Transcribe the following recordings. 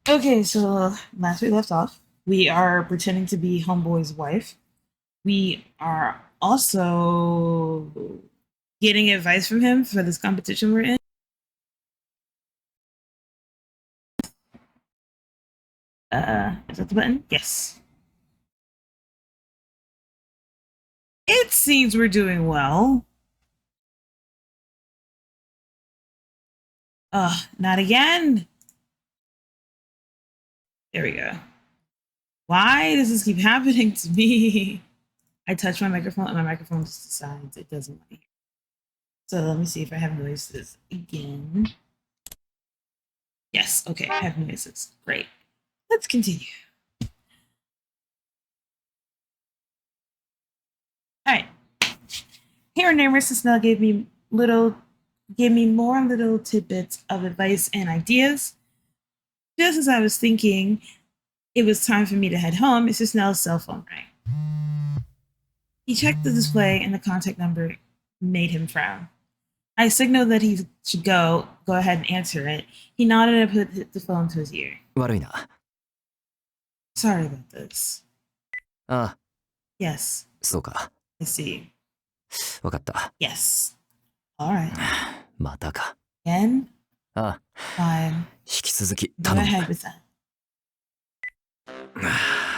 Okay, so last we left off, we are pretending to be Homeboy's wife. We are also getting advice from him for this competition we're in. Is that the button? Yes. It seems we're doing well. Not again. There we go. Why does this keep happening to me? I touch my microphone and my microphone just decides it doesn't want to hear. So let me see if I have noises again. Yes, okay, I have noises. Great. Let's continue. All right. Here and there, Mr. Snell gave me more little tidbits of advice and ideas. Just as I was thinking it was time for me to head home, Mr. Snell's cell phone rang. He checked the display and the contact number made him frown. I signaled that he should go ahead and answer it. He nodded and put the phone to his ear. Sorry about this. Yes. そうか。 I see. わかった。 Yes. Alright. またか。 Again? ああ。 Fine. 引き続き Go 頼む。 ahead with that.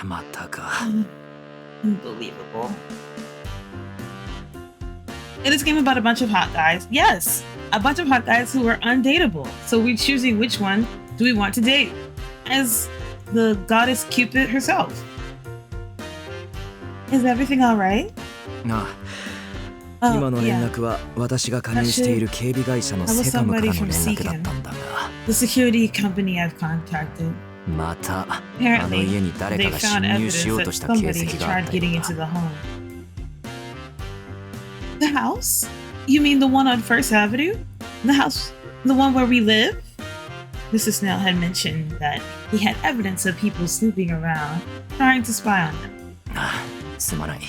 またか。 Unbelievable. It is a game about a bunch of hot guys. Yes, a bunch of hot guys who are undateable. So we're choosing which one do we want to date as the goddess Cupid herself. Is everything all right? ああ。今の連絡は私が加入している警備会社のセカムからの連絡だったんだが。The security company I've contacted. またあの家に誰かが侵入しようとした形跡があったようだ。The house? You mean the one on First Avenue? The house, the one where we live? Mr. Snell had mentioned that he had evidence of people snooping around, trying to spy on him. すまない。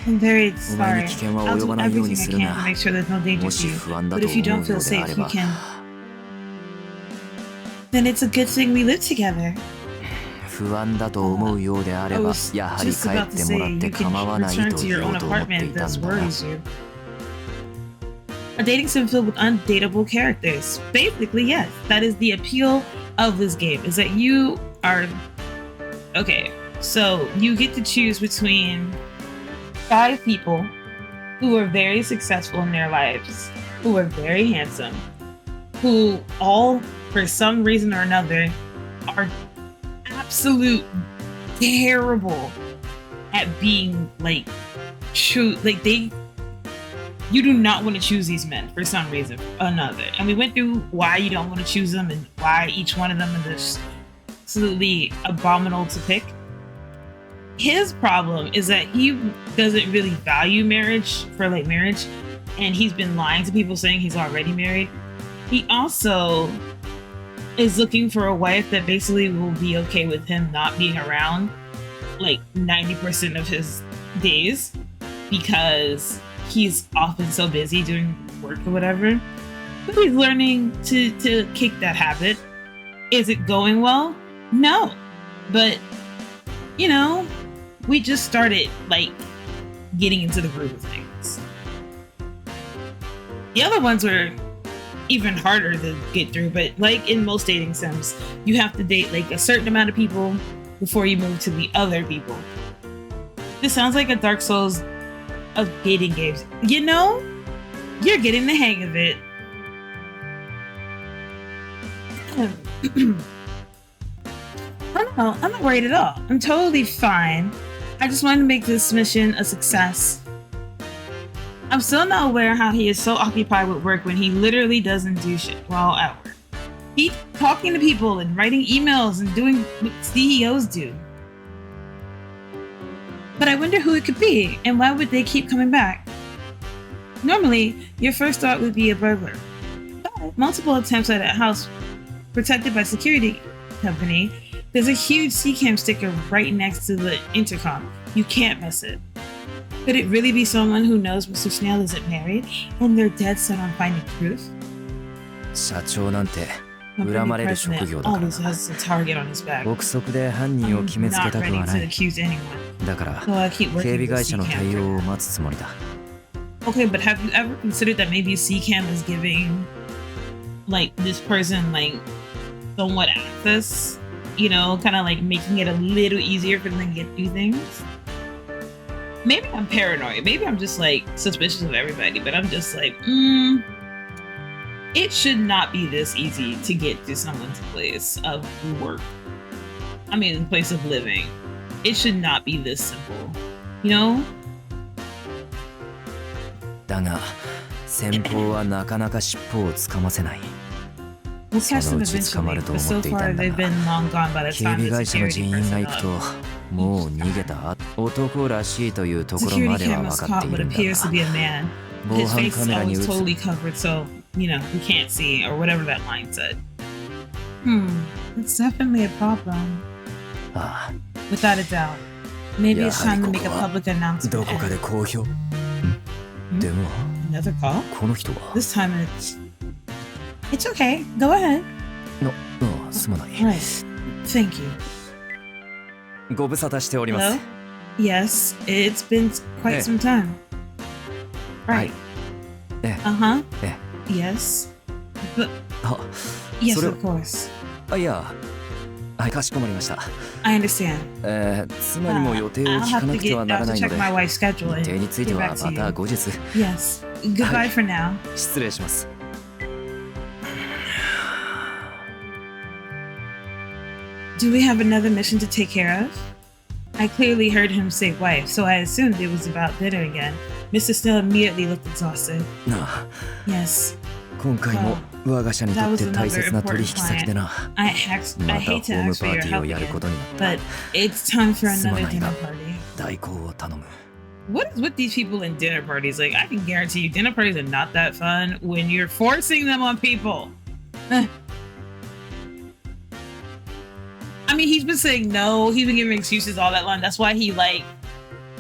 I'm very sorry. お前に危険は I'll 及 do ばないように everything す I る can to が、 make sure there's no danger も to し you. 不安だ But と if 思 you う don't よ feel うであ safe, れ you ば、 can. Then it's a good thing we live together. 不安だと思うようであれば、やはり帰ってもらって構わないと言おうと思っていたんだが。A dating sim filled with undateable characters. Basically, yes. That is the appeal of this game, is that you are... Okay, so you get to choose between 5 people who are very successful in their lives, who are very handsome, who all, for some reason or another, are absolute terrible at being, like, true. Like, you do not want to choose these men for some reason or another. And we went through why you don't want to choose them and why each one of them is absolutely abominable to pick. His problem is that he doesn't really value marriage for like marriage, and he's been lying to people saying he's already married. He also is looking for a wife that basically will be okay with him not being around like 90% of his days because he's often so busy doing work or whatever. But he's learning to kick that habit. Is it going well? No. But, you know, we just started like getting into the groove of things. The other ones were even harder to get through, but like in most dating sims, you have to date like a certain amount of people before you move to the other people. This sounds like a Dark Souls of dating games. You know, you're getting the hang of it. Oh, I'm not worried at all. I'm totally fine. I just wanted to make this mission a success. I'm still not aware how he is so occupied with work when he literally doesn't do shit while at work. He's talking to people and writing emails and doing what CEOs do. But I wonder who it could be, and why would they keep coming back? Normally, your first thought would be a burglar. But multiple attempts at a house protected by security company, there's a huge CCAM sticker right next to the intercom. You can't miss it. Could it really be someone who knows Mr. Snail isn't married, and they're dead set on finding proof? 社長なんて恨まれる職業だからな。 always has a target on his back. 憶測で犯人を決めつけたくは Not な ready い。 to accuse anyone. だから So I keep 警 working 備 with 会社の C-Cam. 対応を待つつもりだ。 Okay, but have you ever considered that maybe C-Cam is giving like this person like somewhat access? You know, kind of like making it a little easier for them to get through things? Maybe I'm paranoid. Maybe I'm just like suspicious of everybody, but I'm just like, it should not be this easy to get to someone's place of work. I mean, place of living. It should not be this simple, you know? だが先方はなかなか尻尾をつかませない。 We'll catch そ them のうち捕ま eventually, ると but 思 so っていた far んだ they've が、 been long gone by the 警 time 備 the 会社の security 人員が行く personnel. ともう逃げた男らしいというところま Security では cam 分 was かって caught い what るんだ appears to が、 be a man. 防 His 犯 face カ is メラに always 映 totally covered, so, you know, you can't see, or whatever that line said. It's definitely a problem. ああ、 Without a doubt. Maybe it's time to make a やはりここは public announcement. どこかで好評。でも Another call? この人は This time it's okay. Go ahead. ああ、すまない。 Right. Thank you. ご無沙汰しておりま Hello? す。 Yes, it's been quite Hey. some time. は Right. い。え Uh-huh. え Yes. But あ、 yes, それ of course. あ、いや、はい、かしこまりました。 I understand. 妻にも予定を I'll 聞 have かな to くては get なら out な to いの check で、 my wife's schedule 日程 and について get は back ま to た you. 後日。 Yes. Goodbye for now. 失礼します。 Do we have another mission to take care of? I clearly heard him say wife, so I assumed it was about dinner again. Mr. Snell immediately looked exhausted. なあ、 Yes. 今回も我が社にとって大切な取引先でな。 I ま hate た to ホーム ask パ for ー your ティー help をやる again, ことになった。 but it's time for another すまないが、 dinner party. 代行を頼む。 What is with these people in dinner parties? Like, I can guarantee you, dinner parties are not that fun when you're forcing them on people. I mean, he's been saying no. He's been giving excuses all that long. That's why he like.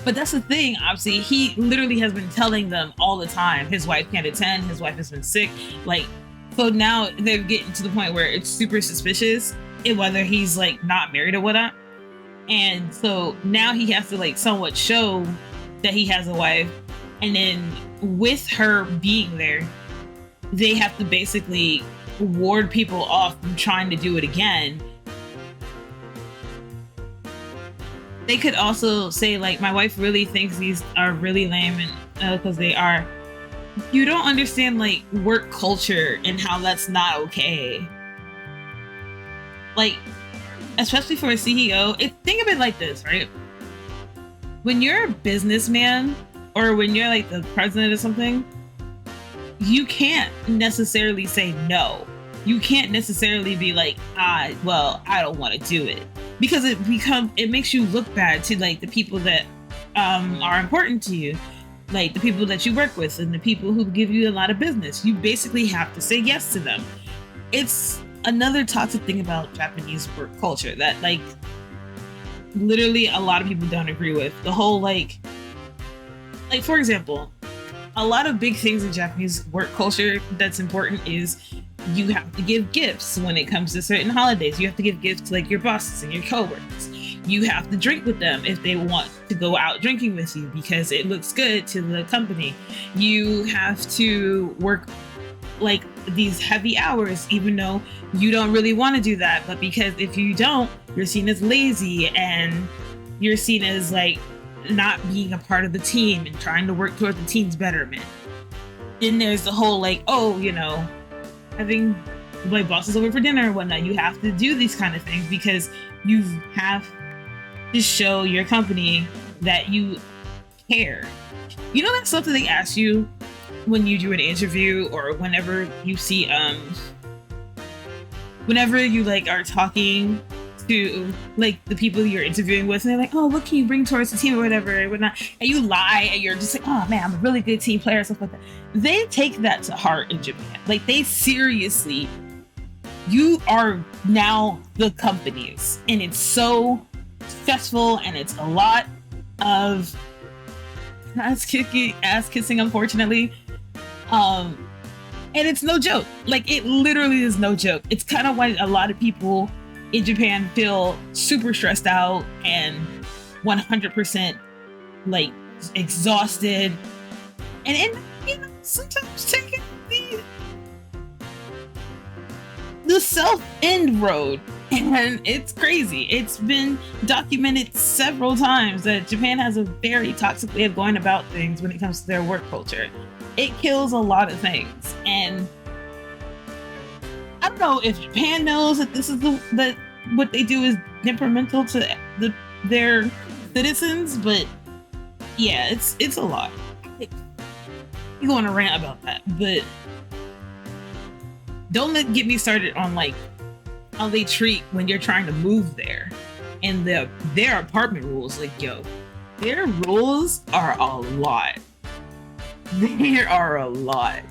But that's the thing. Obviously, he literally has been telling them all the time. His wife can't attend. His wife has been sick. Like, so now they're getting to the point where it's super suspicious whether he's like not married or whatnot. And so now he has to like somewhat show that he has a wife, and then with her being there, they have to basically ward people off from trying to do it again. They could also say like, my wife really thinks these are really lame, and because they are. You don't understand like work culture and how that's not okay. Like, especially for a CEO, think of it like this, right? When you're a businessman or when you're like the president or something, you can't necessarily say no. You can't necessarily be like, well, I don't want to do it, because it makes you look bad to like the people that are important to you, like the people that you work with and the people who give you a lot of business. You basically have to say yes to them. It's another toxic thing about Japanese work culture that like literally a lot of people don't agree with. The whole like for example, a lot of big things in Japanese work culture that's important is you have to give gifts when it comes to certain holidays. You have to give gifts to like your bosses and your coworkers. You have to drink with them if they want to go out drinking with you because it looks good to the company. You have to work like these heavy hours even though you don't really want to do that, but because if you don't, you're seen as lazy and you're seen as like not being a part of the team and trying to work toward the team's betterment. Then there's the whole like, oh, you know, having like bosses over for dinner and whatnot. You have to do these kind of things because you have to show your company that you care. You know, that's something they ask you when you do an interview or whenever you see whenever you like are talking to like the people you're interviewing with, and they're like, oh, what can you bring towards the team or whatever and whatnot, and you lie and you're just like, oh man, I'm a really good team player, stuff like that. They take that to heart in Japan. Like, they seriously, you are now the companies, and it's so stressful and it's a lot of ass kissing, unfortunately. And it's no joke. Like, it literally is no joke. It's kind of why a lot of people in Japan feel super stressed out and 100% like exhausted. And you know, sometimes taking the self-end road. And it's crazy. It's been documented several times that Japan has a very toxic way of going about things when it comes to their work culture. It kills a lot of things. And I don't know if Japan knows that this is what they do is detrimental to their citizens, but yeah, it's a lot. You go on a rant about that, but don't get me started on like how they treat when you're trying to move there and their apartment rules. Like, yo, their rules are a lot. There are a lot.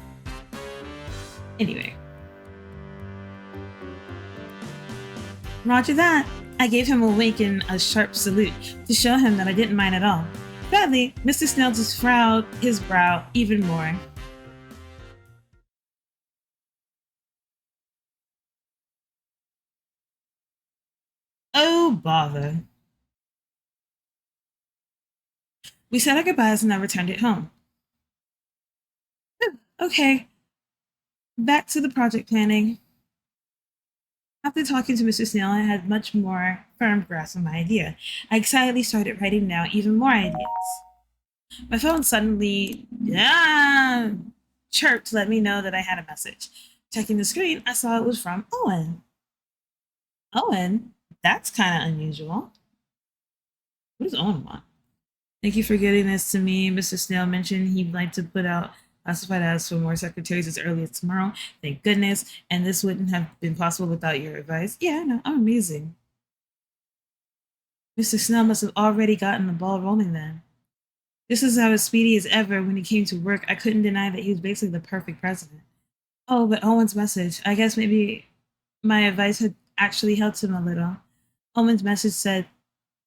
Anyway. Roger that. I gave him a wink and a sharp salute to show him that I didn't mind at all. Sadly, Mr. Snail just frowned his brow even more. Oh, bother. We said our goodbyes and I returned it home. Okay, back to the project planning. After talking to Mr. Snail, I had much more firm grasp of my idea. I excitedly started writing down even more ideas. My phone suddenly chirped to let me know that I had a message. Checking the screen, I saw it was from Owen. Owen? That's kind of unusual. What does Owen want? Thank you for getting this to me. Mr. Snail mentioned he'd like to put out classified ads for more secretaries as early as tomorrow. Thank goodness. And this wouldn't have been possible without your advice. Yeah, no, I'm amazing. Mr. Snail must have already gotten the ball rolling then. Just as I was speedy as ever when he came to work, I couldn't deny that he was basically the perfect president. Oh, but Owen's message. I guess maybe my advice had actually helped him a little. Owen's message said,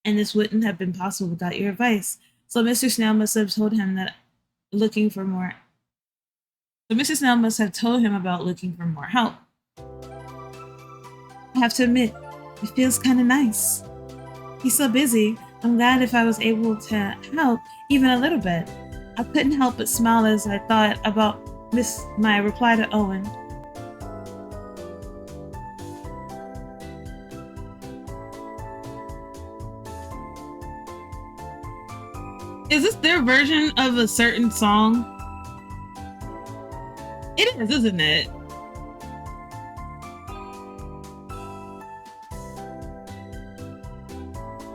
and this wouldn't have been possible without your advice. So Mr. Snail must have told him that looking for more. So Mr. Snail must have told him about looking for more help. I have to admit, it feels kind of nice. He's so busy. I'm glad if I was able to help even a little bit. I couldn't help but smile as I thought about my reply to Owen. Is this their version of a certain song? It is, isn't it?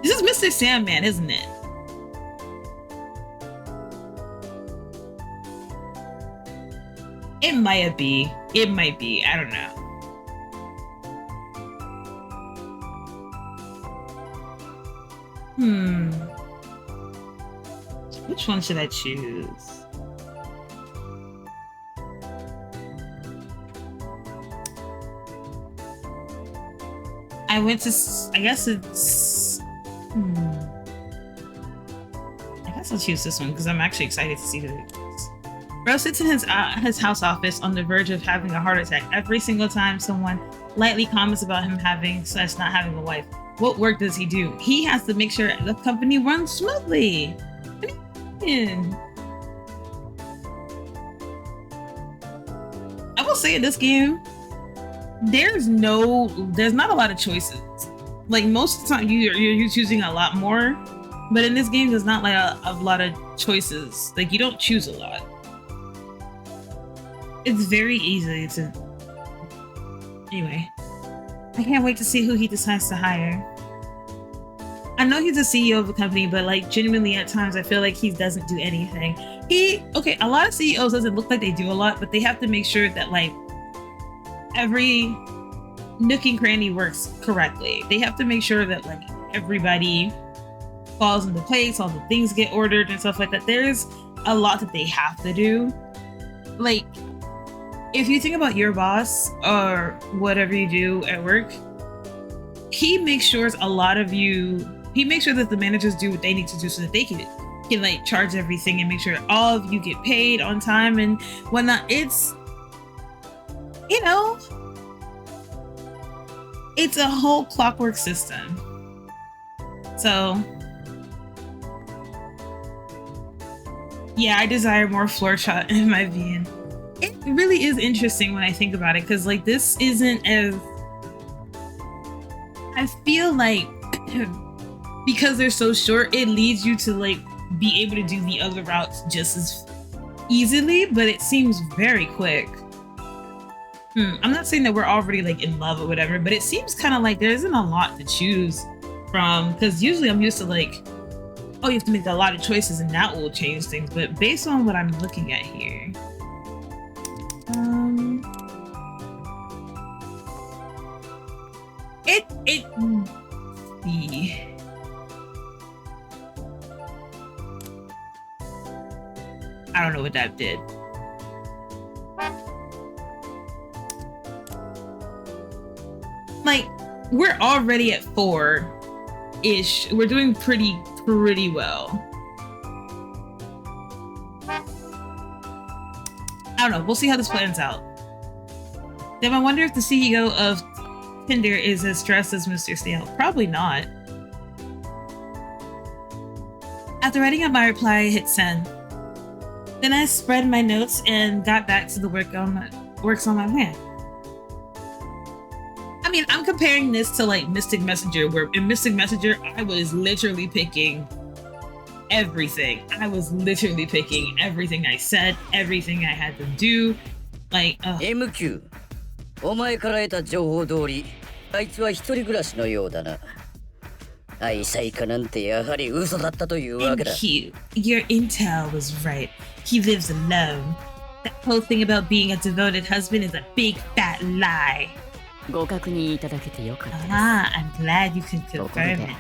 This is Mr. Sandman, isn't it? It might be. It might be. I don't know. Which one should I choose? I went to, I guess it's, I guess I'll choose this one because I'm actually excited to see who it is. Bro sits in his house office on the verge of having a heart attack every single time someone lightly comments about him not having a wife. What work does he do? He has to make sure the company runs smoothly. I will say in this game, there's not a lot of choices. Like most of the time you're choosing a lot more, but in this game there's not like a lot of choices. Like you don't choose a lot. It's very easy to... Anyway, I can't wait to see who he decides to hire. I know he's the CEO of a company, but like genuinely at times I feel like he doesn't do anything. A lot of CEOs doesn't look like they do a lot, but they have to make sure that like every nook and cranny works correctly. They have to make sure that like everybody falls into place, all the things get ordered and stuff like that. There's a lot that they have to do. Like, if you think about your boss or whatever you do at work, he makes sure that the managers do what they need to do so that they can like charge everything and make sure all of you get paid on time and whatnot. you know, it's a whole clockwork system. So, yeah, I desire more floor shot in my being. It really is interesting when I think about it, because like this isn't as, I feel like because they're so short, it leads you to like be able to do the other routes just as easily, but it seems very quick. I'm not saying that we're already like in love or whatever, but it seems kind of like there isn't a lot to choose from, because usually I'm used to like, oh, you have to make a lot of choices and that will change things, but based on what I'm looking at here, I don't know what that did. Like, we're already at 4-ish. We're doing pretty well. I don't know. We'll see how this plans out. Then I wonder if the CEO of Tinder is as stressed as Mr. Snail. Probably not. After writing out my reply, I hit send. Then I spread my notes and got back to the works on my plan. I mean, I'm comparing this to like Mystic Messenger, where in Mystic Messenger, I was literally picking everything. I was literally picking everything I said, everything I had to do. Like, MQ、お前から得た情報通り、あいつは一人暮らしのようだな。愛妻家なんてやはり嘘だったというわけだ。MQ, your intel was right. He lives alone. That whole thing about being a devoted husband is a big fat lie. ご確認いただけてよかったです。Ah, I'm glad you can confirm it.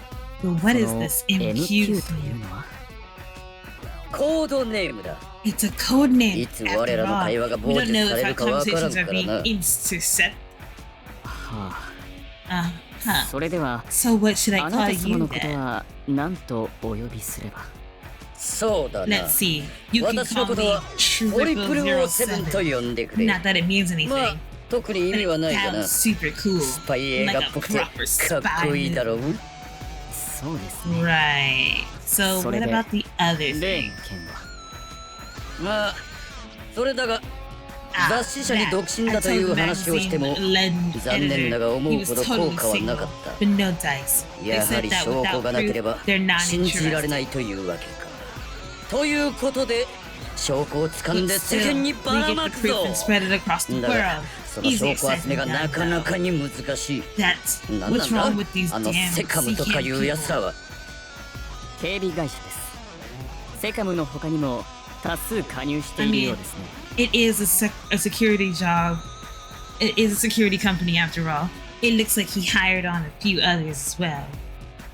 But what is this MQ というのは？コードネームだ。It's a code name. いつ我らの会話が傍受されるかわからんからな。それでは、So what should I あな call た様 you のこと then? は何とお呼びすれば？そうだな。 Let's see. You can 私の call こと me はトリプル07と 007. 呼んでくれ。 Not that it means まあ anything. 特に意味はないが Sounds な。 super cool. スパイ映画っぽくてかっこいいだろう。そうですね。 Right. So そ what れで about the other 例 thing? の件は？まあそれだが雑誌社に独身だという話をしても残念だが思うほど効果はなかった。やはり証拠がなければ信じられないというわけか。ということで証拠を掴んで世間にばらまくぞ。だがその証拠集めがなかなかに難しい。なんなんだあのセカムとかいうやつらは。警備会社です。セカムの他にも多数加入しているようですね。It is a security job. It is a security company after all. It looks like he hired on a few others as well.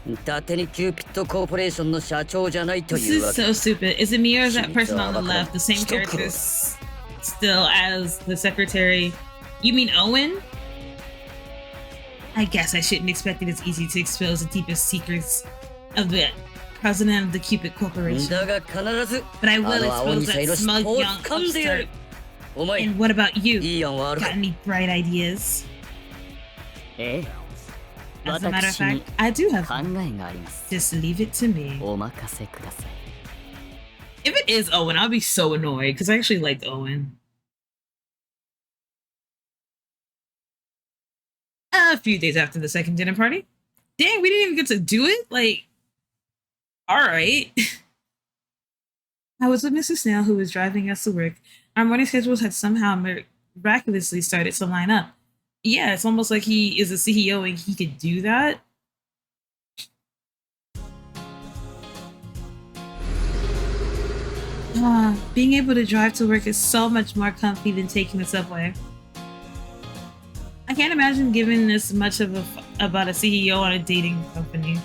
伊達にキューピッドコーポレーションの社長じゃないと This いうわ is け。 so stupid. Is it me or is that person on the left the same characters still as the secretary? You mean Owen? I guess I shouldn't expect it as easy to expose the deepest secrets of the president of the Cupid Corporation. だが必ず But I あ will の青 expose 二歳 that の尻 smug 尾を young 掴んでやる。 upstart. お前 And what about you? いい案はある Got か。 any bright ideas? ええ。 As a matter of 私に fact, I do have 考 one. えがあります。 Just leave it to me. お任せください。 If it is Owen, I'll be so annoyed because I actually liked Owen. A few days after the second dinner party. Dang, we didn't even get to do it? Like, alright. I was with Mrs. Snail, who was driving us to work. Our morning schedules had somehow miraculously started to line up. Yeah, it's almost like he is a CEO and he could do that. Being able to drive to work is so much more comfy than taking the subway. I can't imagine giving this much of about a CEO on a dating company.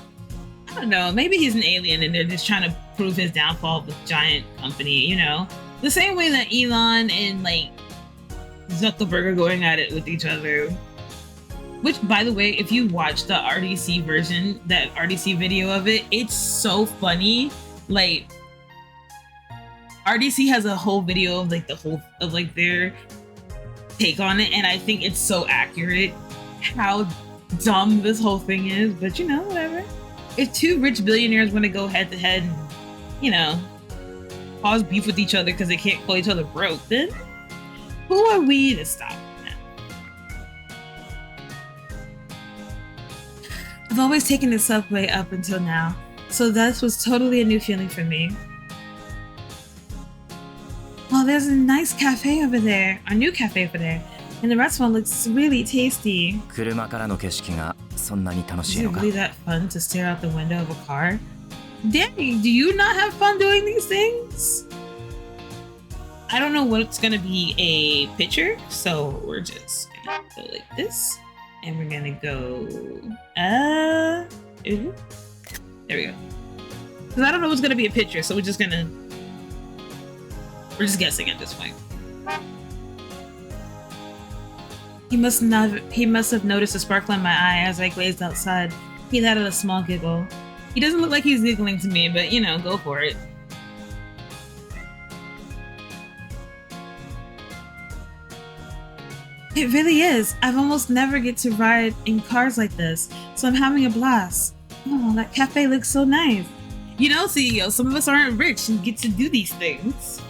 I don't know, maybe he's an alien and they're just trying to prove his downfall with giant company, you know? The same way that Elon and like Zuckerberg are going at it with each other. Which, by the way, if you watch the RDC version, that RDC video of it, it's so funny. Like, RDC has a whole video of like their take on it, and I think it's so accurate how dumb this whole thing is. But you know, whatever. If two rich billionaires want to go head to head and, you know, cause beef with each other because they can't call each other broke, then who are we to stop that? I've always taken the subway up until now, so that was totally a new feeling for me. Well, there's a nice cafe over there, a new cafe over there, and the restaurant looks really tasty. 車からの景色がそんなに楽しい Is の it か really that fun to stare out the window of a car? Dang, do you not have fun doing these things? I don't know what's gonna be a picture, so we're just gonna go like this, and we're gonna go, ooh. There we go. Because I don't know what's gonna be a picture, so we're just guessing at this point. He must have noticed a sparkle in my eye as I glazed outside. He let out a small giggle. He doesn't look like he's giggling to me, but you know, go for it. It really is. I've almost never get to ride in cars like this, so I'm having a blast. Oh, that cafe looks so nice. You know, CEO, some of us aren't rich and get to do these things.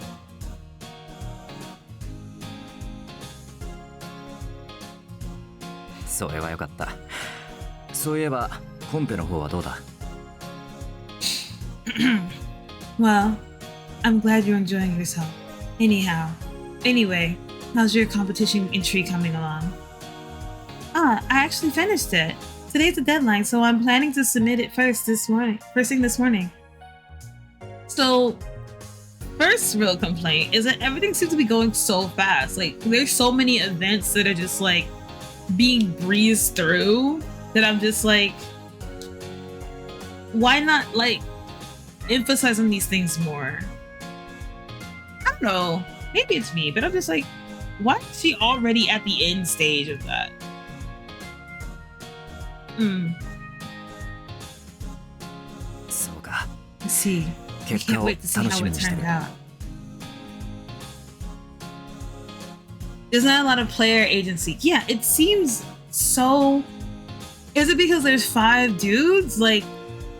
So それはよかった。そういえばコンペの方はどうだ？ Well, I'm glad you're enjoying yourself. Anyway, how's your competition entry coming along? I actually finished it. Today's the deadline, so I'm planning to submit it first thing this morning. So, first real complaint is that everything seems to be going so fast. Like, there's so many events that are just like being breezed through that I'm just like, why not like emphasize on these things more? I don't know, maybe it's me, but I'm just like, why is she already at the end stage of that? Let's see. I can't wait to see how it turned out. There's not a lot of player agency. Yeah, it seems so. Is it because there's 5 dudes? Like,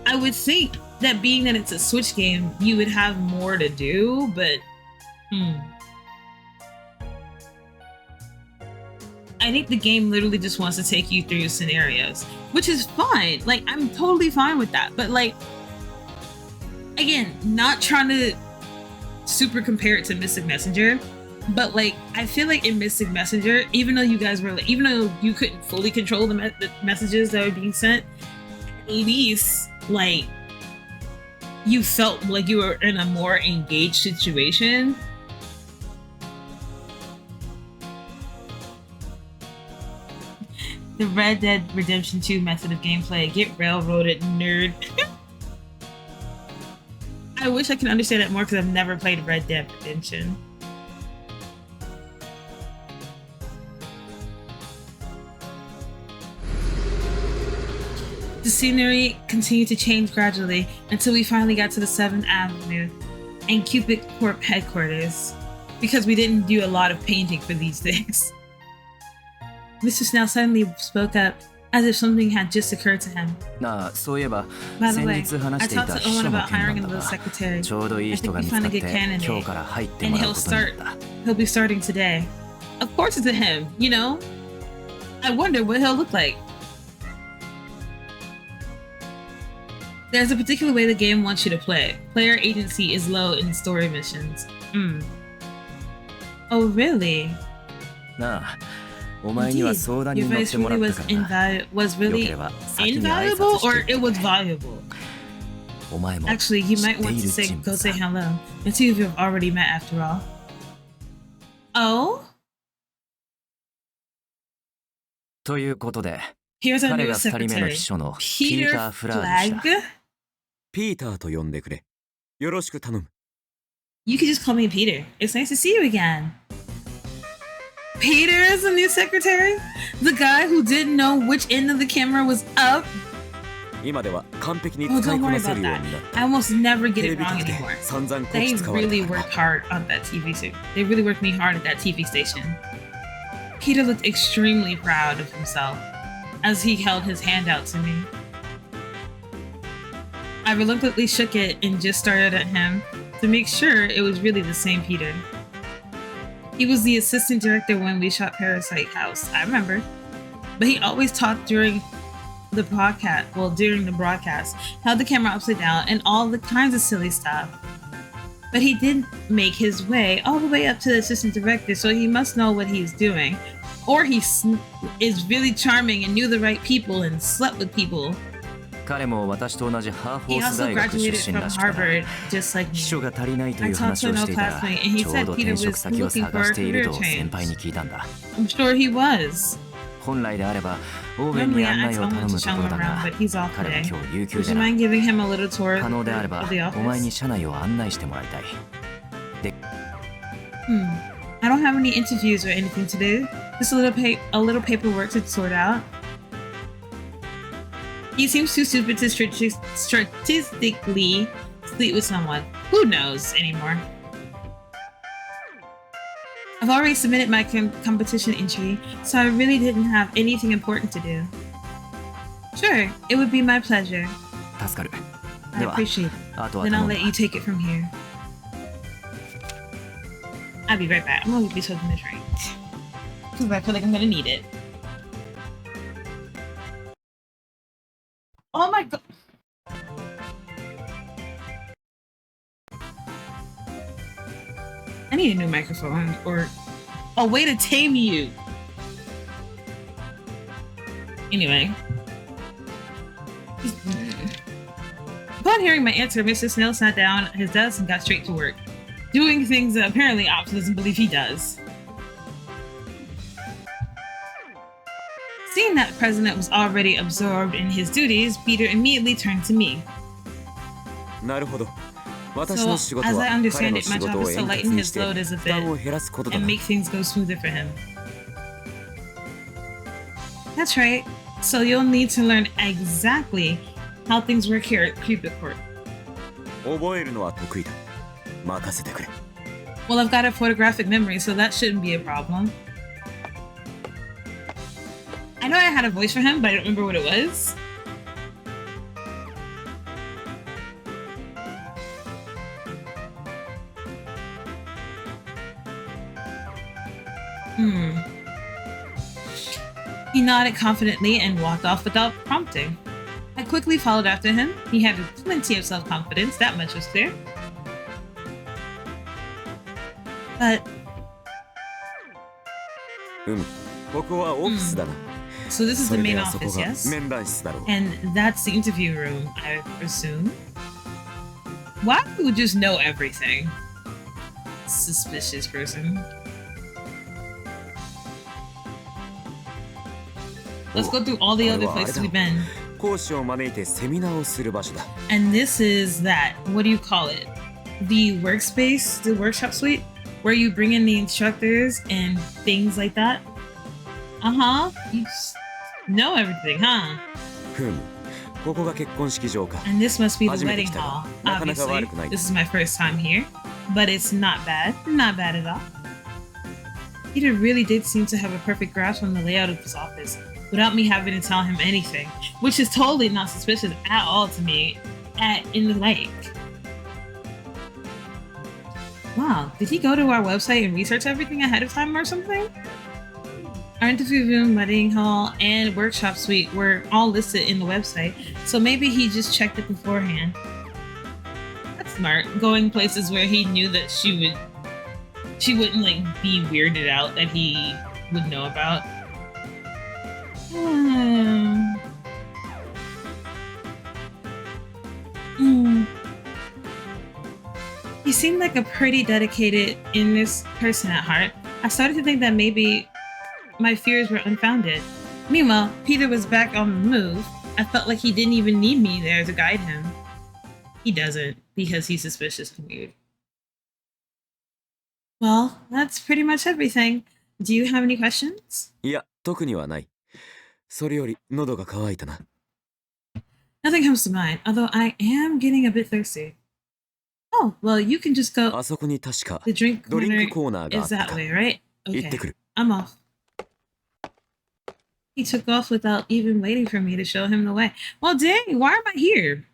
I would think that being that it's a Switch game, you would have more to do, but I think the game literally just wants to take you through scenarios, which is fine. Like, I'm totally fine with that. But like, again, not trying to super compare it to Mystic Messenger, but like, I feel like in Mystic Messenger, even though you guys were like, even though you couldn't fully control the messages that were being sent, at least like you felt like you were in a more engaged situation. The Red Dead Redemption 2 method of gameplay. Get railroaded, nerd. I wish I could understand it more because I've never played Red Dead Redemption. The scenery continued to change gradually until we finally got to the 7th Avenue and Cupid Corp headquarters, because we didn't do a lot of painting for these things. Mr. Snell suddenly spoke up as if something had just occurred to him. By the way, I talked to Owen about hiring a little secretary. I think we found a good candidate, and he'll be starting today. Of course it's a him, you know? I wonder what he'll look like. There's a particular way the game wants you to play. Player agency is low in story missions. Oh, really? Indeed, your advice really was really invaluable, or it was valuable? Actually, you might want to go say hello and see if you've already met after all. Oh? Here's our new secretary, Peter Flagg. Peter と呼んでくれ。よろしく頼む。You can just call me Peter. It's nice to see you again. Peter is the new secretary? The guy who didn't know which end of the camera was up? 今では完璧に使いこなせるようになった。 I almost never get it wrong anymore. They really worked hard on that TV station. They really worked me hard at that TV station. Peter looked extremely proud of himself as he held his hand out to me. I reluctantly shook it and just stared at him to make sure it was really the same Peter. He was the assistant director when we shot Parasite House, I remember. But he always talked during the broadcast, held the camera upside down and all the kinds of silly stuff. But he did make his way all the way up to the assistant director, so he must know what he's doing. Or he is really charming and knew the right people and slept with people. 彼も私と同じハーフ He ォース also 大学 graduated 出身 from らしくてな Harvard, just like 秘 me. 書が足りないとい I う talked 話 to を an し old ていたら classmate, and he ちょう said ど Peter 転職 was 先を looking 探 for し a ている career と先輩 change. に聞いたんだ I'm sure he was. 本来であればオーベン Normally, に I 案 ask 内を someone 頼 to むと show ころ him だ around, が but he's off 彼は today. 今日有給 Would で you な mind giving him a little tour 可能であれば of the お前 office? に社内を案内してもらいたい I don't have any interviews or anything to do. Just a little paperwork to sort out. He seems too stupid to statistically sleep with someone. Who knows anymore? I've already submitted my competition entry, so I really didn't have anything important to do. Sure, it would be my pleasure. 助かる I では appreciate it. あとは Then 頼 I'll んだ let you take it from here. I'll be right back. I'm gonna be taking the drink. Because I feel like I'm gonna need it. Oh my god. I need a new microphone or a way to tame you. Anyway. Upon hearing my answer, Mr. Snell sat down at his desk and got straight to work, doing things that apparently Ops doesn't believe he does. Seeing that the president was already absorbed in his duties, Peter immediately turned to me. なるほど。私 So, の仕事 as は I 彼 understand の it, 仕 my 事 job を is to 円滑 lighten に his して load as a 負担を bit 減らすことだ and な。 make things go smoother for him. That's right. So you'll need to learn exactly how things work here at Cupid Court. 覚えるのは得意だ。任せてくれ。 Well, I've got a photographic memory, so that shouldn't be a problem. I know I had a voice for him, but I don't remember what it was. He nodded confidently and walked off without prompting. I quickly followed after him. He had plenty of self-confidence, that much was clear. But ここはオフィスだな。 so this is そ the れ main であそこ office, が yes? 面談室だろう。 And that's the interview room, I assume. Why would you just know everything? Suspicious person. Let's go through all the other places we've been. 講師を招いてセミナーをする場所だ。 And this is that, what do you call it? The workspace, the workshop suite, where you bring in the instructors and things like that. Uh-huh. You just know everything, huh? ここが結婚式場か。 And this must be the 初めて wedding 来たが、 hall, なかなか obviously. 悪くない。 This is my first time here, but it's not bad. Not bad at all. Peter really did seem to have a perfect grasp on the layout of his office, without me having to tell him anything, which is totally not suspicious at all to me in the lake. Wow, did he go to our website and research everything ahead of time or something? Our interview room, wedding hall, and workshop suite were all listed in the website, so maybe he just checked it beforehand. That's smart, going places where he knew that she wouldn't like be weirded out that he would know about. He seemed like a pretty dedicated, earnest person at heart. I started to think that maybe my fears were unfounded. Meanwhile, Peter was back on the move. I felt like he didn't even need me there to guide him. He doesn't, because he's suspicious and weird. Well, that's pretty much everything. Do you have any questions? いや、特にはない。それより喉が渇いたな。 Nothing comes to mind, although I am getting a bit thirsty. Oh, well, you can just go. あそこに確か The drink ドリン corner クコーナーがあっ is た that way, right? 行って Okay, くる。 I'm off. He took off without even waiting for me to show him the way. Well, dang, why am I here?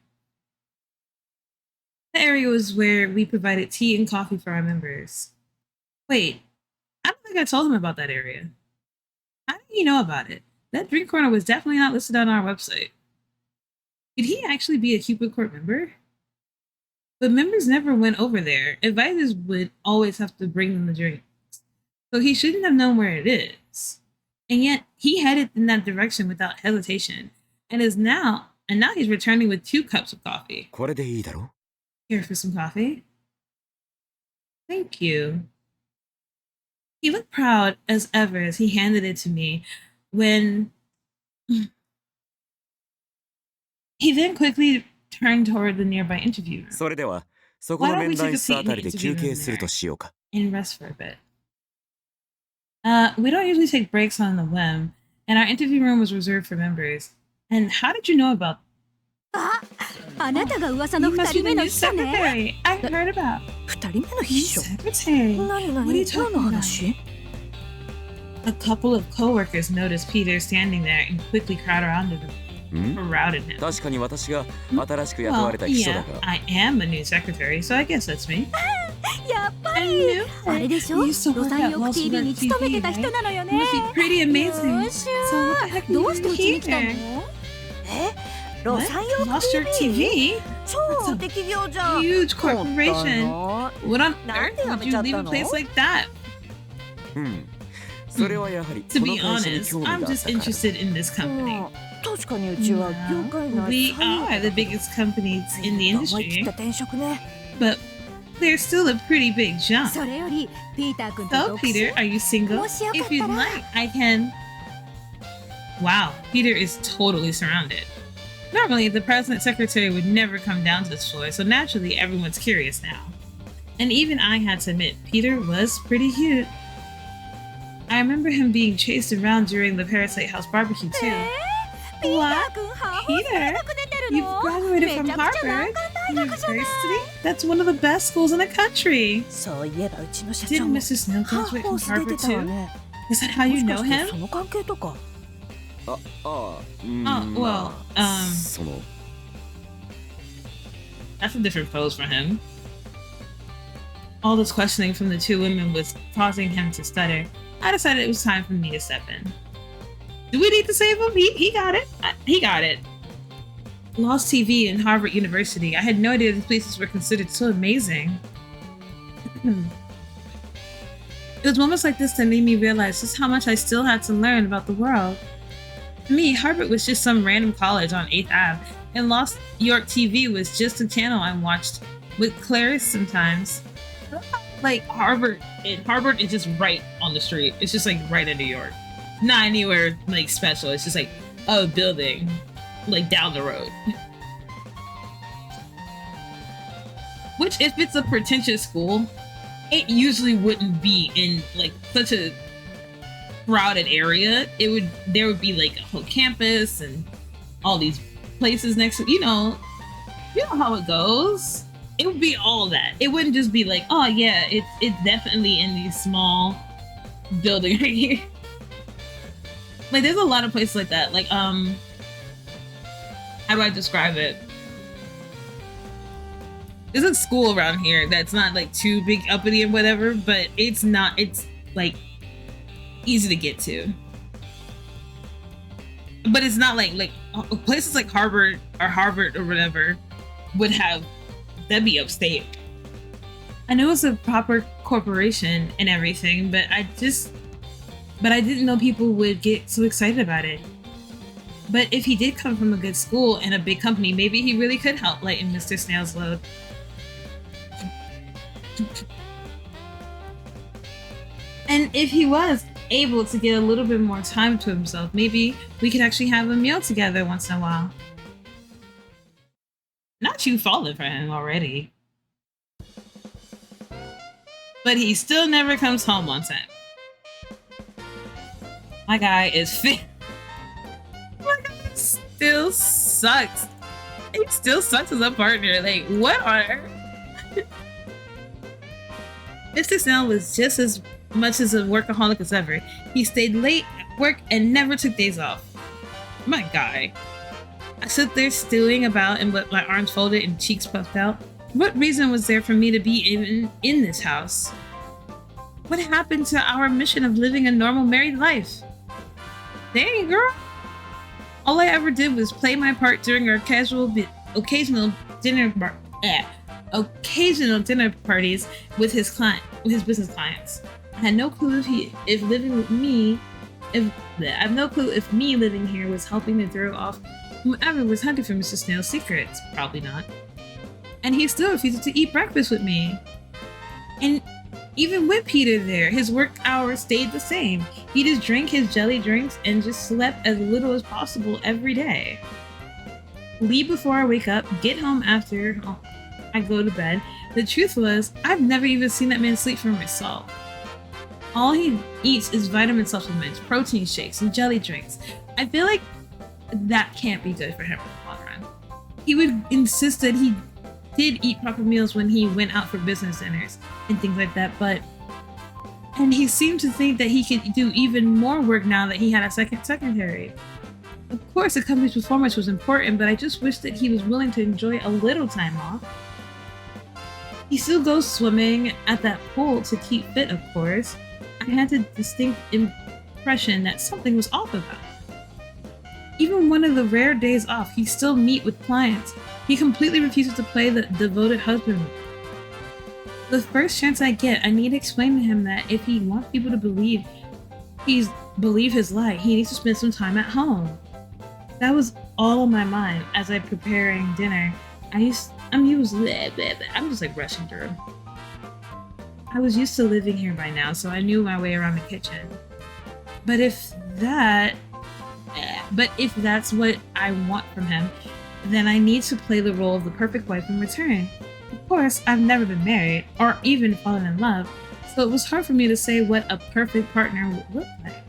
The area was where we provided tea and coffee for our members. Wait, I don't think I told him about that area. How did he know about it? That drink corner was definitely not listed on our website. Did he actually be a Cupid Court member? But members never went over there. Advisors would always have to bring them the drinks. So he shouldn't have known where it is. And yet he headed in that direction without hesitation. And now he's returning with 2 cups of coffee. これでいいだろ? Here for some coffee? Thank you. He looked proud as ever as he handed it to me when he then quickly turned toward the nearby interview room. それでは、そこの面談室あたりで休憩するとしようか。 And rest for a bit. We don't usually take breaks on the whim, and our interview room was reserved for members. And how did you know about? あなたが噂の2人目の秘書ね。 I heard about. 2人目の秘書。 Secretary. 何 What are you talking 何の about? 話？ A couple of coworkers noticed Peter standing there and quickly crowded around him. Crowded him. 確かに私が新しく雇われた秘書だ yeah, が。 I am a new secretary, so I guess that's me. やっぱ I り knew あれでしょ？ You used to ロ work サ at ンヨーク Wall TV Street に勤めてた TV, 人なのよ right? ね。 Must be pretty amazing. 優秀 So what the heck どう are して you うちに来たの？ here? ロ What? サンヨー Wall ク Street TV？ TV? 超大企業じゃん。 Huge 本当 corporation. の？ What on なん earth で辞 would め you ちゃっ leave た a の？ place like that? それはやはり To この be 会社に honest, 興味があ I'm った just から。 interested in this company. 確かにうちは業界 No, 内 we 最大 are the biggest companies in the 思い切 industry, った転職ね。 but there's still a pretty big jump. それよりピーター君と So, 独身 Peter, are you single? もしよかったら If you'd like, I can. Wow, Peter is totally surrounded. Normally, the president secretary would never come down to this floor, so naturally, everyone's curious now. And even I had to admit, Peter was pretty cute. I remember him being chased around during the Parasite House barbecue too. ピータ What? ー君ハーフ Peter, 大学出てる you've の？ graduated め from ちゃくちゃ Harvard 難関大学じゃない？ University? That's one of the best schools in the country. そういえばうちの社 Did 長も Mr. Snell ハー graduate フコ from ース出 Harvard てたわ too? ね。 Is that how も you しか know して him? その関係とか。あ、well, まあ um, その That's a different pose for him. All this questioning from the 2 women was causing him to stutter. I decided it was time for me to step in. Do we need to save him? He got it. He got it. Lost TV in Harvard University. I had no idea these places were considered so amazing. It was moments like this that made me realize just how much I still had to learn about the world. To me, Harvard was just some random college on 8th Ave, and Lost York TV was just a channel I watched with Clarice sometimes. Like Harvard is just right on the street. It's just like right in New York. Not anywhere like special. It's just like a building like down the road. Which if it's a pretentious school, it usually wouldn't be in like such a crowded area. There would be like a whole campus and all these places next to, you know how it goes. It would be all that. It wouldn't just be like, oh yeah, it's definitely in these small buildings right here. Like there's a lot of places like that. Like how do I describe it? There's a school around here that's not like too big uppity and whatever, but it's like easy to get to. But it's not like places like Harvard or whatever would have, that'd be upstate. I knew it was a proper corporation and everything, but I didn't know people would get so excited about it. But if he did come from a good school and a big company, maybe he really could help lighten Mr. Snail's load. And if he was able to get a little bit more time to himself, maybe we could actually have a meal together once in a while. Not you falling for him already. But he still never comes home on time. My guy is fit. My guy still sucks. He still sucks as a partner. Like, what on earth? Mr. Snell was just as much as a workaholic as ever. He stayed late work and never took days off. My guy. I sit there stewing about and with my arms folded and cheeks puffed out. What reason was there for me to be in this house? What happened to our mission of living a normal married life? Dang, girl. All I ever did was play my part during our occasional dinner parties with his business clients. I had no clue if me living here was helping to throw off whoever was hunting for Mr. Snail's secrets. Probably not. And he still refused to eat breakfast with me. And even with Peter there, his work hours stayed the same. He'd just drink his jelly drinks and just slept as little as possible every day. Leave before I wake up, get home after I go to bed. The truth was, I've never even seen that man sleep for myself. All he eats is vitamin supplements, protein shakes, and jelly drinks. I feel like that can't be good for him in the long run. He would insist that he did eat proper meals when he went out for business dinners and things like that, and he seemed to think that he could do even more work now that he had a secretary. Of course, the company's performance was important, but I just wish that he was willing to enjoy a little time off. He still goes swimming at that pool to keep fit, of course. I had a distinct impression that something was off about it. Even one of the rare days off, he still meet with clients. He completely refuses to play the devoted husband. The first chance I get, I need to explain to him that if he wants people to believe his lie, he needs to spend some time at home. That was all on my mind as I'm preparing dinner. I'm just like rushing through. I was used to living here by now, so I knew my way around the kitchen. But if that's what I want from him, then I need to play the role of the perfect wife in return. Of course, I've never been married or even fallen in love, so it was hard for me to say what a perfect partner would look like.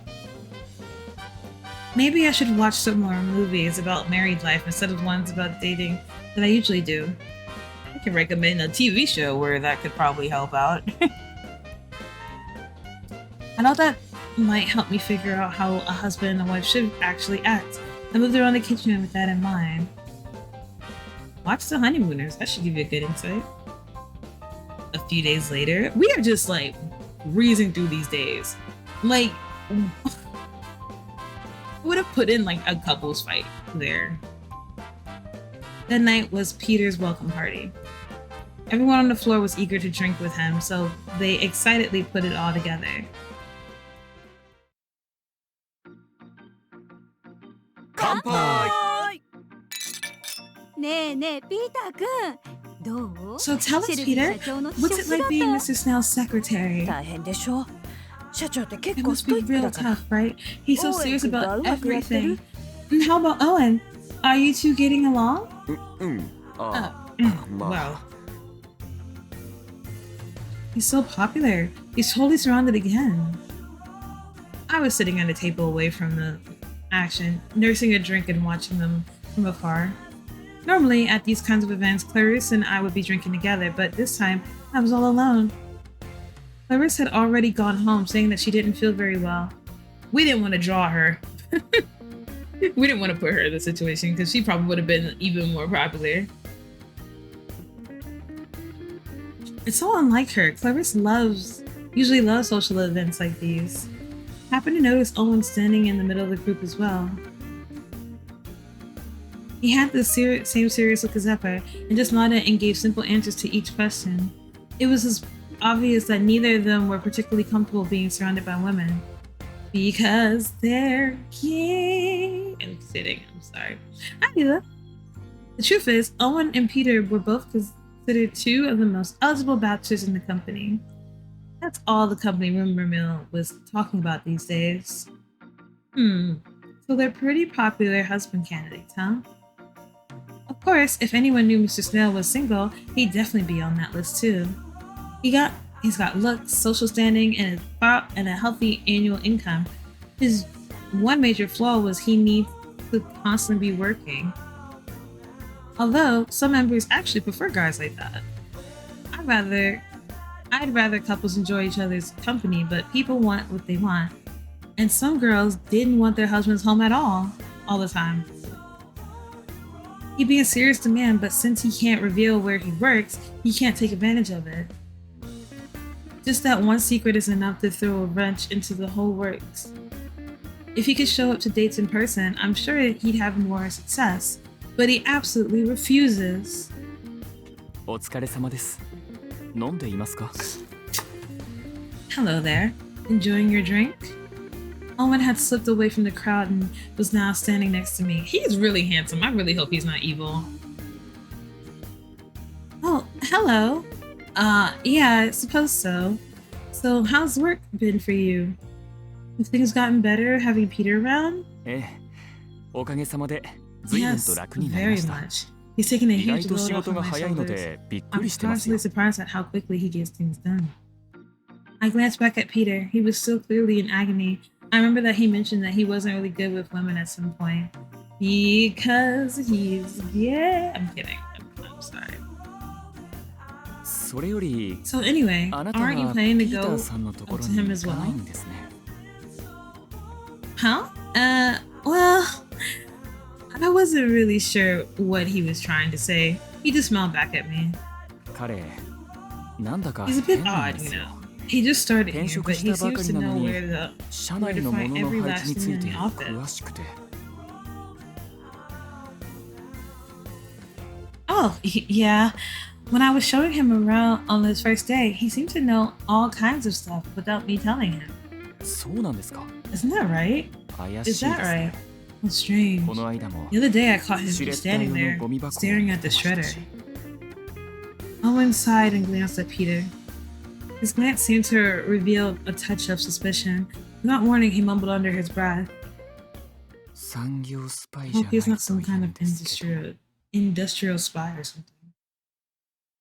Maybe I should watch some more movies about married life instead of ones about dating that I usually do. I can recommend a TV show where that could probably help out. I know that might help me figure out how a husband and a wife should actually act. I moved around the kitchen with that in mind. Watch The Honeymooners, that should give you a good insight. A few days later, we are just like breezing through these days. Like, I would have put in like a couples fight there. That night was Peter's welcome party. Everyone on the floor was eager to drink with him, so they excitedly put it all together. So tell us, Peter, what's it like being Mr. Snail's secretary? It must be real tough, right? He's so serious about everything. And how about Owen? Are you two getting along? Well. He's so popular. He's totally surrounded again. I was sitting at a table away from the action, nursing a drink and watching them from afar. Normally, at these kinds of events, Clarice and I would be drinking together, but this time, I was all alone. Clarice had already gone home, saying that she didn't feel very well. We didn't want to draw her. We didn't want to put her in the situation, because she probably would have been even more popular. It's so unlike her. Clarice usually loves social events like these. Happened to notice Owen standing in the middle of the group as well. He had the same serious look as ever, and just nodded and gave simple answers to each question. It was obvious that neither of them were particularly comfortable being surrounded by women. Because they're gay. I'm kidding, I'm sorry. I knew that. The truth is, Owen and Peter were both considered two of the most eligible bachelors in the company. That's all the company rumor mill was talking about these days. So they're pretty popular husband candidates, huh? Of course, if anyone knew Mr. Snail was single, he'd definitely be on that list too. He's got looks, social standing, and a healthy annual income. His one major flaw was he needs to constantly be working. Although some members actually prefer guys like that. I'd rather couples enjoy each other's company, but people want what they want. And some girls didn't want their husbands home at all the time. He'd be a serious demand, but since he can't reveal where he works, he can't take advantage of it. Just that one secret is enough to throw a wrench into the whole works. If he could show up to dates in person, I'm sure he'd have more success, but he absolutely refuses. お疲れ様です。飲んでいますか? Hello there. Enjoying your drink? Owen had slipped away from the crowd and was now standing next to me. He's really handsome. I really hope he's not evil. Oh, hello. Yeah, I suppose so. So, how's work been for you? Have things gotten better having Peter around? ええ、おかげさまで随分と楽になりま very した。 much. He's taking a 意 huge 外と load 仕 off 事 of が my 早いの shoulders. でびっく I'm りしてますよ。 constantly surprised at how quickly he gets things done. I glanced back at Peter. He was still clearly in agony. I remember that he mentioned that he wasn't really good with women at some point. Because he's gay. I'm kidding. I'm sorry. それより、 So anyway, あなた aren't you は planning ピ to ータ go ーさんのとこ up ろ to に him 行 as か well? ないんですね。Huh? Well, I wasn't really sure what he was trying to say. He just smiled back at me. 彼、なんだか He's a bit 変なん odd, です you よ。 know. He just started 転 here, 職 but し he たばか seems り to なの know に、 where the 社内のものの配置について every last thing in the 詳しくて。Oh, yeah. When I was showing him around on his first day, he seemed to know all kinds of stuff without me telling him. そうなんですか。 Isn't that right? 怪しい Is で that す right? ね。 Well, strange. この間も The other day I caught him シュレ just ッダー standing 用の there, ゴミ箱を staring 見 at て the ました shredder. し。 Owen sighed and glanced at Peter. His glance seemed to reveal a touch of suspicion. Without warning, he mumbled under his breath. 産業スパイ I じゃ hope ない he's と not some いい kind ん of ですけど。 industrial spy or something.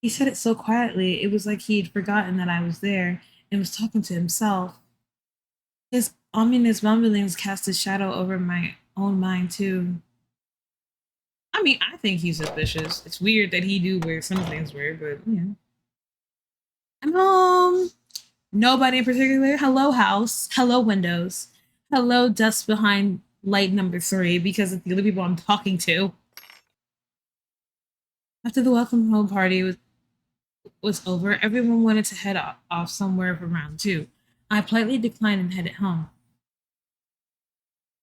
He said it so quietly, it was like he'd forgotten that I was there and was talking to himself. His ominous mumblings cast a shadow over my own mind, too. I mean, I think he's suspicious. It's weird that he do wear some things weird, but, you know. Nobody in particular. Hello, house. Hello, windows. Hello, desk behind light number 3, because it's the other people I'm talking to. After the welcome home party was over, everyone wanted to head off somewhere for round 2. I politely declined and headed home.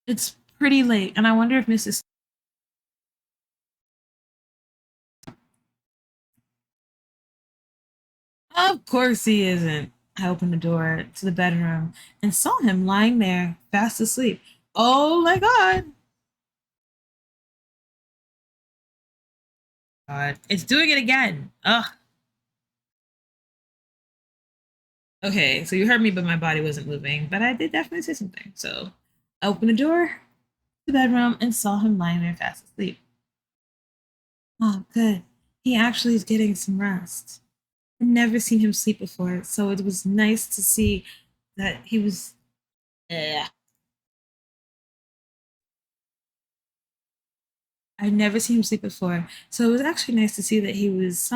It's pretty late, and I wonder if Mrs. Of course he isn't. I opened the door to the bedroom and saw him lying there, fast asleep. Oh my god! God, it's doing it again. Ugh. Okay, so you heard me, but my body wasn't moving. But I did definitely say something. So I opened the door to the bedroom and saw him lying there fast asleep. Oh, good. He actually is getting some rest. I'd never seen him sleep before, so it was nice to see that he was. I'd never seen him sleep before, so it was actually nice to see that he was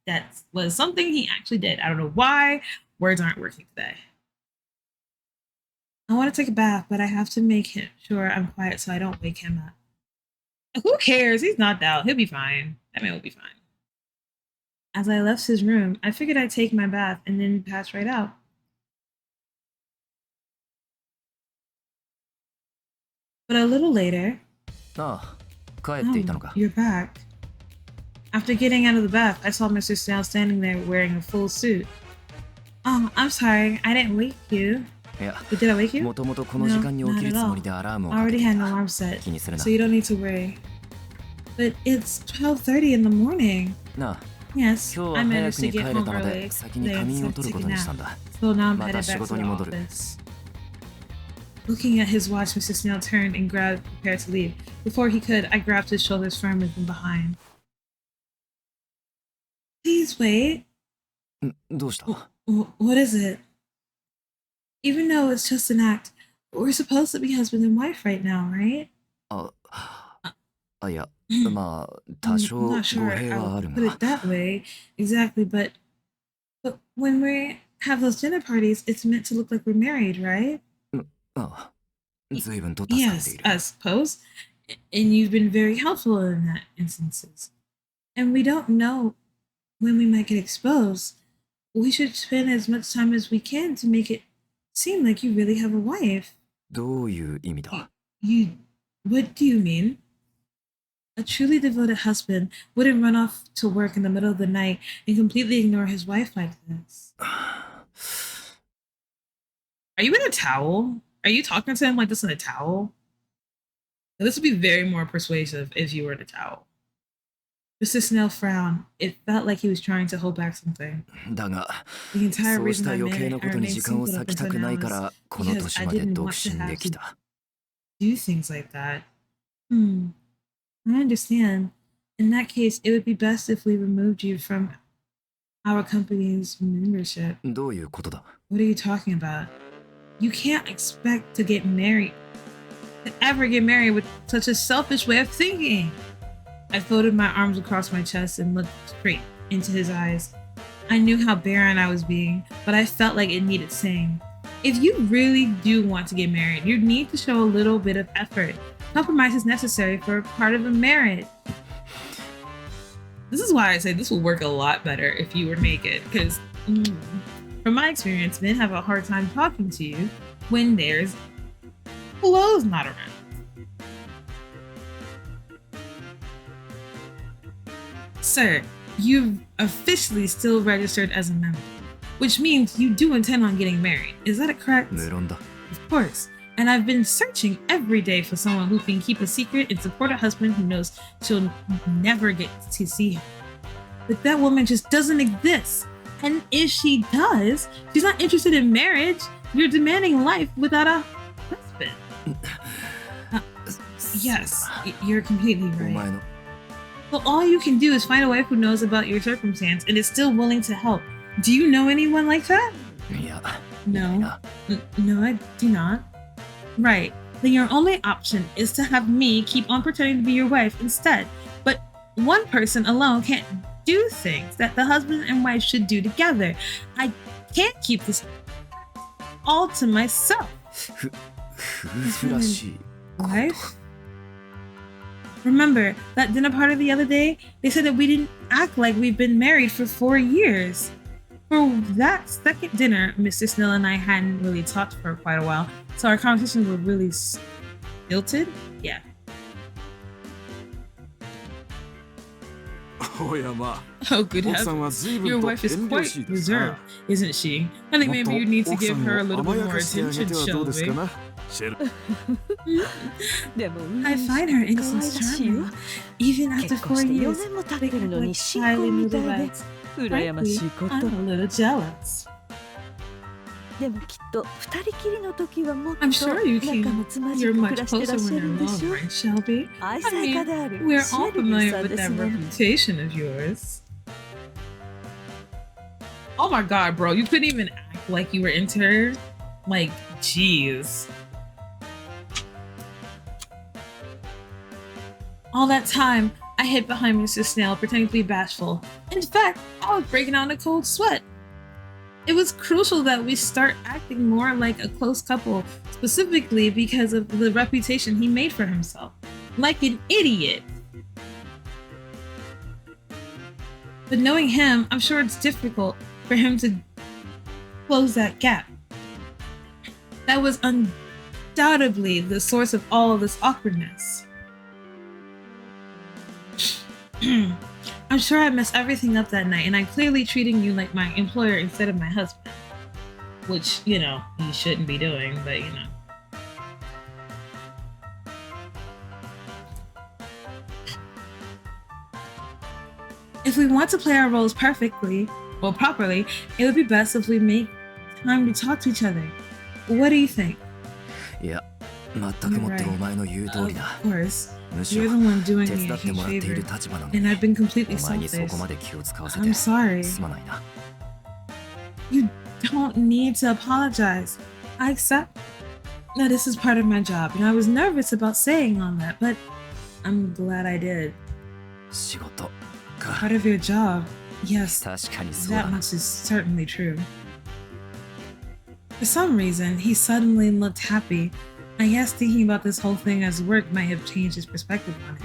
that was something he actually did. I don't know why words aren't working today. I want to take a bath, but I have to make sure I'm quiet so I don't wake him up. Who cares? He's knocked out. He'll be fine. That man will be fine. As I left his room, I figured I'd take my bath and then pass right out. But a little later, ああ、帰っていたのか。 you're back. After getting out of the bath, I saw Mr. Snail standing there wearing a full suit. Oh, I'm sorry, I didn't wake you. いや、 But did I wake you? もともとこの時間に起きるつもりでアラームを I かけ already てい had た。 an alarm set, 気にするな。 so you don't need to worry. But it's 12:30 in the morning. なあ、 Yes, 今日 I は早 managed く to に帰 get れ home たので early 先に today 仮眠を and 取る took こと a にしたん nap. だ。 So now I'm また headed 仕 back to 事 the に戻る。 office. Looking at his watch, Mr. Snail turned and prepared to leave. Before he could, I grabbed his shoulders firmly from behind. Please wait. どうした？ What is it? Even though it's just an act, we're supposed to be husband and wife right now, right? いや、まあ、多 I'm 少 not 語 sure 弊 I はあ would る put が。 it that way exactly, but when we have those dinner parties, it's meant to look like we're married, right? ああ、随分と助かって Yes, いる。 I suppose. And you've been very helpful in that instances. And we don't know when we might get exposed. We should spend as much time as we can to make it seem like you really have a wife. どういう意味だ？ What do you mean? A truly devoted husband wouldn't run off to work in the middle of the night and completely ignore his wife like this. Are you in a towel? Are you talking to him like this in a towel? This would be very more persuasive if you were in a towel. Mr. Snell frowned. It felt like he was trying to hold back something. だが、 The entire そうし reason た I 余 made 計 it, な I ことに remained 時間を single 割 up きた until くない now か is ら、この because 年 I まで didn't 独 want to 身で have き to た。 do things like that. I understand. In that case, it would be best if we removed you from our company's membership. どういうことだ？ What are you talking about? You can't expect to ever get married with such a selfish way of thinking. I folded my arms across my chest and looked straight into his eyes. I knew how barren I was being, but I felt like it needed saying. If you really do want to get married, you need to show a little bit of effort. Compromise is necessary for part of a marriage. This is why I say this will work a lot better if you were naked, because from my experience, men have a hard time talking to you when there's clothes not around. Sir, you've officially still registered as a member, which means you do intend on getting married. Is that correct? 無論だ。 Of course. And I've been searching every day for someone who can keep a secret and support a husband who knows she'll never get to see him. But that woman just doesn't exist. And if she does, she's not interested in marriage. You're demanding life without a husband. Yes, you're completely お right. 前の Well, all you can do is find a wife who knows about your circumstance and is still willing to help. Do you know anyone like that? いや、 No. いないな。 No, I do not. Right. Then your only option is to have me keep on pretending to be your wife instead. But one person alone can't do things that the husband and wife should do together. I can't keep this all to myself. 夫婦らしいこと。 Wife? Remember that dinner party the other day? They said that we didn't act like we've been married for 4 years. For that second dinner, Mr. Snell and I hadn't really talked for quite a while, so our conversations were really stilted. Yeah. おやま Oh, good 奥さん heavens. は随 Your 分と wife is 遠慮 quite しいですな reserved, isn't she? I think もっ maybe と you need to 奥さ give ん her a を little 甘 bit や more かしてあげ attention, てはどうですか Shelby. なシェル でも I find her innocence 可愛らしいわ charming, even 結 after 婚 4して4 years. 年も経って They るの look に like 新 highly 婚みたいで newlyweds. 羨ましい Frankly, こと I'm a little jealous. でもきっと二人きりの時はもっと I'm sure you 仲 can. 睦まじ You're く much 暮らしてら closer っしゃ when るん you're でし alone, ょ right, Shelby? 愛 I 妻家 mean, である we're シ all ェルビー familiar さん with です that もの reputation of yours. Oh my god, bro, you couldn't even act like you were into her? Like, jeez. All that time, I hid behind Mr. Snail, pretending to be bashful. In fact, I was breaking out in a cold sweat. It was crucial that we start acting more like a close couple, specifically because of the reputation he made for himself. Like an idiot. But knowing him, I'm sure it's difficult for him to close that gap. That was undoubtedly the source of all of this awkwardness. I'm sure I messed everything up that night, and I'm clearly treating you like my employer instead of my husband. Which, you know, you shouldn't be doing, but you know. If we want to play our roles properly, it would be best if we make time to talk to each other. What do you think? いや、全くもってお前の言う通 Of りだ。 course, むし you're ろ the one doing 手 me 伝 a っても huge らっている favor, 立場なの and に、 I've been completely お前にそ selfish. こまで気を使わせ I'm て sorry. すまないな。 You don't need to apologize. I accept that this is part of my job, and I was nervous about saying all that, but I'm glad I did. 仕事か。 Part of your job, yes, 確かにそう that だ。 much is certainly true. For some reason, he suddenly looked happy. I guess thinking about this whole thing as work might have changed his perspective on it.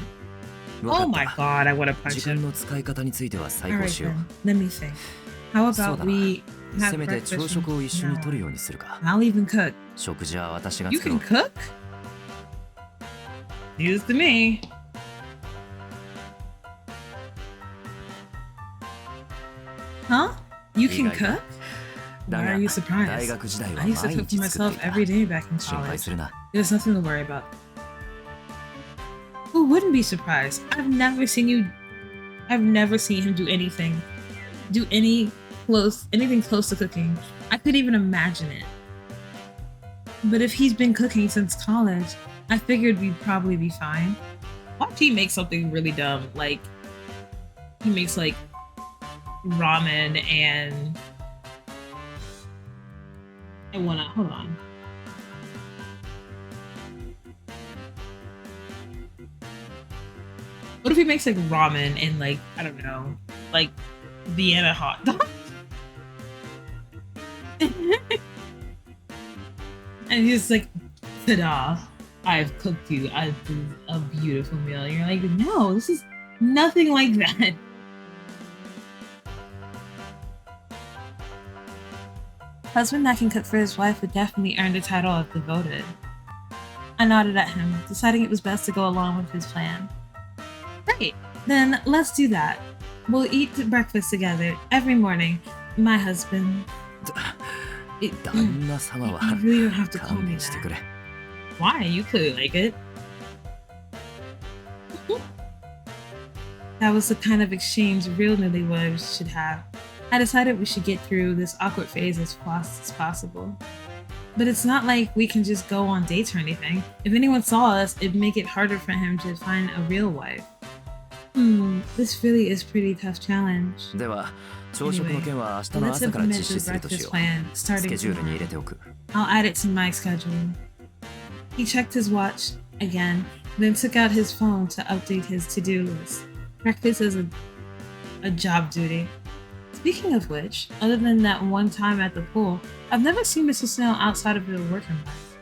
Oh my god, I want to punch him. Alright then, let me think. How about we have breakfast now? I'll even cook. You can cook? News to me. Huh? You can cook? Why are you surprised? I used to cook for myself every day back in college. There's nothing to worry about. Who wouldn't be surprised? I've never seen him do anything close to cooking. I couldn't even imagine it. But if he's been cooking since college, I figured we'd probably be fine. Watch he make something really dumb, like he makes like ramen and hold on. What if he makes like ramen and like, I don't know, like Vienna hot dog? And he's like, ta-da, I've cooked you a beautiful meal. And you're like, no, this is nothing like that. Husband that can cook for his wife would definitely earn the title of devoted. I nodded at him, deciding it was best to go along with his plan. Great, then let's do that. We'll eat breakfast together every morning. My husband. You really don't have to call me that. Why? You clearly like it. That was the kind of exchange real newlyweds should have. I decided we should get through this awkward phase as fast as possible. But it's not like we can just go on dates or anything. If anyone saw us, it'd make it harder for him to find a real wife. This really is a pretty tough challenge. Anyway, let's implement the breakfast plan starting tomorrow. I'll add it to my schedule. He checked his watch again, then took out his phone to update his to-do list. Breakfast is a job duty. Speaking of which, other than that one time at the pool, I've never seen Mr. Snow outside of his working life.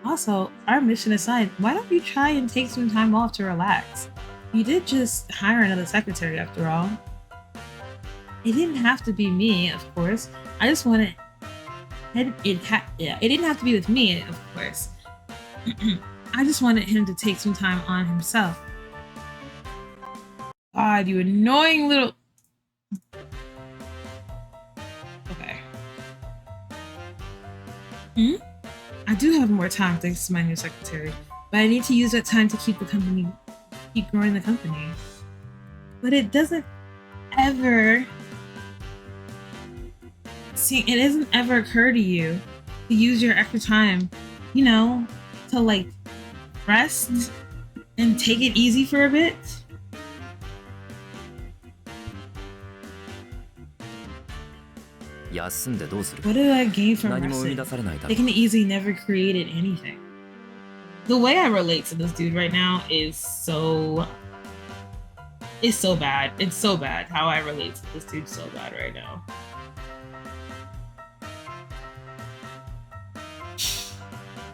Also, our mission aside, why don't you try and take some time off to relax? You did just hire another secretary after all. It didn't have to be me, of course. I just wanted... it didn't have to be with me, of course. I just wanted him to take some time on himself. God, you annoying little... Okay. I do have more time thanks to my new secretary, but I need to use that time to keep growing the company. But it doesn't ever occur to you to use your extra time, to like rest and take it easy for a bit. What do I gain from resting? They can easily never created anything. The way I relate to this dude right now is so bad. It's so bad how I relate to this dude so bad right now.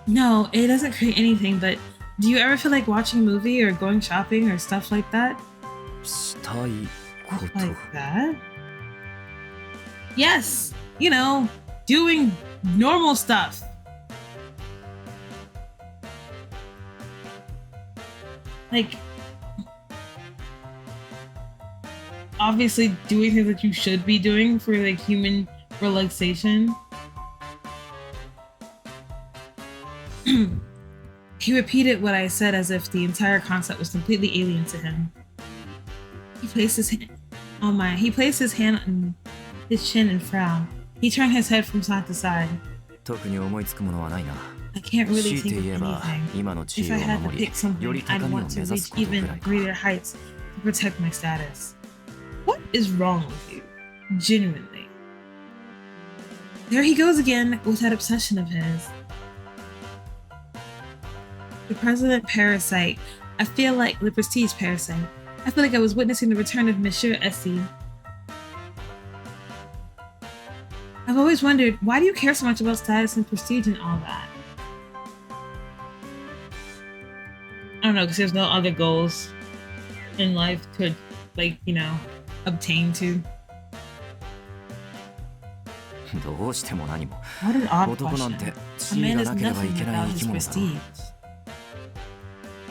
No, it doesn't create anything, but do you ever feel like watching a movie or going shopping or stuff like that? Stuff like that? Yes, doing normal stuff. Like, obviously doing things that you should be doing for like human relaxation. He repeated what I said as if the entire concept was completely alien to him. He placed his hand on his chin and frowned. He turned his head from side to side. I can't really think of anything. If I had to pick something, I'd want to reach even greater heights to protect my status. What is wrong with you? Genuinely. There he goes again with that obsession of his. The President Parasite. I feel like the Prestige Parasite. I feel like I was witnessing the return of Monsieur Essie. I've always wondered, why do you care so much about status and prestige and all that? I don't know, because there's no other goals in life to, like, you know, obtain to. What an odd question. A man is nothing without his prestige.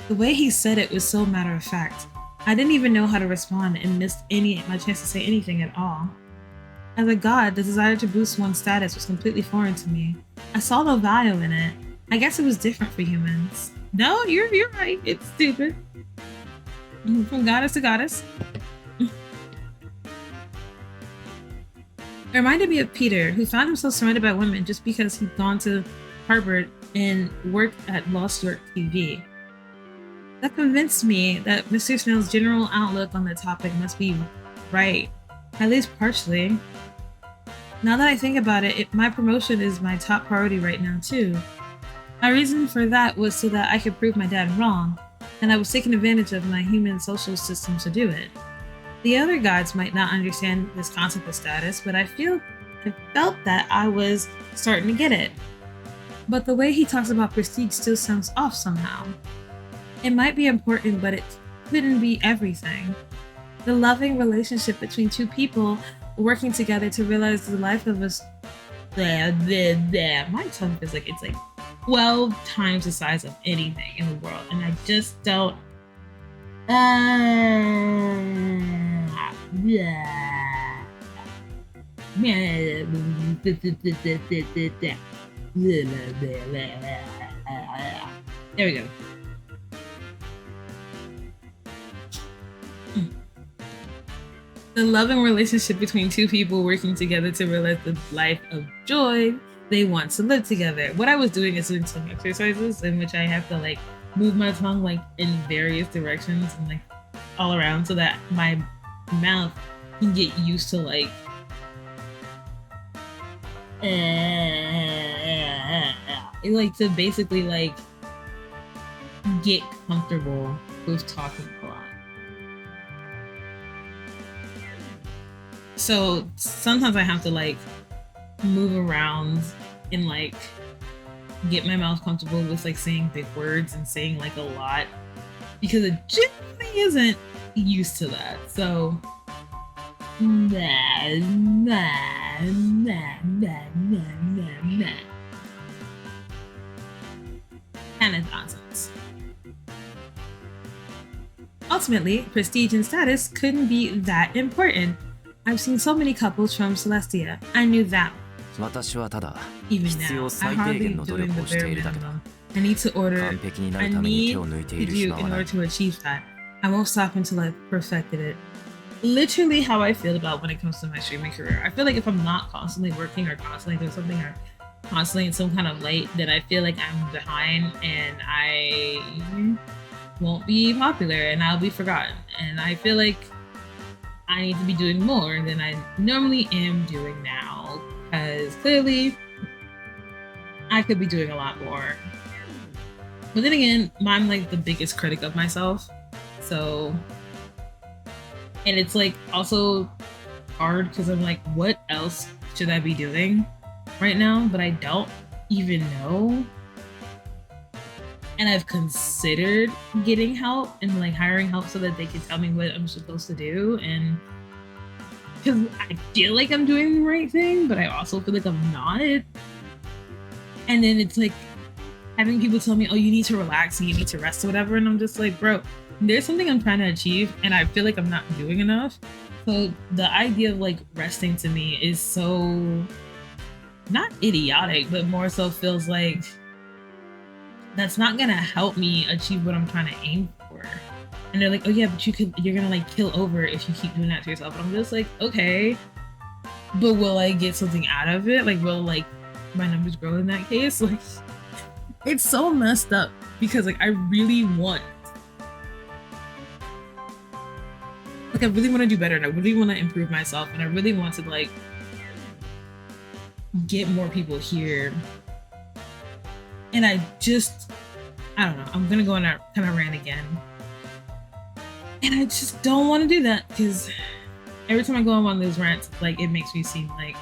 The way he said it was so matter of fact. I didn't even know how to respond and missed my chance to say anything at all. As a god, the desire to boost one's status was completely foreign to me. I saw no value in it. I guess it was different for humans. No, you're right. It's stupid. From goddess to goddess. It reminded me of Peter, who found himself surrounded by women just because he'd gone to Harvard and worked at Lost York TV. That convinced me that Mr. Snell's general outlook on the topic must be right, at least partially. Now that I think about it, my promotion is my top priority right now too. My reason for that was so that I could prove my dad wrong, and I was taking advantage of my human social system to do it. The other gods might not understand this concept of status, but I felt that I was starting to get it. But the way he talks about prestige still sounds off somehow. It might be important, but it couldn't be everything. The loving relationship between two people working together to realize the life of us. My tongue feels like it's like 12 times the size of anything in the world, and I just don't. There we go. The loving relationship between two people working together to realize the life of joy they want to live together. What I was doing is doing some exercises in which I have to like move my tongue like in various directions and like all around so that my mouth can get used to like to basically like get comfortable with talking a lot. So sometimes I have to like move around and like get my mouth comfortable with like saying big words and saying like a lot because it generally isn't used to that. So kind of nonsense. Ultimately, prestige and status couldn't be that important. I've seen so many couples from Celestia. I knew that. Even now, I hardly doing the bare minimum. I need to do in order to achieve that. I won't stop until I've perfected it. Literally how I feel about when it comes to my streaming career. I feel like if I'm not constantly working or constantly doing something or constantly in some kind of light, then I feel like I'm behind and I won't be popular and I'll be forgotten. And I feel like I need to be doing more than I normally am doing now, because clearly I could be doing a lot more. But then again, I'm like the biggest critic of myself. So, and it's like also hard because I'm like, what else should I be doing right now? But I don't even know. And I've considered getting help and like hiring help so that they can tell me what I'm supposed to do. And because I feel like I'm doing the right thing, but I also feel like I'm not. And then it's like having people tell me, oh, you need to relax and you need to rest or whatever. And I'm just like, bro, there's something I'm trying to achieve and I feel like I'm not doing enough. So the idea of like resting to me is so not idiotic, but more so feels like that's not gonna help me achieve what I'm trying to aim for. And they're like, oh yeah, but you're gonna like kill over if you keep doing that to yourself. And I'm just like, okay, but will I get something out of it? Like, will like my numbers grow in that case? Like, it's so messed up because like I really want to do better and I really want to improve myself and I really want to like get more people here. And I don't know, I'm gonna go on that kind of rant again. And I just don't want to do that because every time I go on one of those rants, like it makes me seem like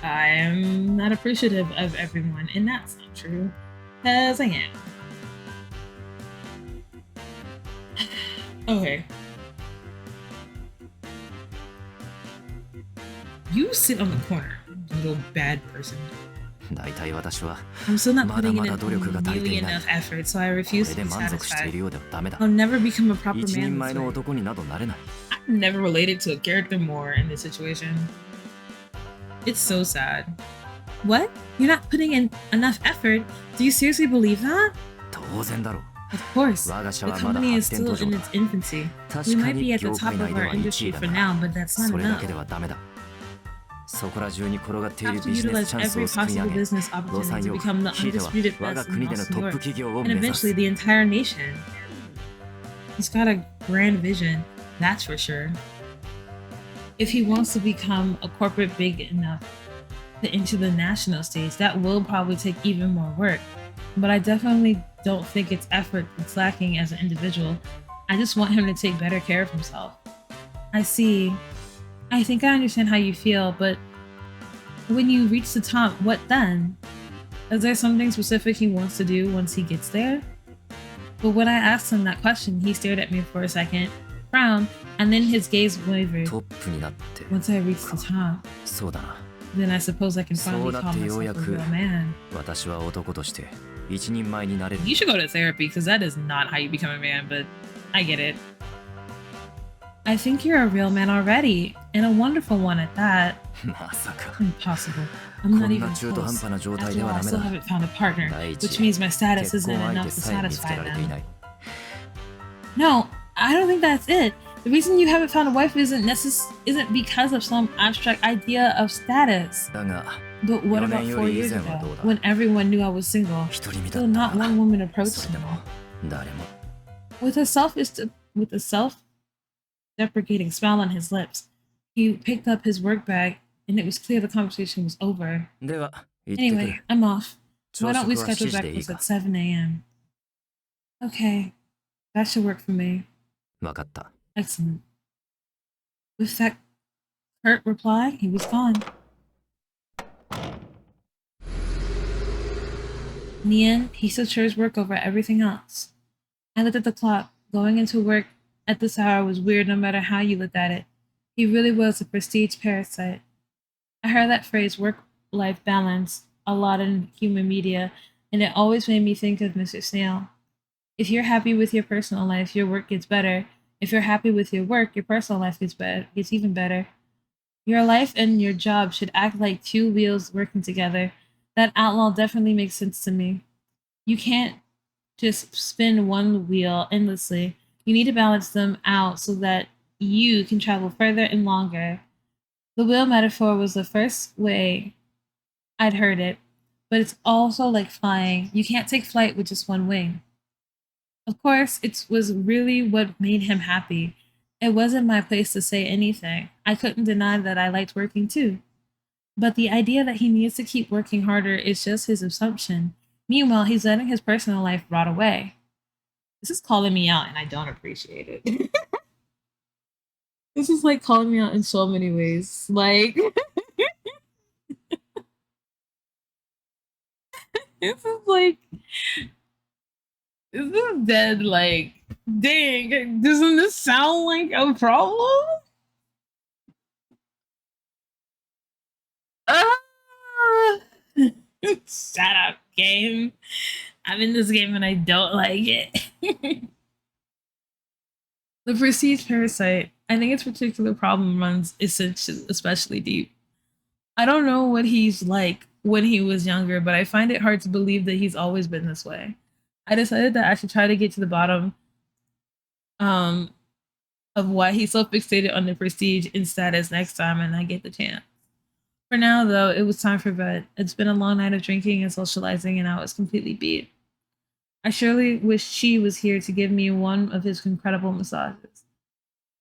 I am not appreciative of everyone, and that's not true, because I am. Okay. You sit on the corner, little bad person. I'm still not putting in nearly enough effort, so I refuse to be satisfied. I'll never become a proper man this way. I've never related to a character more in this situation. It's so sad. What? You're not putting in enough effort? Do you seriously believe that? Of course. The company is still in its infancy. We might be at the top of our industry for now, but that's not enough. We have to utilize every possible business opportunity to become the undisputed best in New York, and eventually the entire nation. He's got a grand vision, that's for sure. If he wants to become a corporate big enough to enter the national stage, that will probably take even more work. But I definitely don't think it's effort that's lacking as an individual. I just want him to take better care of himself. I see. I think I understand how you feel, but when you reach the top, what then? Is there something specific he wants to do once he gets there? But when I asked him that question, he stared at me for a second, frowned, and then his gaze wavered. Once I reach the top, then I suppose I can finally call myself a real man. You should go to therapy, because that is not how you become a man, but I get it. I think you're a real man already, and a wonderful one at that. Impossible. I'm not even close. After all, I still haven't found a partner, which means my status isn't enough to satisfy them. No, I don't think that's it. The reason you haven't found a wife isn't because of some abstract idea of status. But what about 4 years ago, when everyone knew I was single? Still not one woman approached me. With a self-deprecating smile on his lips, he picked up his work bag, and it was clear the conversation was over. Anyway, I'm off. Why don't we schedule breakfast at 7 a.m.? Okay, that should work for me. Excellent. With that curt reply, he was gone. In the end, he still chose work over everything else. I looked at the clock. Going into work at this hour was weird no matter how you looked at it. He really was a prestige parasite. I heard that phrase, work-life balance, a lot in human media, and it always made me think of Mr. Snail. If you're happy with your personal life, your work gets better. If you're happy with your work, your personal life gets even better. Your life and your job should act like two wheels working together. That outlaw definitely makes sense to me. You can't just spin one wheel endlessly. You need to balance them out so that you can travel further and longer. The wheel metaphor was the first way I'd heard it, but it's also like flying. You can't take flight with just one wing. Of course, it was really what made him happy. It wasn't my place to say anything. I couldn't deny that I liked working too. But the idea that he needs to keep working harder is just his assumption. Meanwhile, he's letting his personal life rot away. This is calling me out, and I don't appreciate it. This is like calling me out in so many ways. Like, this is like, this is dead. Like, dang, doesn't this sound like a problem? Shut up, game. I'm in this game and I don't like it. The prestige parasite. I think its particular problem runs especially deep. I don't know what he's like when he was younger, but I find it hard to believe that he's always been this way. I decided that I should try to get to the bottom of why he's so fixated on the prestige and status next time and I get the chance. For now, though, it was time for bed. It's been a long night of drinking and socializing, and I was completely beat. I surely wish Chi was here to give me one of his incredible massages.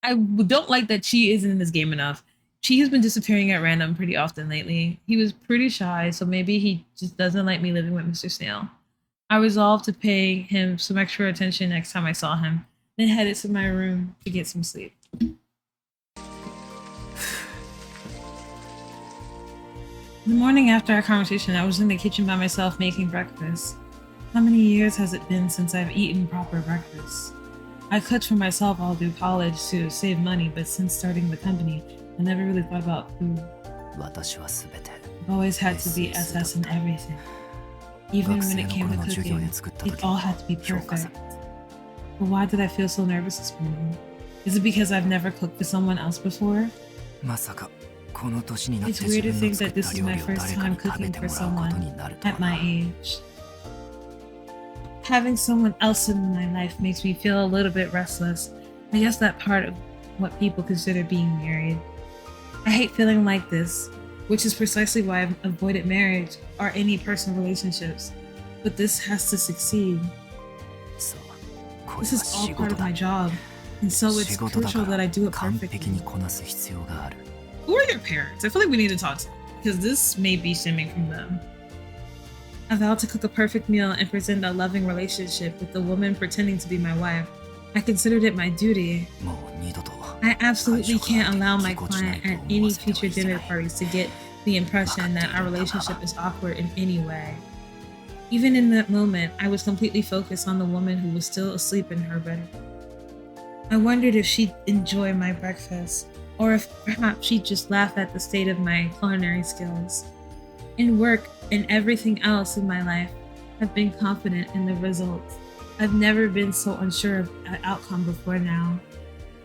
I don't like that Chi isn't in this game enough. Chi has been disappearing at random pretty often lately. He was pretty shy, so maybe he just doesn't like me living with Mr. Snail. I resolved to pay him some extra attention next time I saw him, then headed to my room to get some sleep. The morning after our conversation, I was in the kitchen by myself making breakfast. How many years has it been since I've eaten proper breakfast? I cooked for myself all through college to save money, but since starting the company, I never really thought about food. I've always had to be SS in everything. Even when it came to cooking, it all had to be perfect. But why did I feel so nervous this morning? Is it because I've never cooked for someone else before? It's weird to think that this is my first time cooking for someone at my age. Having someone else in my life makes me feel a little bit restless. I guess that part of what people consider being married. I hate feeling like this, which is precisely why I've avoided marriage or any personal relationships. But this has to succeed. This is all part of my job, and so it's crucial that I do it perfectly. Who are your parents? I feel like we need to talk to them, because this may be stemming from them. I vowed to cook a perfect meal and present a loving relationship with the woman pretending to be my wife. I considered it my duty. I absolutely can't allow my client at any future dinner parties to get the impression that our relationship is awkward in any way. Even in that moment, I was completely focused on the woman who was still asleep in her bed. I wondered if she'd enjoy my breakfast, or if perhaps she'd just laugh at the state of my culinary skills. In work and everything else in my life, I've been confident in the results. I've never been so unsure of an outcome before now.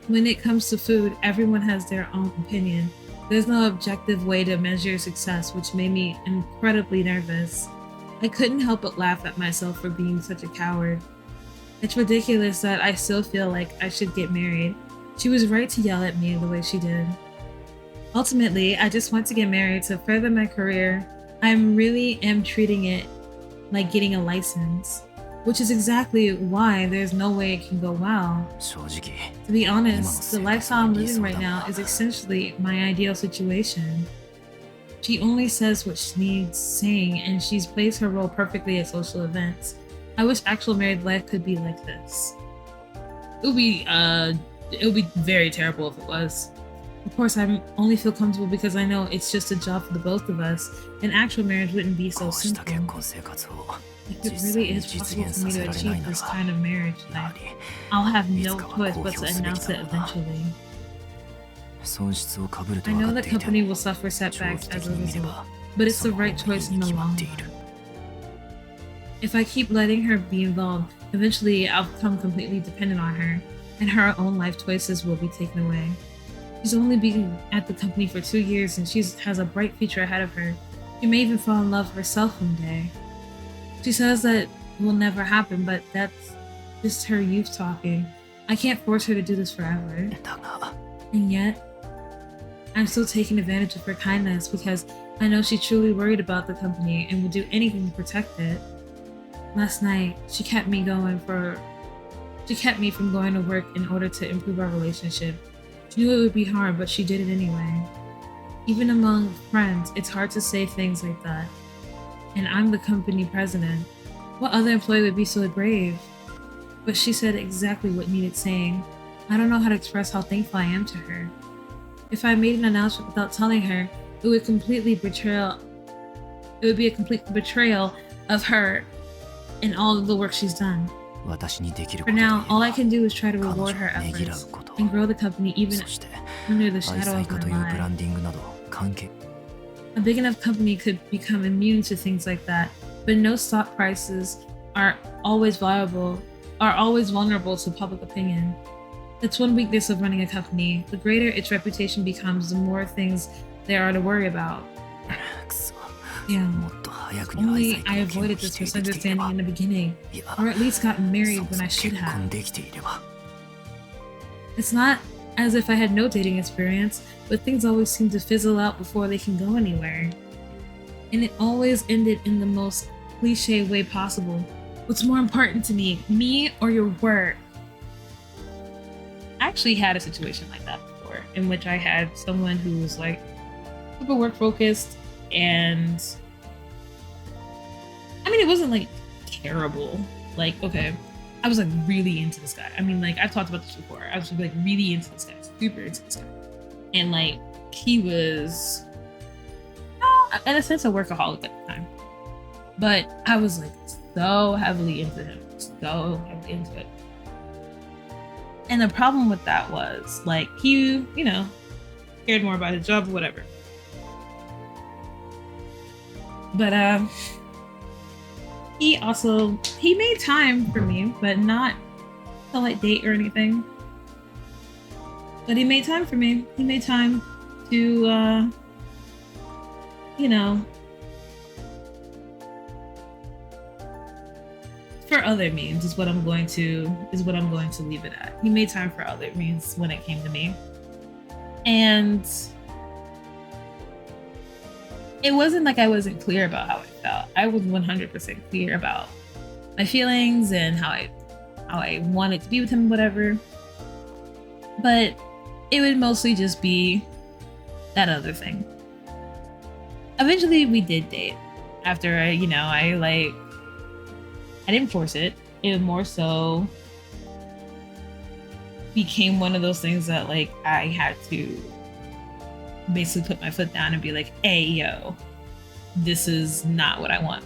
When it comes to food, everyone has their own opinion. There's no objective way to measure success, which made me incredibly nervous. I couldn't help but laugh at myself for being such a coward. It's ridiculous that I still feel like I should get married. She was right to yell at me the way she did. Ultimately, I just want to get married to further my career. I really am treating it like getting a license, which is exactly why there's no way it can go well. To be honest, the lifestyle I'm living right now is essentially my ideal situation. She only says what she needs saying, and she's plays her role perfectly at social events. I wish actual married life could be like this. It would be very terrible if it was. Of course, I only feel comfortable because I know it's just a job for the both of us, and actual marriage wouldn't be so simple. If it really is possible for me to achieve this kind of marriage life, I'll have no choice but to announce it eventually. I know the company will suffer setbacks as a result, but it's the right choice in the long run. If I keep letting her be involved, eventually I'll become completely dependent on her, and her own life choices will be taken away. She's only been at the company for 2 years, and she has a bright future ahead of her. She may even fall in love herself one day. She says that will never happen, but that's just her youth talking. I can't force her to do this forever. And yet, I'm still taking advantage of her kindness because I know she's truly worried about the company and would do anything to protect it. Last night, she kept me from going to work in order to improve our relationship. She knew it would be hard, but she did it anyway. Even among friends, it's hard to say things like that. And I'm the company president. What other employee would be so brave? But she said exactly what needed saying. I don't know how to express how thankful I am to her. If I made an announcement without telling her, it would be a complete betrayal of her and all of the work she's done. For now, all I can do is try to reward her efforts and grow the company even under the shadow of my life. A big enough company could become immune to things like that, but no stock prices are always vulnerable to public opinion. That's one weakness of running a company. The greater its reputation becomes, the more things there are to worry about. Damn. If only I avoided this misunderstanding in the beginning, or at least got married when I should have. It's not as if I had no dating experience, but things always seem to fizzle out before they can go anywhere. And it always ended in the most cliche way possible. What's more important to me or your work? I actually had a situation like that before, in which I had someone who was like super work focused, and I mean, it wasn't like terrible. Like, okay, I was like really into this guy. I mean, like I've talked about this before. I was like really into this guy, super into this guy. And like he was in a sense, a workaholic at the time. But I was like so heavily into him, so heavily into it. And the problem with that was like he, you know, cared more about his job or whatever. But he made time for me, but not to like date or anything. But he made time for me. He made time to you know, for other means is what I'm going to leave it at. He made time for other means when it came to me. And it wasn't like I wasn't clear about how I felt. I was 100% clear about my feelings and how I wanted to be with him, whatever. But it would mostly just be that other thing. Eventually we did date after I didn't force it. It was more so became one of those things that like I had to basically put my foot down and be like, hey, yo, this is not what I want.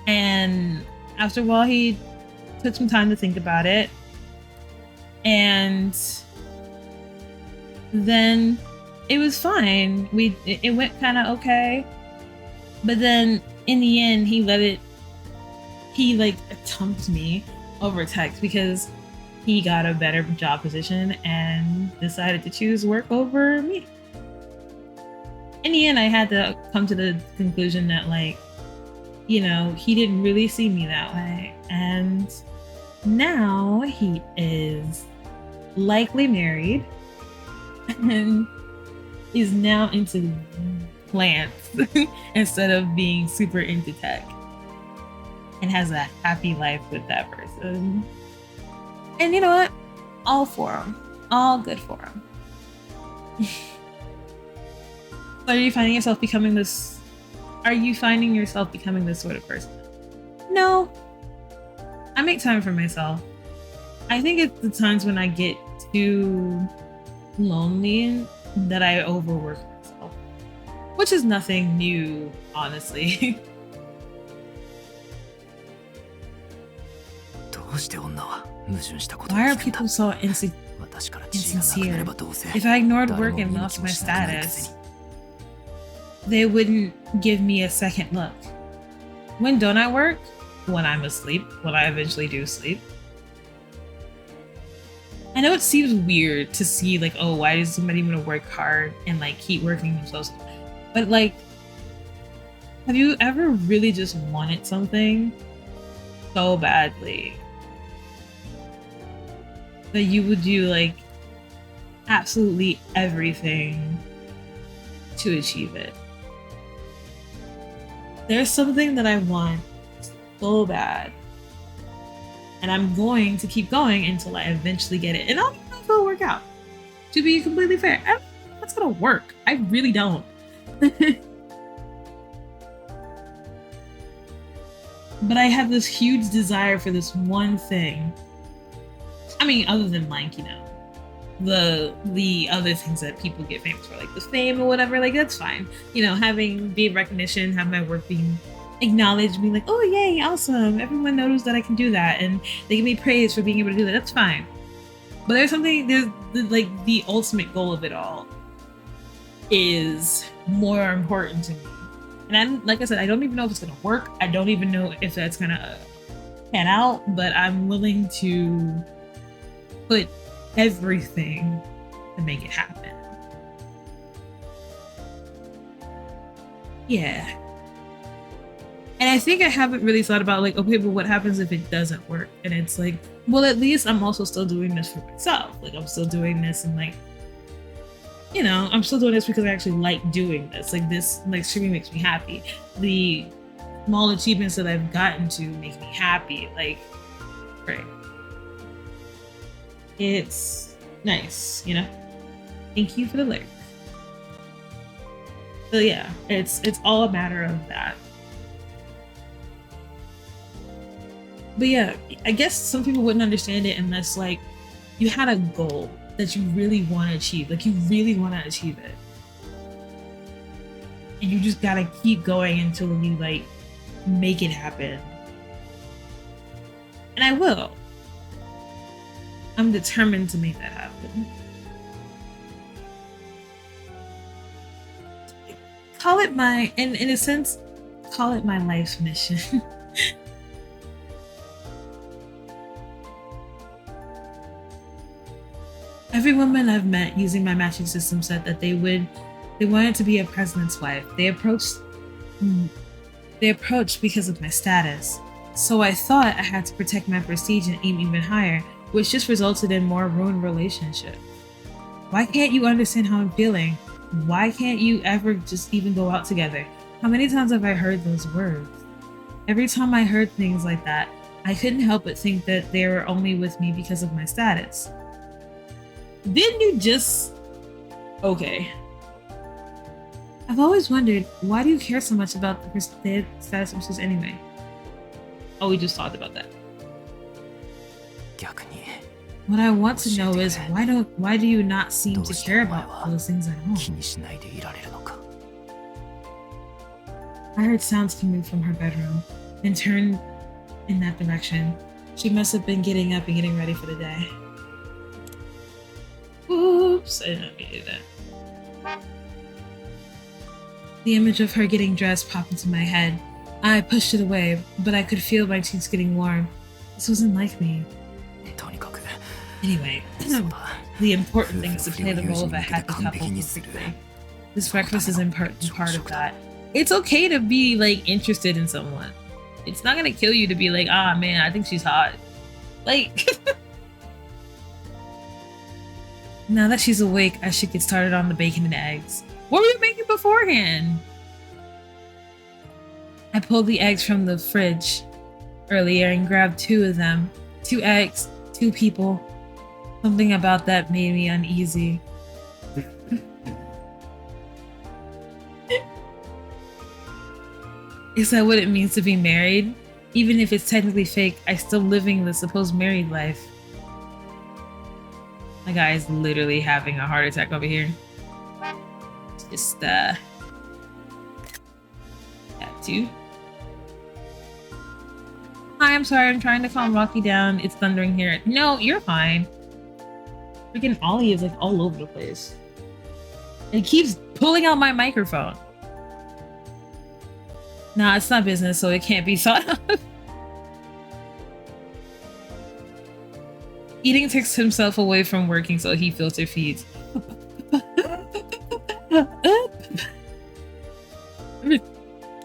And after a while, he took some time to think about it. And then it was fine. It went kind of okay. But then in the end, he dumped me over text because he got a better job position and decided to choose work over me. In the end, I had to come to the conclusion that like, you know, he didn't really see me that way. And now he is likely married and is now into plants instead of being super into tech, and has a happy life with that person. And you know what? All for him. All good for him. But are you finding yourself becoming this sort of person? No. I make time for myself. I think it's the times when I get too lonely that I overwork myself, which is nothing new, honestly. Why are people so insincere? If I ignored work and lost my status, they wouldn't give me a second look. When don't I work? When I'm asleep, when I eventually do sleep. I know it seems weird to see like, oh, why does somebody want to work hard and like keep working themselves? But like, have you ever really just wanted something so badly that you would do like absolutely everything to achieve it? There's something that I want so bad, and I'm going to keep going until I eventually get it. And I don't know if it'll work out. To be completely fair, I don't know if that's gonna work. I really don't. But I have this huge desire for this one thing. I mean, other than like, you know, the other things that people get famous for, like the fame or whatever, like that's fine. You know, be recognition, have my work being acknowledged, being like, oh yay, awesome, everyone knows that I can do that, and they give me praise for being able to do that. That's fine. But there's like the ultimate goal of it all is more important to me. And like I said, I don't even know if it's gonna work. I don't even know if that's gonna pan out, but I'm willing to put everything to make it happen. Yeah. And I think I haven't really thought about like, okay, but what happens if it doesn't work? And it's like, well, at least I'm also still doing this for myself. Like I'm still doing this and like, you know, I'm still doing this because I actually like doing this. Like this, like streaming makes me happy. The small achievements that I've gotten to make me happy. Like, right. It's nice, you know? Thank you for the lyrics. So yeah, it's all a matter of that. But yeah, I guess some people wouldn't understand it unless like you had a goal that you really want to achieve. Like you really want to achieve it. you just gotta keep going until you like make it happen. And I will. I'm determined to make that happen. Call it my, in a sense, call it my life's mission. Every woman I've met using my matching system said that they wanted to be a president's wife. They approached because of my status. So I thought I had to protect my prestige and aim even higher, which just resulted in more ruined relationships. Why can't you understand how I'm feeling? Why can't you ever just even go out together? How many times have I heard those words? Every time I heard things like that, I couldn't help but think that they were only with me because of my status. Didn't you just... Okay. I've always wondered, why do you care so much about the status versus anyway? Oh, we just talked about that. What I want to know is, why do you not seem to care about those things at all? I heard sounds coming from her bedroom and turned in that direction. She must have been getting up and getting ready for the day. Oops, I didn't mean to do that. The image of her getting dressed popped into my head. I pushed it away, but I could feel my cheeks getting warm. This wasn't like me. Anyway, the important thing is to play the role of a happy couple perfectly. This breakfast is an important part of that. It's okay to be like interested in someone. It's not gonna kill you to be like, ah man, I think she's hot. Like, now that she's awake, I should get started on the bacon and eggs. What were you making beforehand? I pulled the eggs from the fridge earlier and grabbed 2 of them. 2 eggs, 2 people. Something about that made me uneasy. Is that what it means to be married? Even if it's technically fake, I'm still living the supposed married life. My guy is literally having a heart attack over here. Just, yeah, 2. Hi, I'm sorry, I'm trying to calm Rocky down. It's thundering here. No, you're fine. Freaking Ollie is like all over the place. It keeps pulling out my microphone. Nah, it's not business, so it can't be thought of. Eating takes himself away from working, so he filter feeds.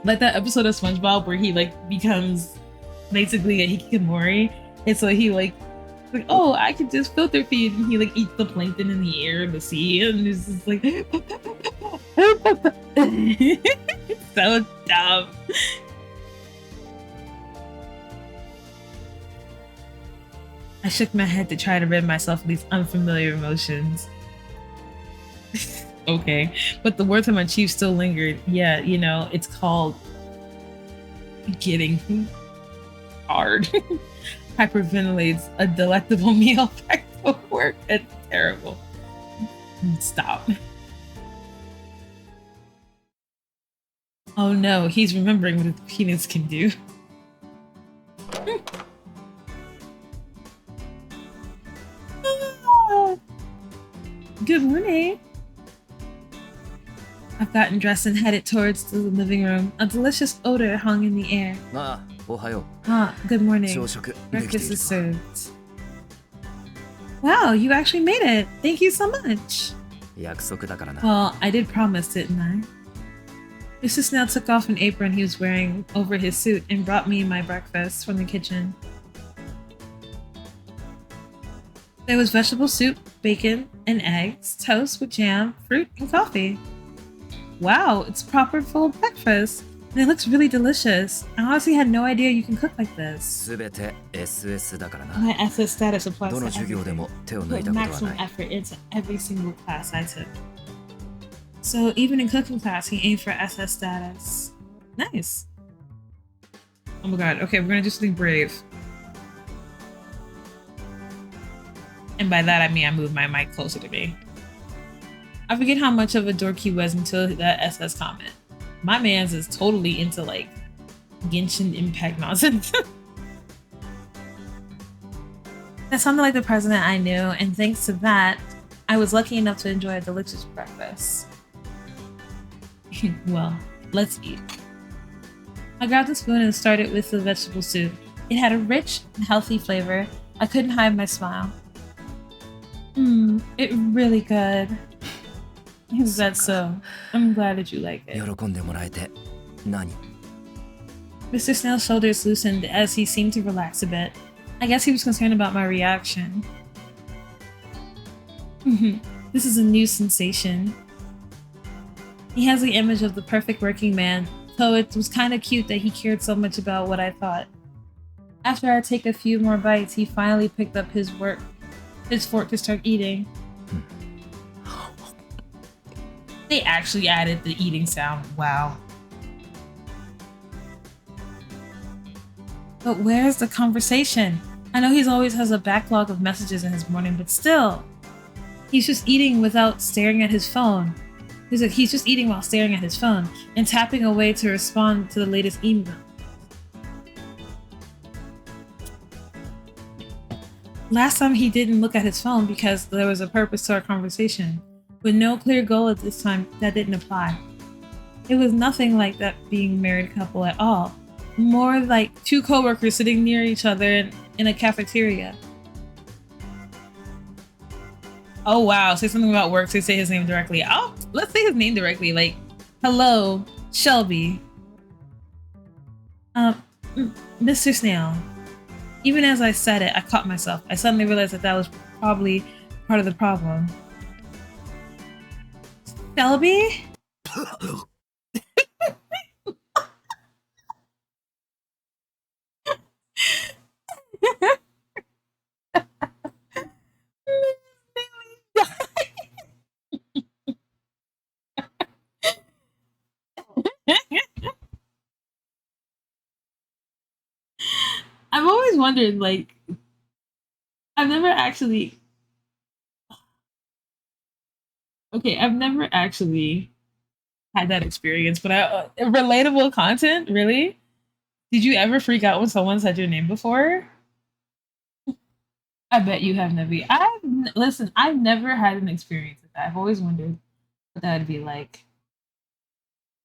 Like that episode of SpongeBob where he like becomes basically a hikikomori, and so he like, oh, I could just filter feed, and he like eats the plankton in the air, the sea, and it's just like it's so dumb. I shook my head to try to rid myself of these unfamiliar emotions. Okay, but the words on my cheeks still lingered. Yeah, you know, it's called getting hard. Hyperventilates a delectable meal back to work. It's terrible. Stop. Oh no, he's remembering what his penis can do. Good morning. I've gotten dressed and headed towards the living room. A delicious odor hung in the air. Good morning. Breakfast is served. Wow, you actually made it. Thank you so much. Well, I did promise, didn't I? Mr. Snail took off an apron he was wearing over his suit and brought me my breakfast from the kitchen. There was vegetable soup, bacon, and eggs, toast with jam, fruit, and coffee. Wow, it's proper full breakfast, and it looks really delicious. I honestly had no idea you can cook like this. My SS status applies to everything. Put maximum effort into every single class I took. So even in cooking class, he aimed for SS status. Nice. Oh my god, okay, we're gonna do something brave. And by that I mean I moved my mic closer to me. I forget how much of a dork he was until that SS comment. My man's is totally into like Genshin Impact nonsense. That sounded like the president I knew, and thanks to that, I was lucky enough to enjoy a delicious breakfast. Well, let's eat. I grabbed a spoon and started with the vegetable soup. It had a rich and healthy flavor. I couldn't hide my smile. It's really good. Is that so? I'm glad that you like it. Mr. Snail's shoulders loosened as he seemed to relax a bit. I guess he was concerned about my reaction. This is a new sensation. He has the image of the perfect working man, so it was kind of cute that he cared so much about what I thought. After I take a few more bites, he finally picked up his fork to start eating. They actually added the eating sound. Wow. But where's the conversation? I know he's always has a backlog of messages in his morning, but still. He's just eating without staring at his phone. He's just eating while staring at his phone and tapping away to respond to the latest email. Last time he didn't look at his phone because there was a purpose to our conversation. With no clear goal at this time, that didn't apply. It was nothing like that being a married couple at all. More like two coworkers sitting near each other in a cafeteria. Oh wow, say something about work, so say his name directly. Oh, let's say his name directly, like, hello, Shelby. Mr. Snail. Even as I said it, I caught myself. I suddenly realized that was probably part of the problem. Shelby? I've always wondered, like, I've never actually had that experience, but relatable content, really? Did you ever freak out when someone said your name before? I bet you have, Neby. Listen, I've never had an experience with that. I've always wondered what that would be like.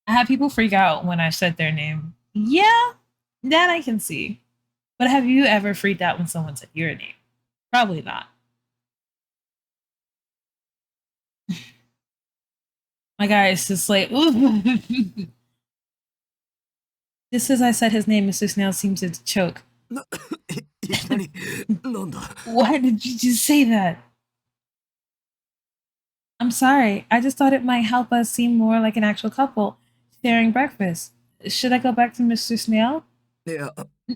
I had people freak out when I said their name. Yeah, that I can see. But have you ever freaked out when someone said your name? Probably not. My guy is just like, ooh. Just as I said his name, Mr. Snail seemed to choke. Why did you just say that? I'm sorry. I just thought it might help us seem more like an actual couple sharing breakfast. Should I go back to Mr. Snail? Yeah.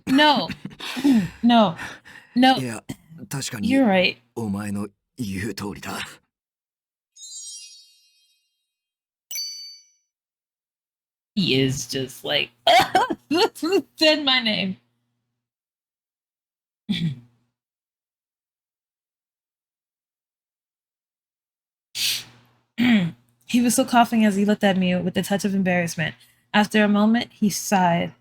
No. No. Yeah, you're right. He is just like, said my name. He was still coughing as he looked at me with a touch of embarrassment. After a moment, he sighed.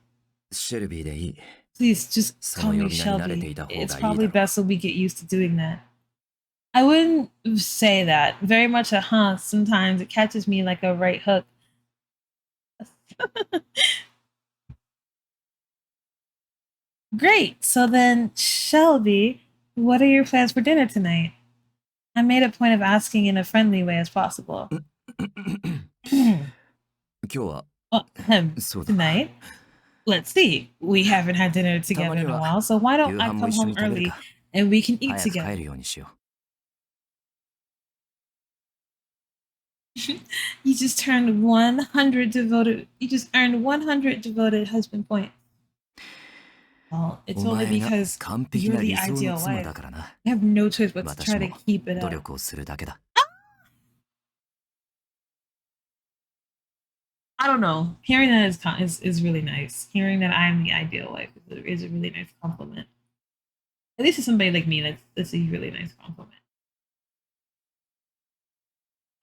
Please, just call me Shelby. It's probably best so we get used to doing that. I wouldn't say that. Very much a huh. Sometimes it catches me like a right hook. Great. So then, Shelby, what are your plans for dinner tonight? I made a point of asking in a friendly way as possible. Tonight? Let's see. We haven't had dinner together in a while, so why don't I come home early and we can eat together? You just turned 100 devoted. You just earned 100 devoted husband points. Well, it's only because you're the ideal wife. I have no choice but to try to keep it up. I don't know. Hearing that is really nice. Hearing that I'm the ideal wife is a really nice compliment. At least to somebody like me, that's a really nice compliment.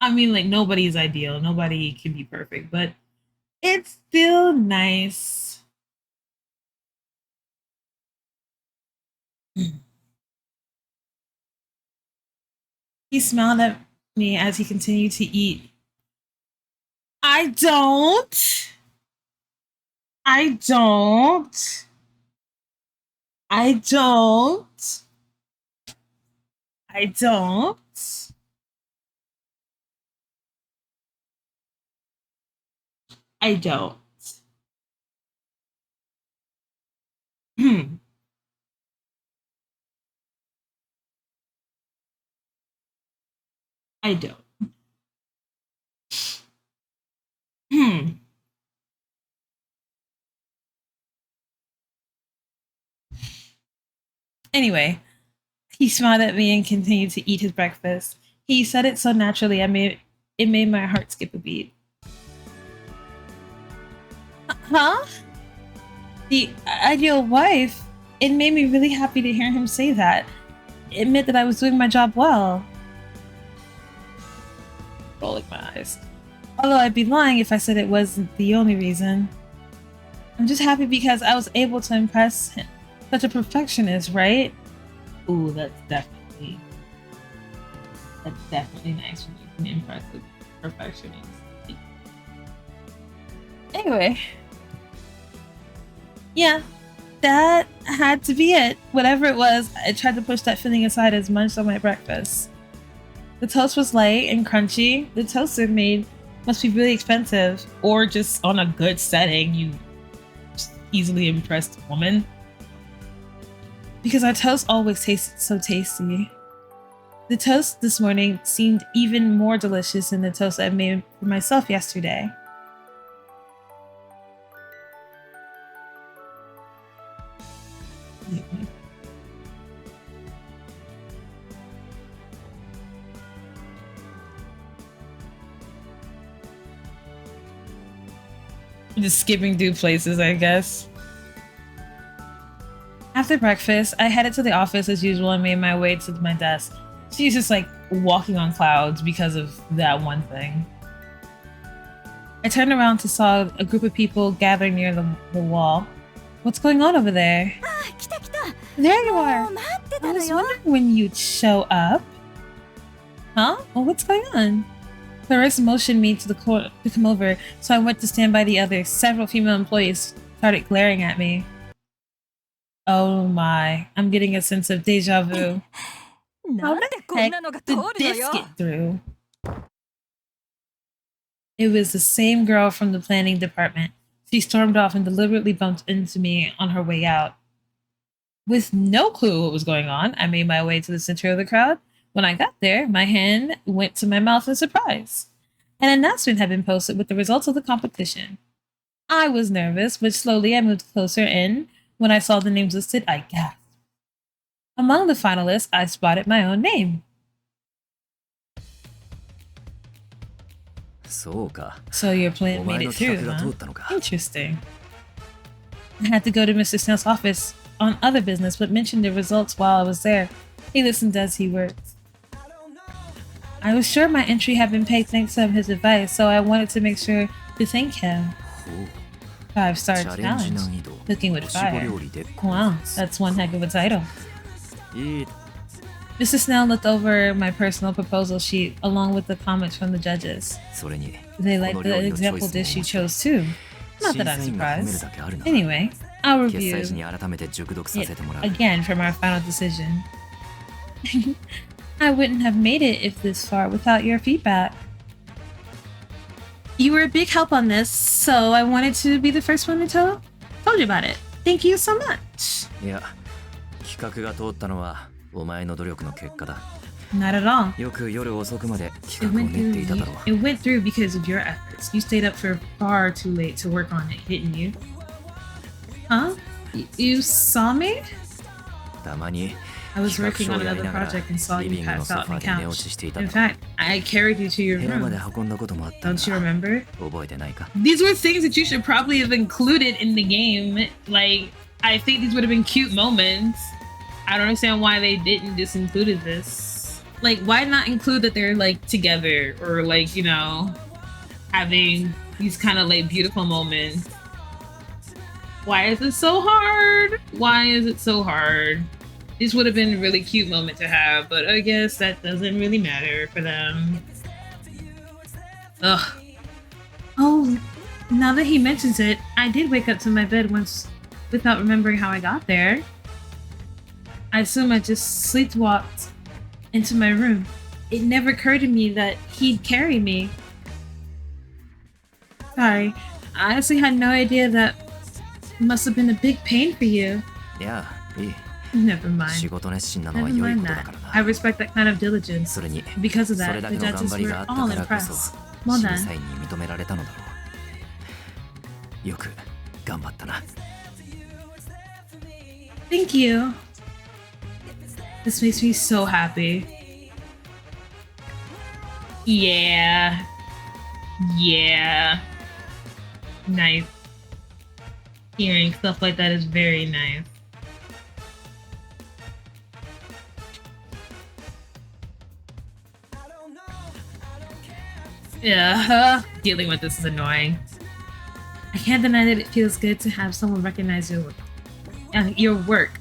I mean, like, nobody's ideal. Nobody can be perfect. But It's still nice. He smiled at me as he continued to eat. I don't. I don't. I don't. I don't. I don't. I don't. Anyway, he smiled at me and continued to eat his breakfast. He said it so naturally, it made my heart skip a beat. Huh? The ideal wife? It made me really happy to hear him say that. It meant that I was doing my job well. Rolling my eyes. Although I'd be lying if I said it wasn't the only reason. I'm just happy because I was able to impress him. Such a perfectionist, right? Ooh, that's definitely nice when you can impress a perfectionist. Anyway. Yeah, that had to be it. Whatever it was, I tried to push that feeling aside as much on my breakfast. The toast was light and crunchy. The toaster made must be really expensive, or just on a good setting, you easily impressed woman. Because our toast always tasted so tasty. The toast this morning seemed even more delicious than the toast I made for myself yesterday. Just skipping through places, I guess. After breakfast, I headed to the office as usual and made my way to my desk. She's just like walking on clouds because of that one thing. I turned around to saw a group of people gathering near the wall. What's going on over there? There you are! I was wondering when you'd show up. Huh? Well, what's going on? Clarissa motioned me to come over, so I went to stand by the others. Several female employees started glaring at me. Oh my, I'm getting a sense of deja vu. How the heck did this get through? It was the same girl from the planning department. She stormed off and deliberately bumped into me on her way out. With no clue what was going on, I made my way to the center of the crowd. When I got there, my hand went to my mouth in surprise. An announcement had been posted with the results of the competition. I was nervous, but slowly I moved closer in. When I saw the names listed, I gasped. Among the finalists, I spotted my own name. So your plan made it through, huh? Interesting. I had to go to Mr. Snell's office on other business, but mentioned the results while I was there. He listened as he worked. I was sure my entry had been paid thanks to his advice, so I wanted to make sure to thank him. 5-star challenge. Cooking with fire. Wow, that's one heck of a title. Mr. Snell looked over my personal proposal sheet along with the comments from the judges. They liked the example dish you chose too. Not that I'm surprised. Anyway, I'll review it again from our final decision. I wouldn't have made it if this far without your feedback. You were a big help on this, so I wanted to be the first one to told you about it. Thank you so much. Not at all. It went through because of your efforts. You stayed up for far too late to work on it, didn't you? Huh? You saw me? I was working on another project and saw you pass out on the couch. In fact, I carried you to your room. Don't you remember? These were things that you should probably have included in the game. Like, I think these would have been cute moments. I don't understand why they didn't just included this. Like, why not include that they're like together or like, you know, having these kind of like beautiful moments. Why is it so hard? Why is it so hard? This would have been a really cute moment to have, but I guess that doesn't really matter for them. Ugh. Oh, now that he mentions it, I did wake up to my bed once without remembering how I got there. I assume I just sleepwalked into my room. It never occurred to me that he'd carry me. Sorry, I honestly had no idea that must have been a big pain for you. Yeah, Never mind. Never mind that. I respect that kind of diligence. Because of that, the judges were all impressed. Well done. Thank you. This makes me so happy. Yeah. Yeah. Nice. Hearing stuff like that is very nice. Yeah, dealing with this is annoying. I can't deny that it feels good to have someone recognize your work.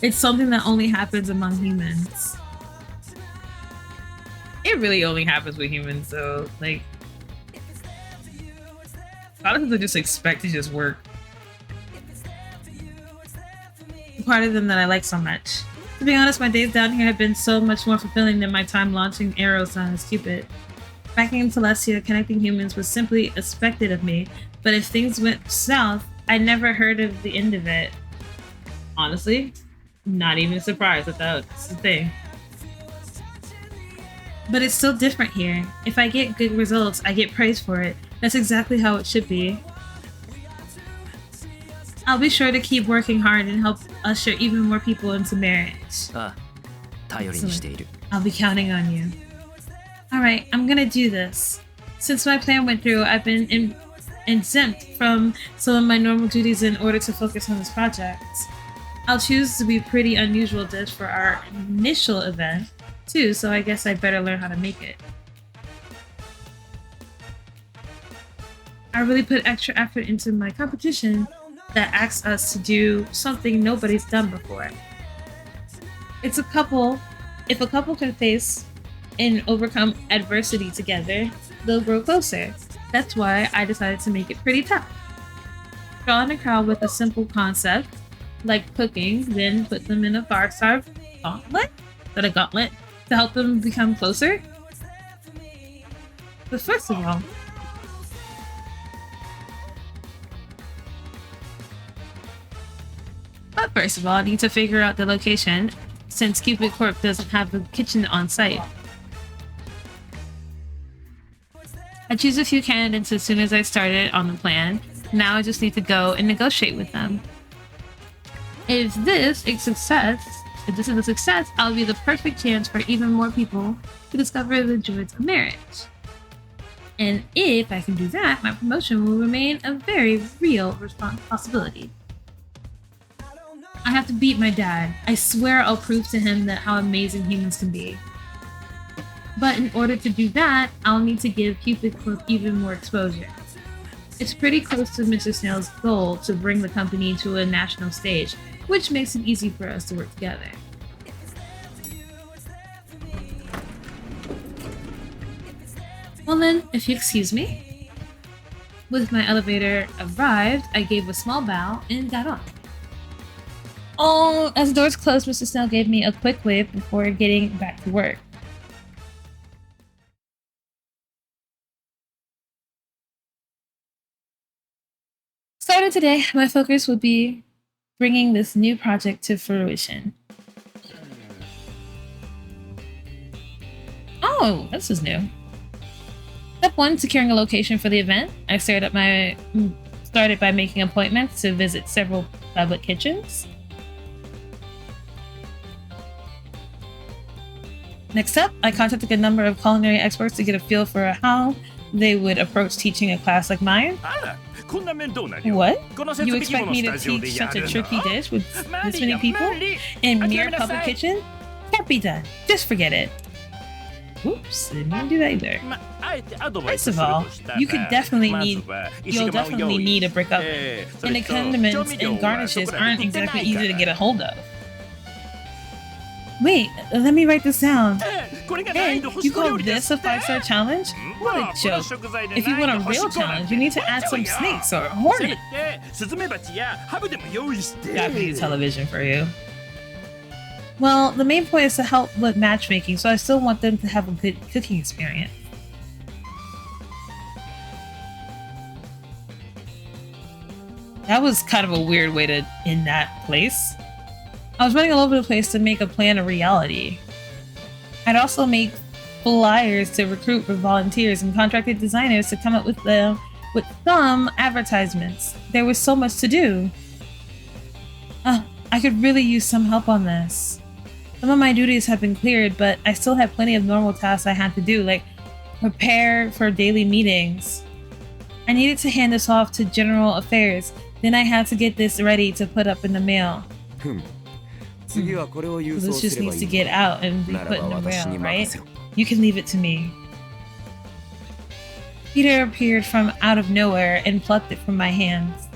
It's something that only happens among humans. It really only happens with humans, though. Like, a lot of people just expect to just work. The part of them that I like so much. To be honest, my days down here have been so much more fulfilling than my time launching arrows on as Cupid. Back in Celestia, connecting humans was simply expected of me, but if things went south, I never heard of the end of it. Honestly, not even surprised that that's the thing. But it's still different here. If I get good results, I get praise for it. That's exactly how it should be. I'll be sure to keep working hard and help usher even more people into marriage. Excellent. I'll be counting on you. Alright, I'm gonna do this. Since my plan went through, I've been exempt from some of my normal duties in order to focus on this project. I'll choose to be a pretty unusual dish for our initial event, too, so I guess I'd better learn how to make it. I really put extra effort into my competition that asks us to do something nobody's done before. If a couple can face and overcome adversity together, they'll grow closer. That's why I decided to make it pretty tough. Draw in a crowd with a simple concept, like cooking, then put them in a fire-starved gauntlet? Is that a gauntlet? To help them become closer? But first of all, I need to figure out the location, since Cupid Corp doesn't have a kitchen on site. I choose a few candidates as soon as I started on the plan. Now I just need to go and negotiate with them. If this is a success, I'll be the perfect chance for even more people to discover the joys of marriage. And if I can do that, my promotion will remain a very real possibility. I have to beat my dad. I swear I'll prove to him how amazing humans can be. But in order to do that, I'll need to give Cupid Corp even more exposure. It's pretty close to Mr. Snail's goal to bring the company to a national stage, which makes it easy for us to work together. Well then, if you excuse me. With my elevator arrived, I gave a small bow and got on. Oh, as doors closed, Mr. Snail gave me a quick wave before getting back to work. Starting today, my focus will be bringing this new project to fruition. Oh, this is new. Step 1, securing a location for the event. I started by making appointments to visit several public kitchens. Next up, I contacted a number of culinary experts to get a feel for how they would approach teaching a class like mine. What? You expect me to teach such a tricky dish with this many people in mere public kitchen? Can't be done. Just forget it. Oops, didn't do that either. First of all, you'll definitely need a brick oven, and the condiments and garnishes aren't exactly easy to get a hold of. Wait, let me write this down. Hey, you call this a 5-star challenge? What a joke. If you want a real challenge, you need to add some snakes or a hornet. Gotta be television for you. Well, the main point is to help with matchmaking, so I still want them to have a good cooking experience. That was kind of a weird way to end that place. I was running all over the place to make a plan a reality. I'd also make flyers to recruit for volunteers and contracted designers to come up with some advertisements. There was so much to do. I could really use some help on this. Some of my duties have been cleared, but I still have plenty of normal tasks I had to do, like prepare for daily meetings. I needed to hand this off to General Affairs, then I had to get this ready to put up in the mail. So this just needs to get out and be put in the mail, right? You can leave it to me. Peter appeared from out of nowhere and plucked it from my hands.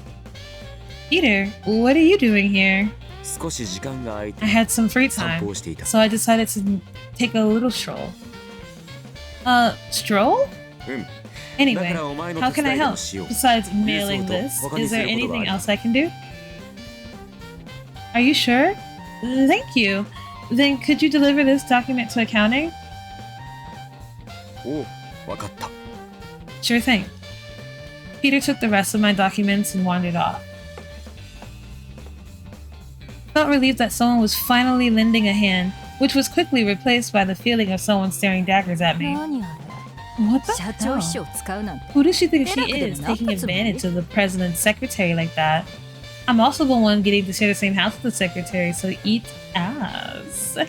Peter, what are you doing here? I had some free time, so I decided to take a little stroll. Stroll? Anyway, how can I help? Besides mailing this, is there anything else I can do? Are you sure? Thank you. Then could you deliver this document to accounting? Sure thing. Peter took the rest of my documents and wandered off. I felt relieved that someone was finally lending a hand, which was quickly replaced by the feeling of someone staring daggers at me. What the hell? Who does she think she is, taking advantage of the president's secretary like that? I'm also the one getting to share the same house with the secretary, so eat ass.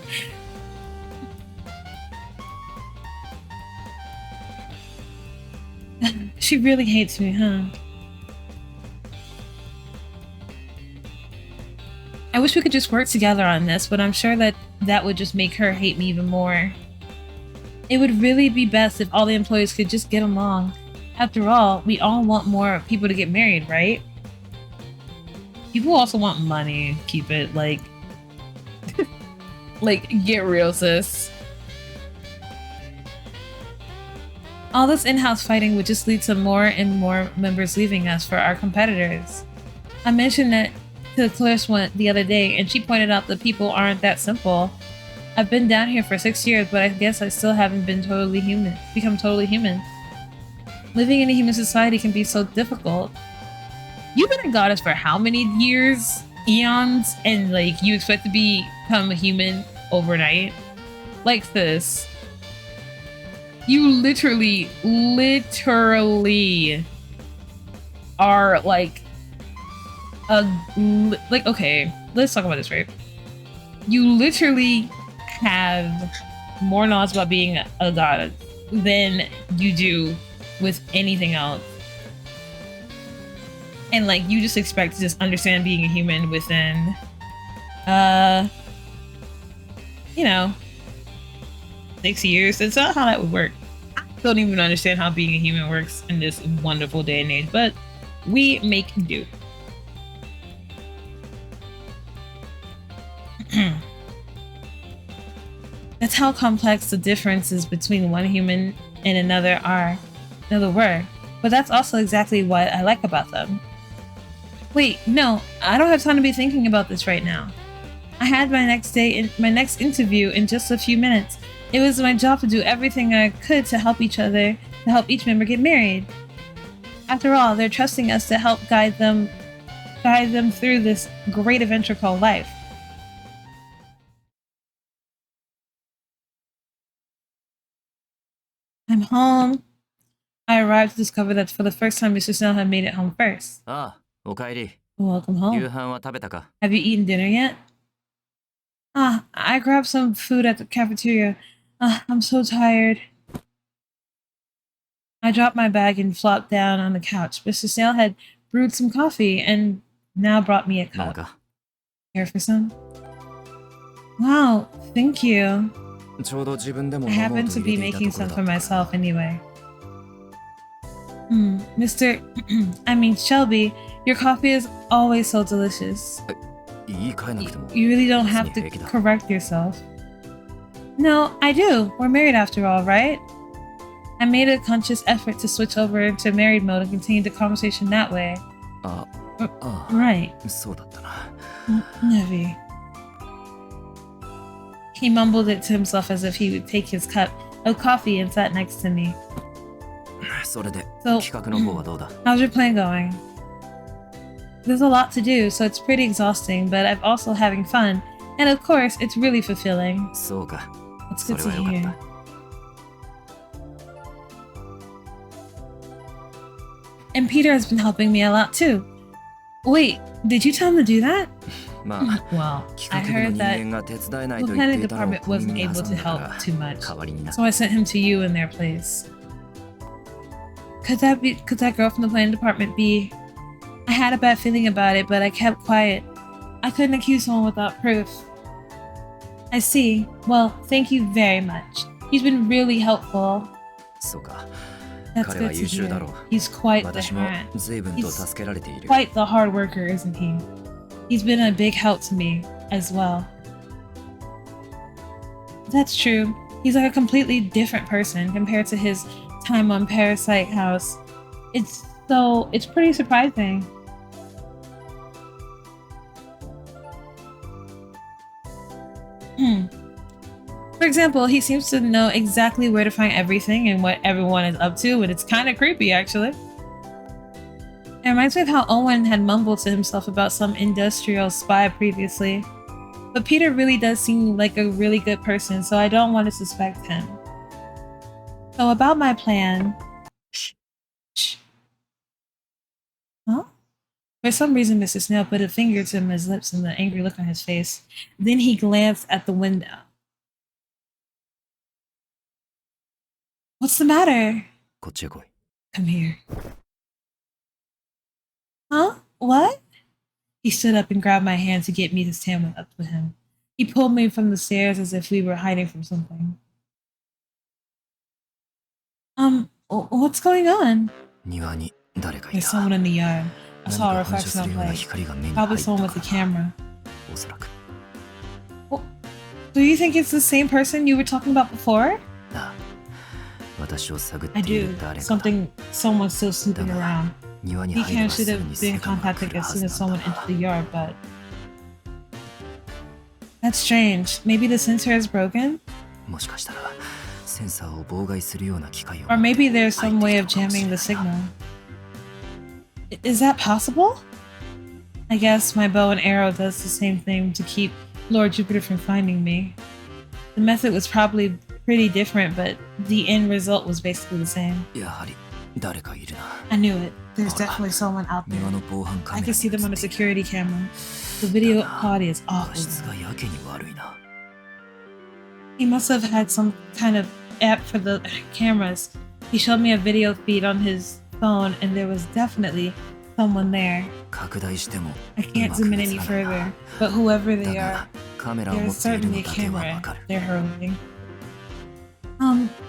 She really hates me, huh? I wish we could just work together on this, but I'm sure that would just make her hate me even more. It would really be best if all the employees could just get along. After all, we all want more people to get married, right? People also want money. Keep it like get real, sis. All this in-house fighting would just lead to more and more members leaving us for our competitors. I mentioned that to 𝕤𝕒𝕤 the other day, and she pointed out that people aren't that simple. I've been down here for 6 years, but I guess I still haven't become totally human. Living in a human society can be so difficult. You've been a goddess for how many years? Eons? And like you expect to become a human overnight? Like this. You literally are like okay, let's talk about this, right? You literally have more knowledge about being a goddess than you do with anything else. And like you just expect to just understand being a human within 6 years. That's not how that would work. I don't even understand how being a human works in this wonderful day and age, but we make do. That's how complex the differences between one human and another were. But that's also exactly what I like about them. Wait, no, I don't have time to be thinking about this right now. I had my next interview in just a few minutes. It was my job to do everything I could to help each member get married. After all, they're trusting us to help guide them through this great adventure called life. I'm home. I arrived to discover that for the first time Mr. Snell had made it home first. Welcome home. Have you eaten dinner yet? I grabbed some food at the cafeteria. I'm so tired. I dropped my bag and flopped down on the couch. Mr. Snell had brewed some coffee and now brought me a cup. Care for some? Wow, thank you. I happen to be making some for myself anyway. Mr. I mean, Shelby, your coffee is always so delicious. You really don't have to correct yourself. No, I do. We're married after all, right? I made a conscious effort to switch over into married mode and continue the conversation that way. Right. Neby. He mumbled it to himself as if he would take his cup of coffee and sat next to me. So, how's your plan going? There's a lot to do, so it's pretty exhausting, but I'm also having fun. And of course, it's really fulfilling. It's good to hear. And Peter has been helping me a lot too. Wait, did you tell him to do that? Well, I heard that the planning department wasn't able to help too much, so I sent him to you in their place. Could that girl from the planning department be? I had a bad feeling about it, but I kept quiet. I couldn't accuse someone without proof. I see. Well, thank you very much. He's been really helpful. That's good to hear. He's quite the hand. He's quite the hard worker, isn't he? He's been a big help to me as well. That's true. He's like a completely different person compared to his time on Parasite House. It's pretty surprising. For example, he seems to know exactly where to find everything and what everyone is up to, and it's kind of creepy, actually. It reminds me of how Owen had mumbled to himself about some industrial spy previously. But Peter really does seem like a really good person, so I don't want to suspect him. So about my plan... Shh. Huh? For some reason, Mr. Snail put a finger to his lips and the angry look on his face. Then he glanced at the window. What's the matter? Come here. Huh? What? He stood up and grabbed my hand to get me to stand up with him. He pulled me from the stairs as if we were hiding from something. What's going on? There's someone in the yard. I saw a reflection of light. Probably someone with a camera. Well, do you think it's the same person you were talking about before? I do. Someone's still snooping around. He should have been contacted as soon as someone entered the yard, but... That's strange. Maybe the sensor is broken? Or maybe there's some way of jamming the signal. Is that possible? I guess my bow and arrow does the same thing to keep Lord Jupiter from finding me. The method was probably pretty different, but the end result was basically the same. I knew it. There's definitely someone out there. I can see them on a security camera. The video quality is awful. He must have had some kind of app for the cameras. He showed me a video feed on his phone and there was definitely someone there. I can't zoom in any further, but whoever they are, there's certainly a camera they're hurling.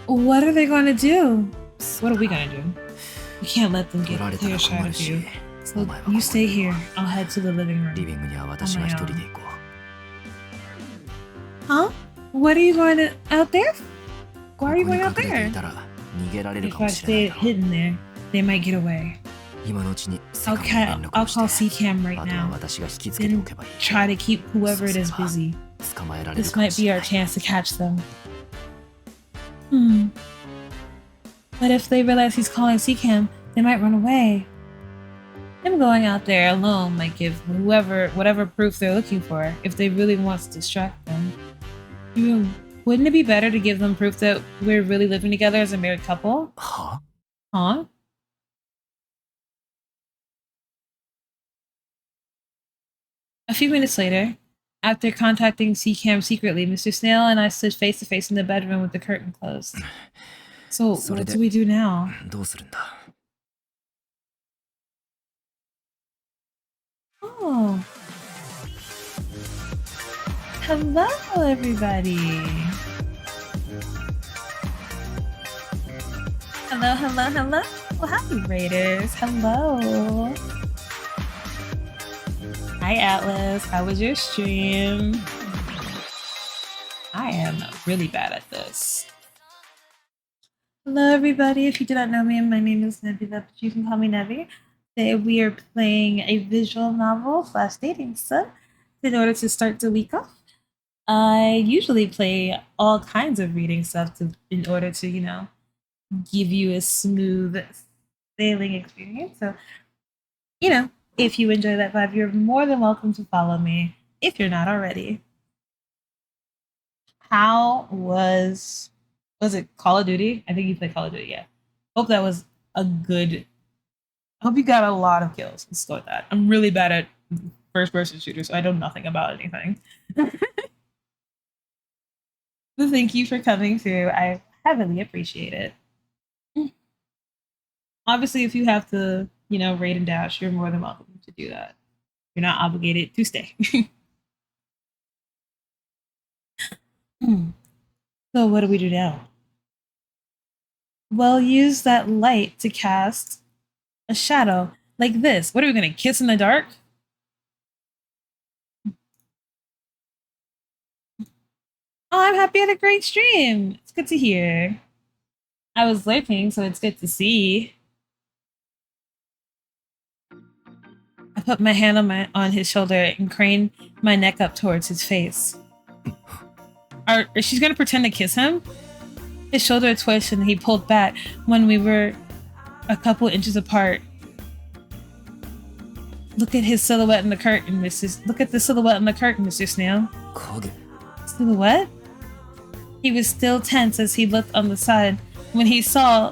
What are they going to do? What are we going to do? We can't let them get a clear shot of you. So you stay here. I'll head to the living room. Huh? What are you going to... out there? Why are you going out there? If I stay hidden there, they might get away. I'll call C-Cam right now. Then try to keep whoever it is busy. This might be our chance to catch them. But if they realize he's calling C-Cam, they might run away. Him going out there alone might give whoever whatever proof they're looking for if they really want to distract them. Wouldn't it be better to give them proof that we're really living together as a married couple? Huh? A few minutes later, after contacting C-Cam secretly, Mr. Snail and I stood face to face in the bedroom with the curtain closed. So, what do we do now? Oh. Hello, everybody. Hello, hello, hello. Well, happy Raiders. Hello. Hi, Atlas. How was your stream? I am really bad at this. Hello, everybody. If you do not know me, my name is Nebula, but you can call me Neby. Today, we are playing a visual novel / dating sim in order to start the week off. I usually play all kinds of reading stuff in order to, you know, give you a smooth sailing experience. So, you know, if you enjoy that vibe, you're more than welcome to follow me if you're not already. How was it Call of Duty? I think you played Call of Duty, yeah. Hope that was a good. I hope you got a lot of kills. Let's go with that. I'm really bad at first-person shooters, so I know nothing about anything. But thank you for coming through. I heavily appreciate it. Obviously, if you have to, you know, raid and dash, you're more than welcome to do that. You're not obligated to stay. So what do we do now? Well, use that light to cast a shadow like this. What are we gonna kiss in the dark? Oh, I'm happy I had a great stream. It's good to hear. I was lurking, so it's good to see. I put my hand on his shoulder and craned my neck up towards his face. Is she gonna pretend to kiss him? His shoulder twitched and he pulled back when we were a couple inches apart. Look at his silhouette in the curtain, Look at the silhouette in the curtain, Mr. Snail. Silhouette? He was still tense as he looked on the side. When he saw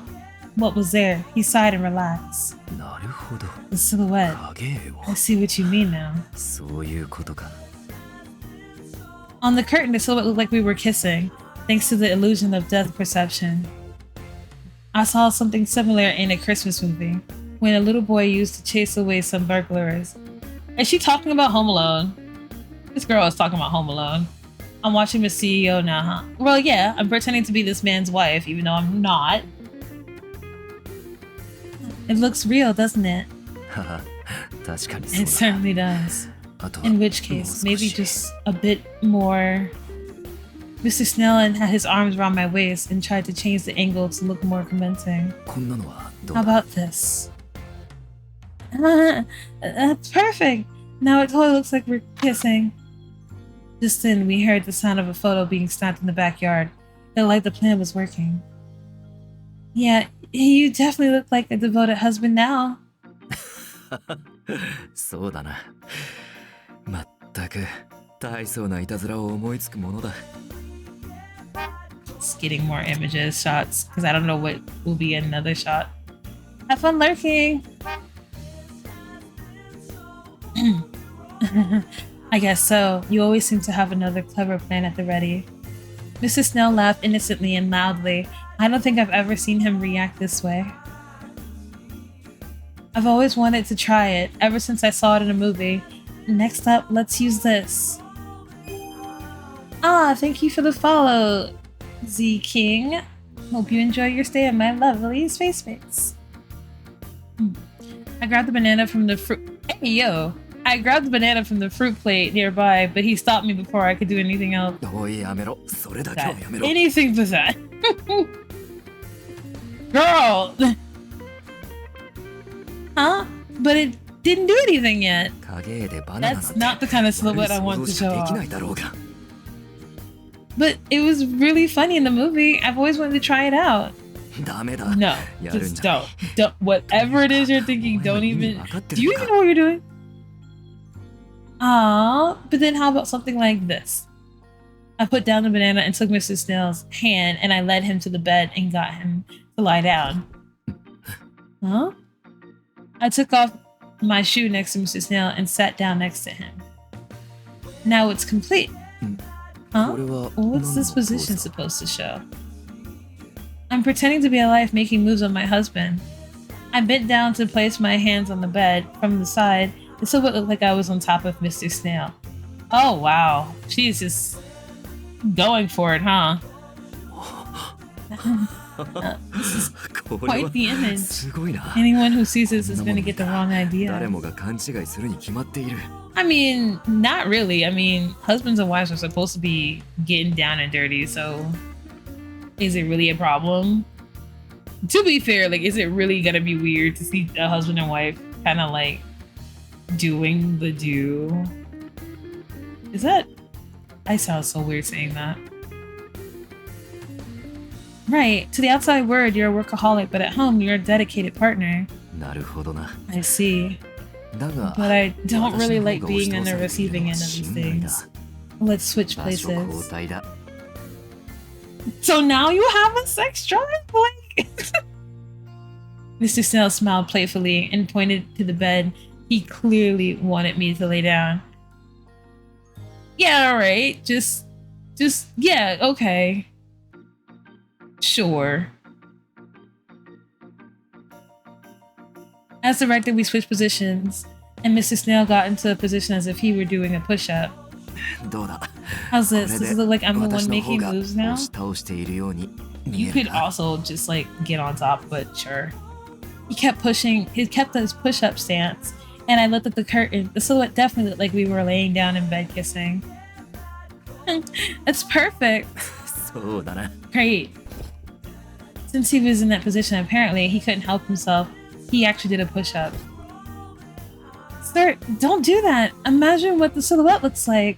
what was there, he sighed and relaxed. The silhouette. I see what you mean now. On the curtain, the silhouette looked like we were kissing, thanks to the illusion of depth perception. I saw something similar in a Christmas movie, when a little boy used to chase away some burglars. Is she talking about Home Alone? This girl is talking about Home Alone. I'm watching the CEO now, huh? Well, yeah, I'm pretending to be this man's wife, even though I'm not. It looks real, doesn't it? It certainly does. In which case, maybe just a bit more. Mr. Snellen had his arms around my waist and tried to change the angle to look more convincing. How about this? That's perfect! Now it totally looks like we're kissing. Just then, we heard the sound of a photo being snapped in the backyard. It felt like the plan was working. Yeah, you definitely look like a devoted husband now. Just getting more images, shots, because I don't know what will be another shot. Have fun lurking! I guess so. You always seem to have another clever plan at the ready. Mr. Snell laughed innocently and loudly. I don't think I've ever seen him react this way. I've always wanted to try it, ever since I saw it in a movie. Next up, let's use this. Ah, thank you for the follow, Z King. Hope you enjoy your stay at my lovely space base. I grabbed the banana from the fruit. Hey, yo! I grabbed the banana from the fruit plate nearby, but he stopped me before I could do anything else. Anything but that. Girl! Huh? But it didn't do anything yet. That's not the kind of silhouette I want to show off. But it was really funny in the movie. I've always wanted to try it out. No, just don't. Whatever it is you're thinking, don't even... Do you even know what you're doing? Aww, but then how about something like this? I put down the banana and took Mr. Snail's hand and I led him to the bed and got him to lie down. Huh? I took off my shoe next to Mr. Snail and sat down next to him. Now it's complete. Huh? What's this position supposed to show? I'm pretending to be alive making moves on my husband. I bent down to place my hands on the bed from the side. It still looked like I was on top of Mr. Snail. Oh wow, she's just going for it, huh? This is これは quite the image. すごいな。 Anyone who sees this is going to get the wrong 誰 idea. もが勘違いするに決まっている。 I mean, not really. I mean, husbands and wives are supposed to be getting down and dirty, so is it really a problem? To be fair, like, is it really gonna be weird to see a husband and wife kind of like doing the do? Is that? I sound so weird saying that. Right. To the outside world, you're a workaholic, but at home, you're a dedicated partner. なるほどな。 I see. だが、 But I don't really like 私の方が being on the 押し通されている receiving のは end of these 心外だ。 things. Let's switch 場所交 places. 代だ。 So now you have a sex drive? Like, Mr. Snell smiled playfully and pointed to the bed. He clearly wanted me to lay down. Yeah, alright. Just, yeah, okay. Sure. As directed, we switched positions, and Mr. Snail got into a position as if he were doing a push-up. どうだ。 How's this? これ Does で it look like I'm the one 私の making 方が moves now? 押し倒しているように見 You える could な。 also just like get on top, but sure. He kept pushing, he kept his push-up stance, and I looked at the curtain. The silhouette definitely looked like we were laying down in bed kissing. That's perfect. そうだな。 Great. Since he was in that position, apparently he couldn't help himself. He actually did a push-up. Sir, don't do that. Imagine what the silhouette looks like.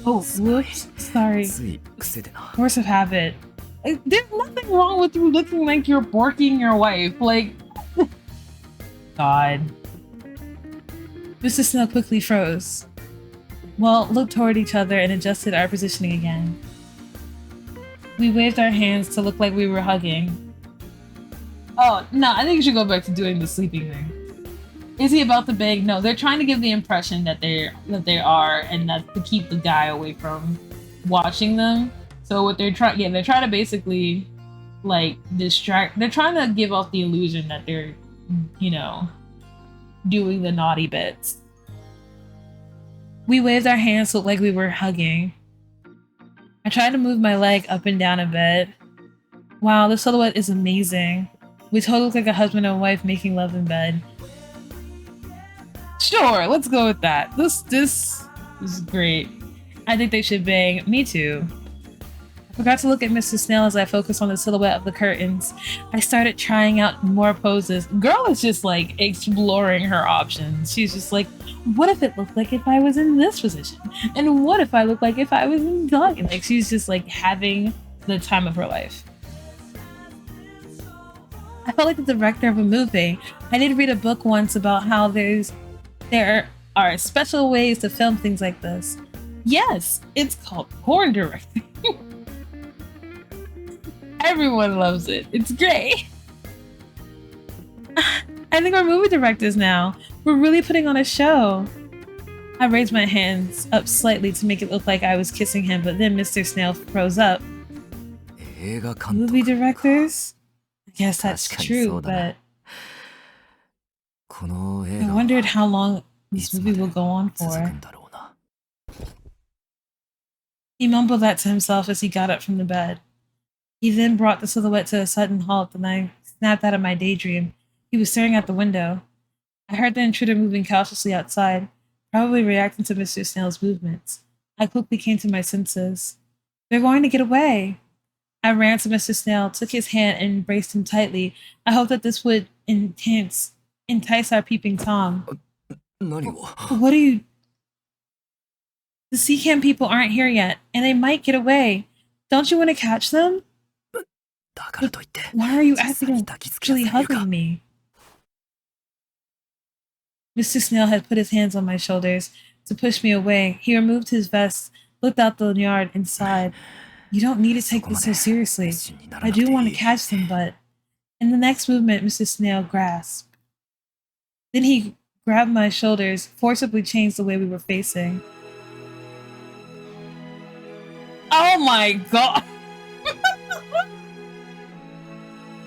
Oh, whoops. Sorry. つい癖でな。 Force of habit. Like, there's nothing wrong with you looking like you're borking your wife. Like, God. Mr. Snell quickly froze. Well, looked toward each other and adjusted our positioning again. We waved our hands to look like we were hugging. Oh, no, I think you should go back to doing the sleeping thing. Is he about to beg? No, they're trying to give the impression that they are, and that's to keep the guy away from watching them. So what they're trying, they're trying to basically like distract. They're trying to give off the illusion that they're, you know, doing the naughty bits. We waved our hands to look like we were hugging. I tried to move my leg up and down in bed. Wow, the silhouette is amazing. We totally look like a husband and wife making love in bed. Sure, let's go with that. This is great. I think they should bang. Me too. I forgot to look at Mr. Snail as I focused on the silhouette of the curtains. I started trying out more poses. Girl is just like exploring her options. She's just like, what if it looked like if I was in this position? And what if I looked like if I was in dog? And like she's just like having the time of her life. I felt like the director of a movie. I did read a book once about how there are special ways to film things like this. Yes, it's called porn directing. Everyone loves it. It's great. I think we're movie directors now. We're really putting on a show. I raised my hands up slightly to make it look like I was kissing him, but then Mr. Snail froze up. 映画監 Movie 督。 directors? I guess that's 確かに true, そうだな。 but この映 I 画 wondered は how long い this つま movie で will go on 続く for. んだろうな。 He mumbled that to himself as he got up from the bed. He then brought the silhouette to a sudden halt, and I snapped out of my daydream. He was staring out the window. I heard the intruder moving cautiously outside, probably reacting to Mr. Snail's movements. I quickly came to my senses. They're going to get away. I ran to Mr. Snail, took his hand, and embraced him tightly. I hoped that this would entice our peeping Tom. 何を What are you... The Seacam people aren't here yet, and they might get away. Don't you want to catch them? だからといって Why are you 実際 acting に抱きつき actually やすいか hugging me? Mr. Snail had put his hands on my shoulders to push me away. He removed his vest, looked out the yard, and sighed. You don't need to take this so seriously. I do want to catch them, but... In the next movement, Mr. Snail grasped. Then he grabbed my shoulders, forcibly changed the way we were facing. Oh my god!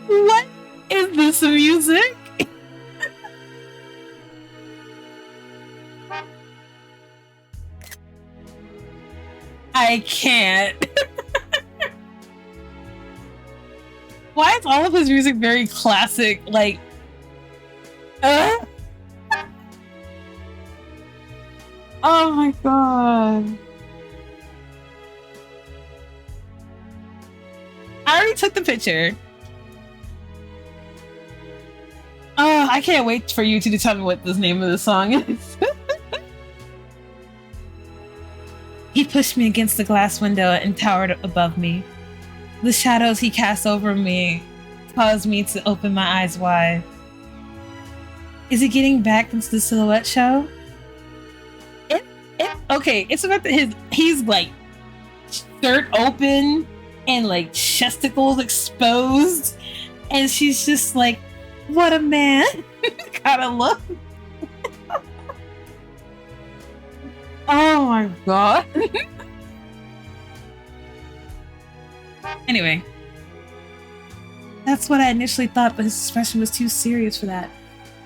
What is this music? I can't. Why is all of his music very classic? Like, oh my god. I already took the picture. Oh, I can't wait for you to tell me what the name of the song is. He pushed me against the glass window and towered above me. The shadows he cast over me caused me to open my eyes wide. Is he getting back into the silhouette show? Okay, it's about he's like shirt open and like chesticles exposed, and she's just like, what a man kind of look. Oh my god. Anyway, that's what I initially thought, but his expression was too serious for that.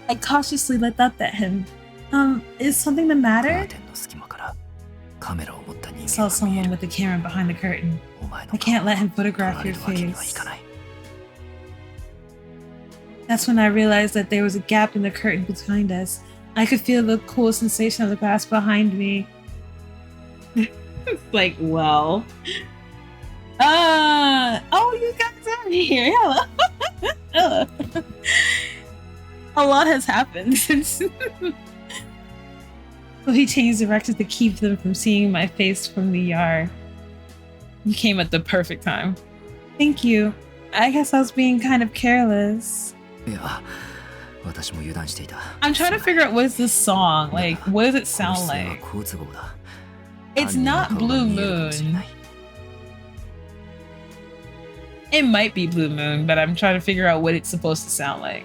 I cautiously looked up at him. Is something the matter? I saw someone with the camera behind the curtain. I can't let him photograph your face. That's when I realized that there was a gap in the curtain behind us. I could feel the cool sensation of the glass behind me. It's like, well. Oh, you guys are here. Hello. A lot has happened since. So he changed directions to keep them from seeing my face from the yard. You came at the perfect time. Thank you. I guess I was being kind of careless. I'm trying to figure out what is this song? Like, what does it sound like? It's not Blue Moon. It might be Blue Moon, but I'm trying to figure out what it's supposed to sound like.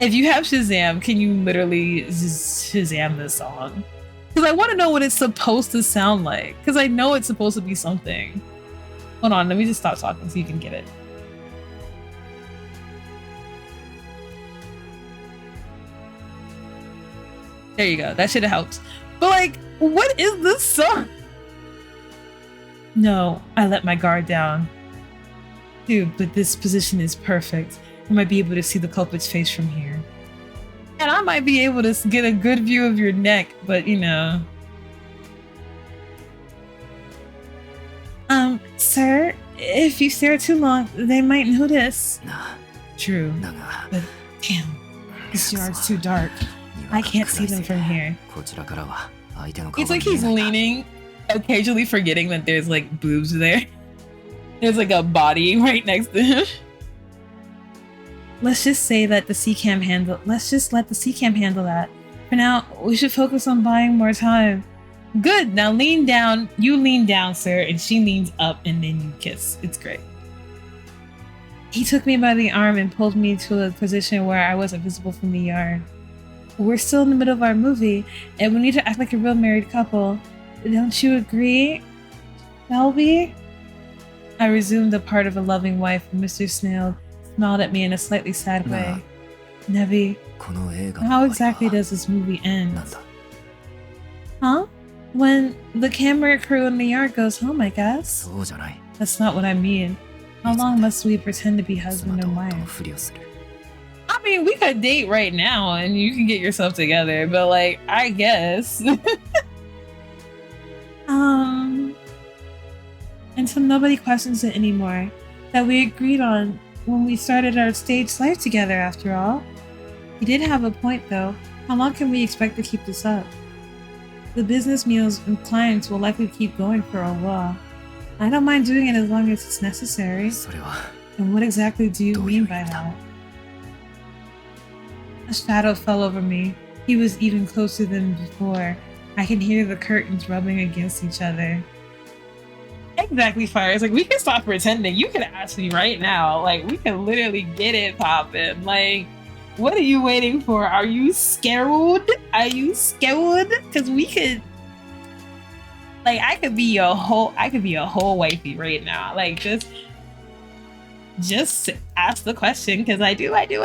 If you have Shazam, can you literally Shazam this song? Because I want to know what it's supposed to sound like. Because I know it's supposed to be something. Hold on, let me just stop talking so you can get it. There you go. That should have helped. But like, what is this song? No, I let my guard down. Dude, but this position is perfect. I might be able to see the culprit's face from here. And I might be able to get a good view of your neck, but you know. Sir, if you stare too long, they might notice. True, but damn, this yard's too dark. I can't see them from here. It's like he's leaning, occasionally forgetting that there's like boobs there. There's like a body right next to him. Let's just let the C-cam handle that. For now, we should focus on buying more time. Good, now lean down. You lean down, sir, and she leans up and then you kiss. It's great. He took me by the arm and pulled me to a position where I wasn't visible from the yard. We're still in the middle of our movie, and we need to act like a real married couple. Don't you agree, Shelby? I resumed the part of a loving wife, and Mr. Snail smiled at me in a slightly sad way. Neby, how exactly does this movie end? Huh? When the camera crew in the yard goes home, I guess? That's not what I mean. How long must we pretend to be husband and wife? I mean, we could date right now and you can get yourself together, but like, I guess. Until nobody questions it anymore. That we agreed on when we started our stage life together, after all. You did have a point, though. How long can we expect to keep this up? The business meals and clients will likely keep going for a while. I don't mind doing it as long as it's necessary. And what exactly do you mean by that? A shadow fell over me. He was even closer than before. I can hear the curtains rubbing against each other. Exactly, Fire. It's like, we can stop pretending. You can ask me right now. Like, we can literally get it poppin'. Like, what are you waiting for? Are you scared? Are you scared? Because we could... Like, I could be a whole wifey right now. Like, just ask the question, because I do. Okay.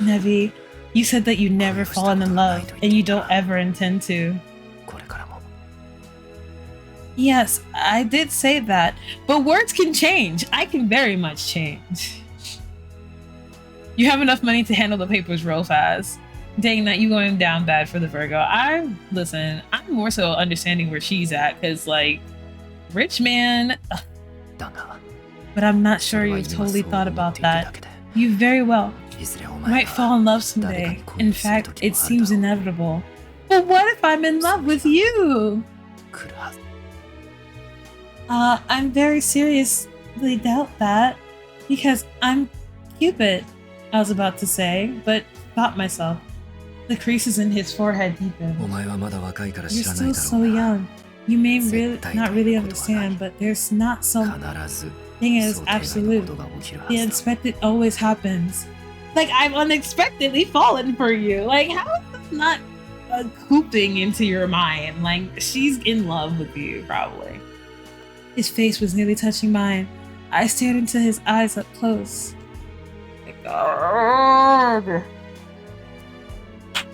Neby, You said that you never fallen in love, and you don't ever intend to. Yes, I did say that, but words can change. I can very much change. You have enough money to handle the papers real fast. Dang, that you going down bad for the Virgo. Listen, I'm more so understanding where she's at, because, like, rich man. But I'm not sure you totally thought about that. You very well might fall in love someday. In fact, it seems inevitable. But what if I'm in love with you? I'm very seriously doubt that, because I'm Cupid, I was about to say, but stopped myself. The creases in his forehead deepened. You're still so young. You may not really understand, but there's not some thing as absolute. The unexpected always happens. Like, I've unexpectedly fallen for you. Like, how is this not cooping into your mind? Like, she's in love with you, probably. His face was nearly touching mine. I stared into his eyes up close. My God.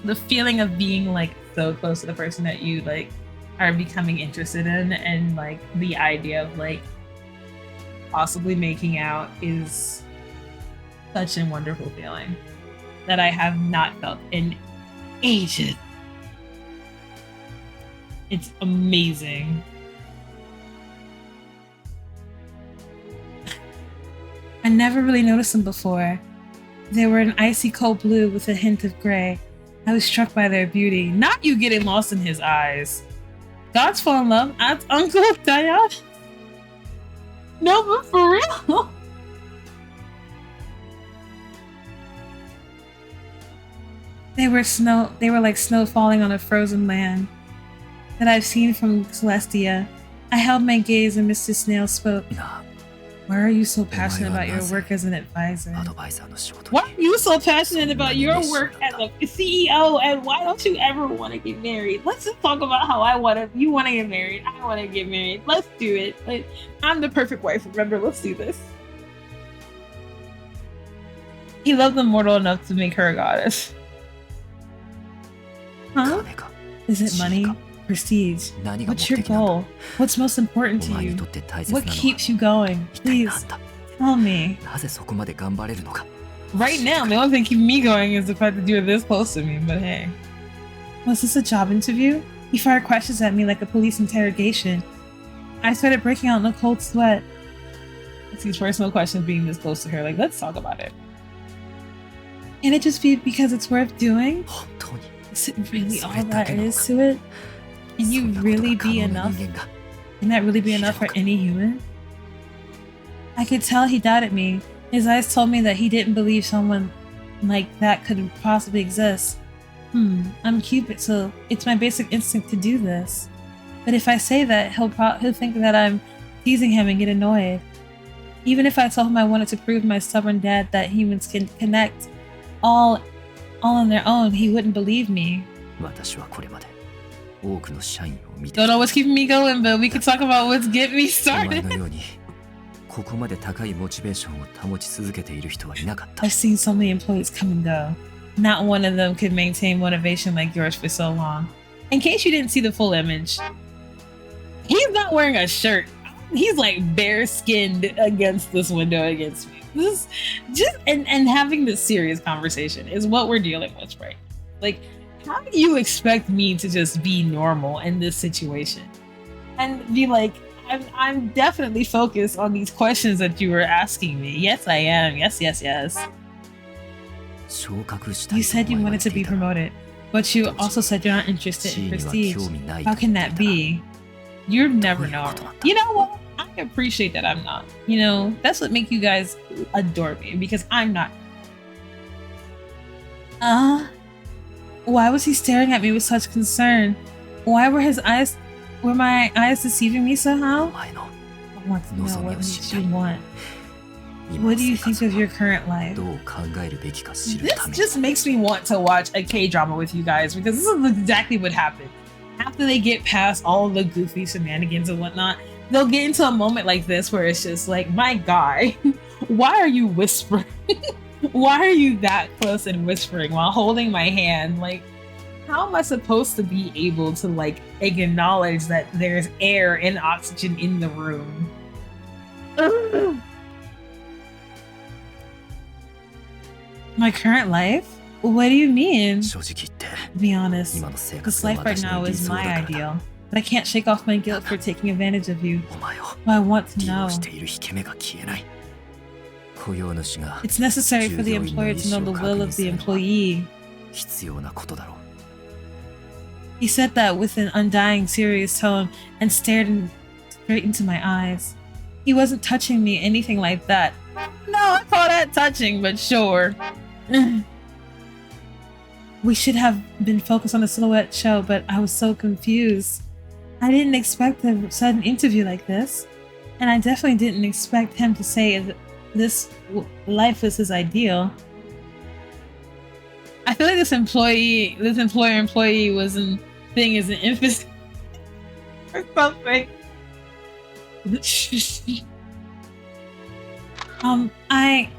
The feeling of being, like, so close to the person that you, like, are becoming interested in, and, like, the idea of, like, possibly making out is such a wonderful feeling that I have not felt in ages. It's amazing. I never really noticed them before. They were an icy cold blue with a hint of gray. I was struck by their beauty, not you getting lost in his eyes. God's fall in love. That's Uncle Diane. No, but for real. They were like snow falling on a frozen land that I've seen from Celestia. I held my gaze and Mr. Snail spoke. Why are you so passionate about your work as an advisor? Why are you so passionate about your work as a CEO, and why don't you ever want to get married? Let's just talk about how you want to get married. I want to get married. Let's do it. Like, I'm the perfect wife. Remember, let's do this. He loved the mortal enough to make her a goddess. Huh? Is it money? Prestige? What's your goal? What's most important to you? What keeps you going? Please, tell me. Right now, the only thing keeping me going is the fact that you're this close to me, but hey. Was this a job interview? He fired questions at me like a police interrogation. I started breaking out in a cold sweat. It's these personal questions being this close to her. Like, let's talk about it. Can it just be because it's worth doing? Is it really all that is to it? Can you really be enough? Can that really be enough for any human? I could tell he doubted me. His eyes told me that he didn't believe someone like that could possibly exist. I'm Cupid, so it's my basic instinct to do this. But if I say that, he'll think that I'm teasing him and get annoyed. Even if I told him I wanted to prove my stubborn dad that humans can connect all on their own, he wouldn't believe me. Don't know what's keeping me going, but we can talk about what's getting me started. I've seen so many employees come and go. Not one of them could maintain motivation like yours for so long. In case you didn't see the full image, he's not wearing a shirt. He's like bare-skinned against this window against me. This just and having this serious conversation is what we're dealing with, right? Like, how do you expect me to just be normal in this situation and be like, I'm definitely focused on these questions that you were asking me. Yes, I am. Yes. You said you wanted to be promoted, but you also said you're not interested in prestige. How can that be? You're never normal. You know what? I appreciate that I'm not. You know, that's what makes you guys adore me, because I'm not. Why was he staring at me with such concern? Why were my eyes deceiving me somehow? I want to know what makes you want. What do you think of your current life? This just makes me want to watch a K-drama with you guys, because this is exactly what happened. After they get past all the goofy shenanigans and whatnot, they'll get into a moment like this where it's just like, my guy, why are you whispering? Why are you that close and whispering while holding my hand? Like, how am I supposed to be able to like acknowledge that there's air and oxygen in the room? My current life? What do you mean? To be honest, this life right now is my ideal, but I can't shake off my guilt for taking advantage of you. I want to know. It's necessary for the employer to know the will of the employee. He said that with an undying, serious tone and stared straight into my eyes. He wasn't touching me, anything like that. No, I call that touching, but sure. We should have been focused on the silhouette show, but I was so confused. I didn't expect a sudden interview like this, and I definitely didn't expect him to say that this life was his ideal. I feel like this employer-employee was in thing as an emphasis or something. I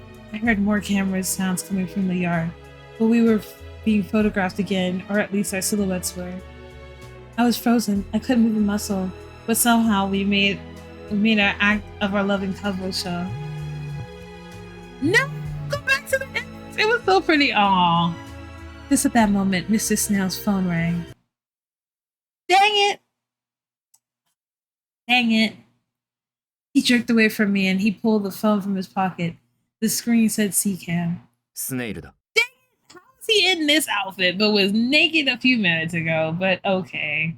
heard more camera sounds coming from the yard, but we were being photographed again, or at least our silhouettes were. I was frozen. I couldn't move a muscle, but somehow we made our act of our loving couple show. No, go back to the end. It was so pretty. Aww. Just at that moment, Mr. Snail's phone rang. Dang it! Dang it! He jerked away from me and he pulled the phone from his pocket. The screen said CCAM. Dang it! How is he in this outfit but was naked a few minutes ago? But okay.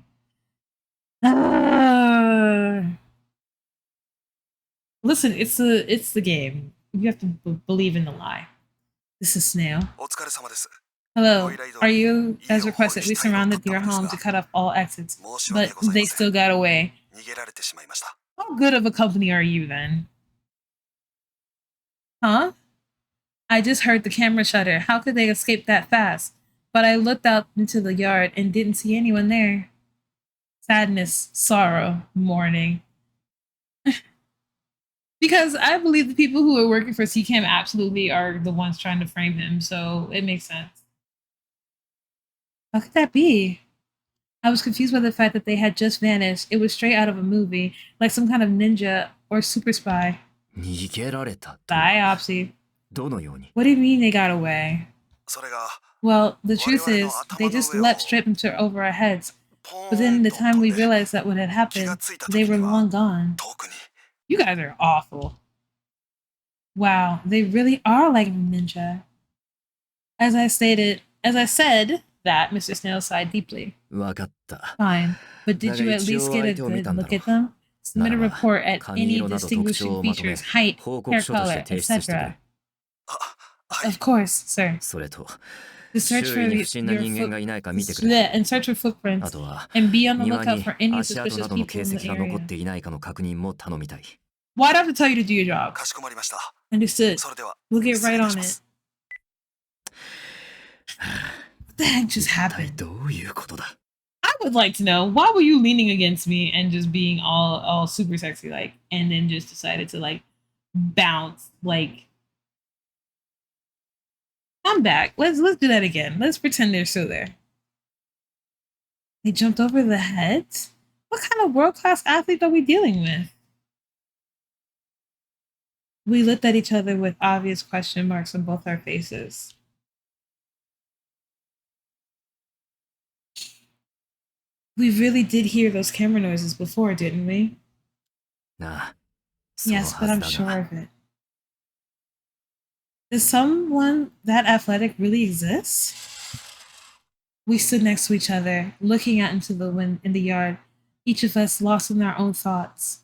Listen, it's the game. You have to believe in the lie. This is Snail. Hello. Are you, as requested, we surrounded your home to cut off all exits, but they still got away. How good of a company are you then? Huh? I just heard the camera shutter. How could they escape that fast? But I looked out into the yard and didn't see anyone there. Sadness, sorrow, mourning. Because I believe the people who are working for CCAM absolutely are the ones trying to frame him, so it makes sense. How could that be? I was confused by the fact that they had just vanished. It was straight out of a movie, like some kind of ninja or super spy. Biopsy. What do you mean they got away? Well, the truth is, they just leapt straight over our heads. But then the time we realized that what had happened, they were long gone. You guys are awful. Wow, they really are like a ninja. As I said that, Mr. Snail sighed deeply. Fine, but did you at least get a good look at them? Submit a report at any distinguishing features, height, hair color, etc. Of course, sir. To search for and search for footprints, and be on the lookout for any suspicious people in the area. Why do I have to tell you to do your job? Understood. We'll get right on it. What the heck just happened? I would like to know, why were you leaning against me and just being all super sexy like, and then just decided to like bounce like. I'm back. Let's do that again. Let's pretend they're still there. They jumped over the heads? What kind of world-class athlete are we dealing with? We looked at each other with obvious question marks on both our faces. We really did hear those camera noises before, didn't we? Yes, but I'm sure of it. Does someone that athletic really exist? We stood next to each other, looking out into the wind in the yard, each of us lost in our own thoughts.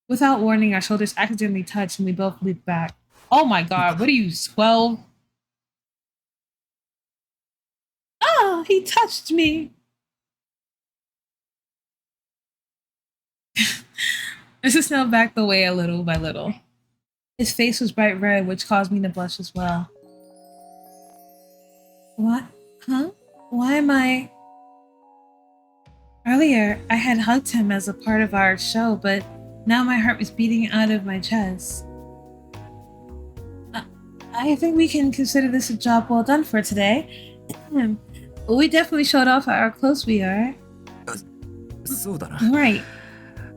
Without warning, our shoulders accidentally touched and we both leaped back. Oh my god, what are you, 12? Oh, he touched me. Mr. Snail backed away little by little. His face was bright red, which caused me to blush as well. What? Huh? Why am I... Earlier, I had hugged him as a part of our show, but now my heart was beating out of my chest. I think we can consider this a job well done for today. We definitely showed off how close we are. そうだな。 Right.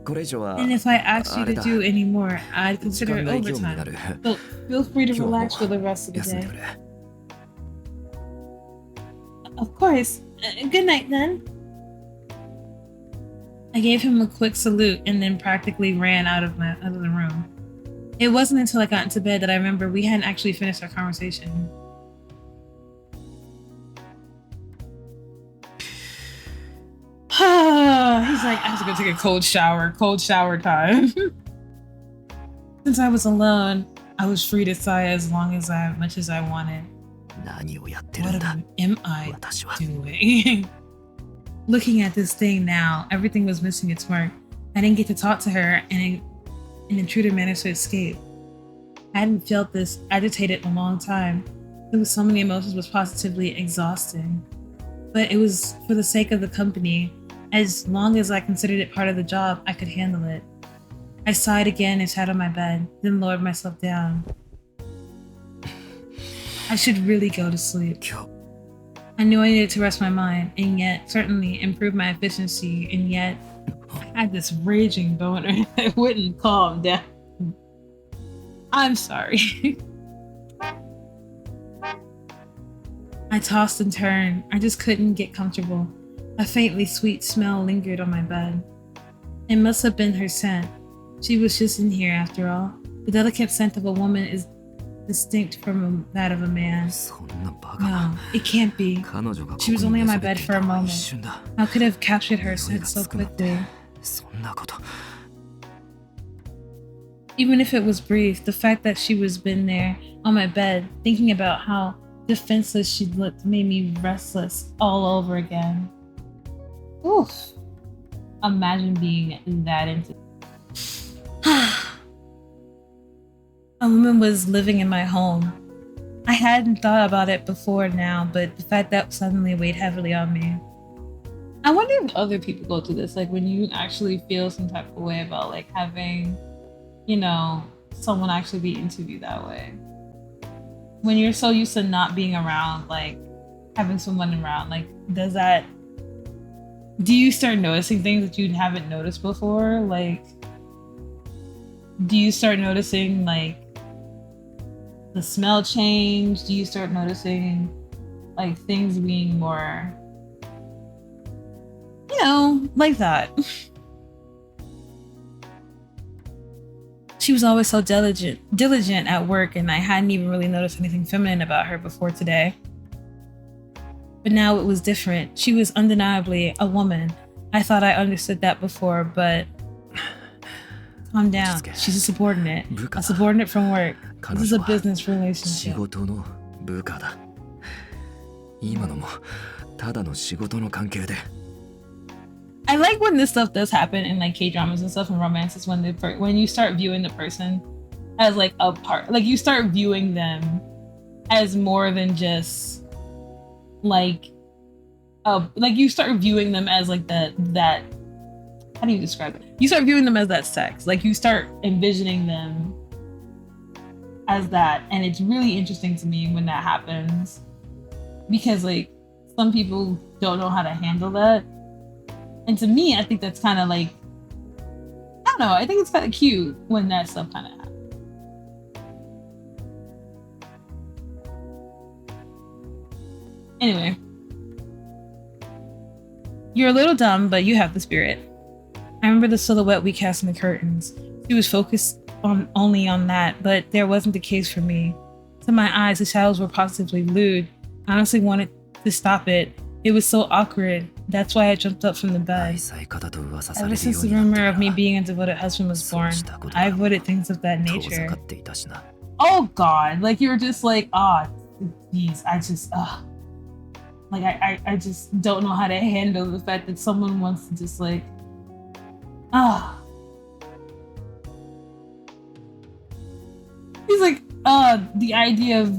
これ以上は And if I asked you to あれだ。 do any more, I'd 時 consider 間 it 外業務にな overtime. る。 So feel free to 今日はも relax for the rest of う the 休んで day. くれ。 Of course. Good night then. I gave him a quick salute and then practically ran out of the room. It wasn't until I got into bed that I remember we hadn't actually finished our conversation. He's like, I have to go take a cold shower time. Since I was alone, I was free to sigh as much as I wanted. 何をやってる What んだ am I 私は。 doing? Looking at this thing now, everything was missing its mark. I didn't get to talk to her, and an intruder managed to escape. I hadn't felt this agitated in a long time. There was so many emotions was positively exhausting. But it was for the sake of the company. As long as I considered it part of the job, I could handle it. I sighed again and sat on my bed, then lowered myself down. I should really go to sleep. 今日 I knew I needed to rest my mind, and yet certainly improve my efficiency, and yet I had this raging boner that wouldn't calm down. I'm sorry. I tossed and turned. I just couldn't get comfortable. A faintly sweet smell lingered on my bed. It must have been her scent. She was just in here after all. The delicate scent of a woman is distinct from that of a man. そんなバカな No, it can't be. 彼女がここ She was に only on 寝 my そべっ bed てい for た a のは moment. 一瞬だ How could I have captured her 匂い scent が so つくなんて quickly? そんなこと Even if it was brief, the fact that she was been there on my bed, thinking about how defenseless she looked, made me restless all over again. Oof. Imagine being that into. A woman was living in my home. I hadn't thought about it before now, but the fact that suddenly weighed heavily on me. I wonder if other people go through this, like when you actually feel some type of way about like having, you know, someone actually be into you that way. When you're so used to not being around, like having someone around, like do you start noticing things that you haven't noticed before? Like, do you start noticing like the smell change? Do you start noticing like things being more, you know, like that? She was always so diligent at work, and I hadn't even really noticed anything feminine about her before today. But now it was different. She was undeniably a woman. I thought I understood that before, but calm down. She's a subordinate from work. This is a business 仕 relationship. 事の部下だ今のもただの仕事の関係で I like when this stuff does happen in like K-dramas and stuff and romances when you start viewing the person as like a part, like you start viewing them as more than just like you start viewing them as like that how do you describe it? You start viewing them as that sex, like you start envisioning them as that, and it's really interesting to me when that happens because like some people don't know how to handle that. And to me, I think that's kind of like, I don't know, I think it's kind of cute when that stuff kind of happens. Anyway. You're a little dumb, but you have the spirit. I remember the silhouette we cast in the curtains. She was focused only on that, but there wasn't the case for me. To my eyes, the shadows were positively lewd. I honestly wanted to stop it. It was so awkward. That's why I jumped up from the bed. Ever since the rumor of me being a devoted husband was born, I avoided things of that nature. Oh God, like you're just like, geez, I just don't know how to handle the fact that someone wants to just like, He's like, the idea of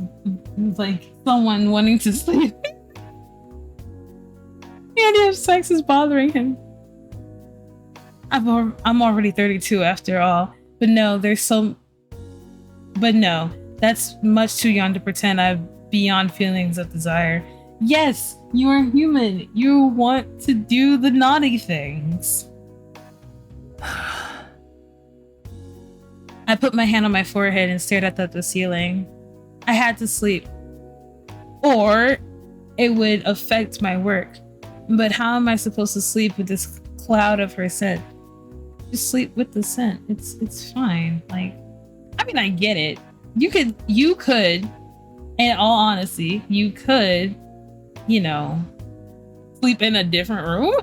like someone wanting to sleep. The idea of sex is bothering him. I'm already 32 after all. But no, there's That's much too young to pretend I'm beyond feelings of desire. Yes, you are human. You want to do the naughty things. I put my hand on my forehead and stared up at the ceiling. I had to sleep, or it would affect my work. But how am I supposed to sleep with this cloud of her scent? Just sleep with the scent. It's fine. Like, I mean, I get it. You could, in all honesty, you could, you know, sleep in a different room.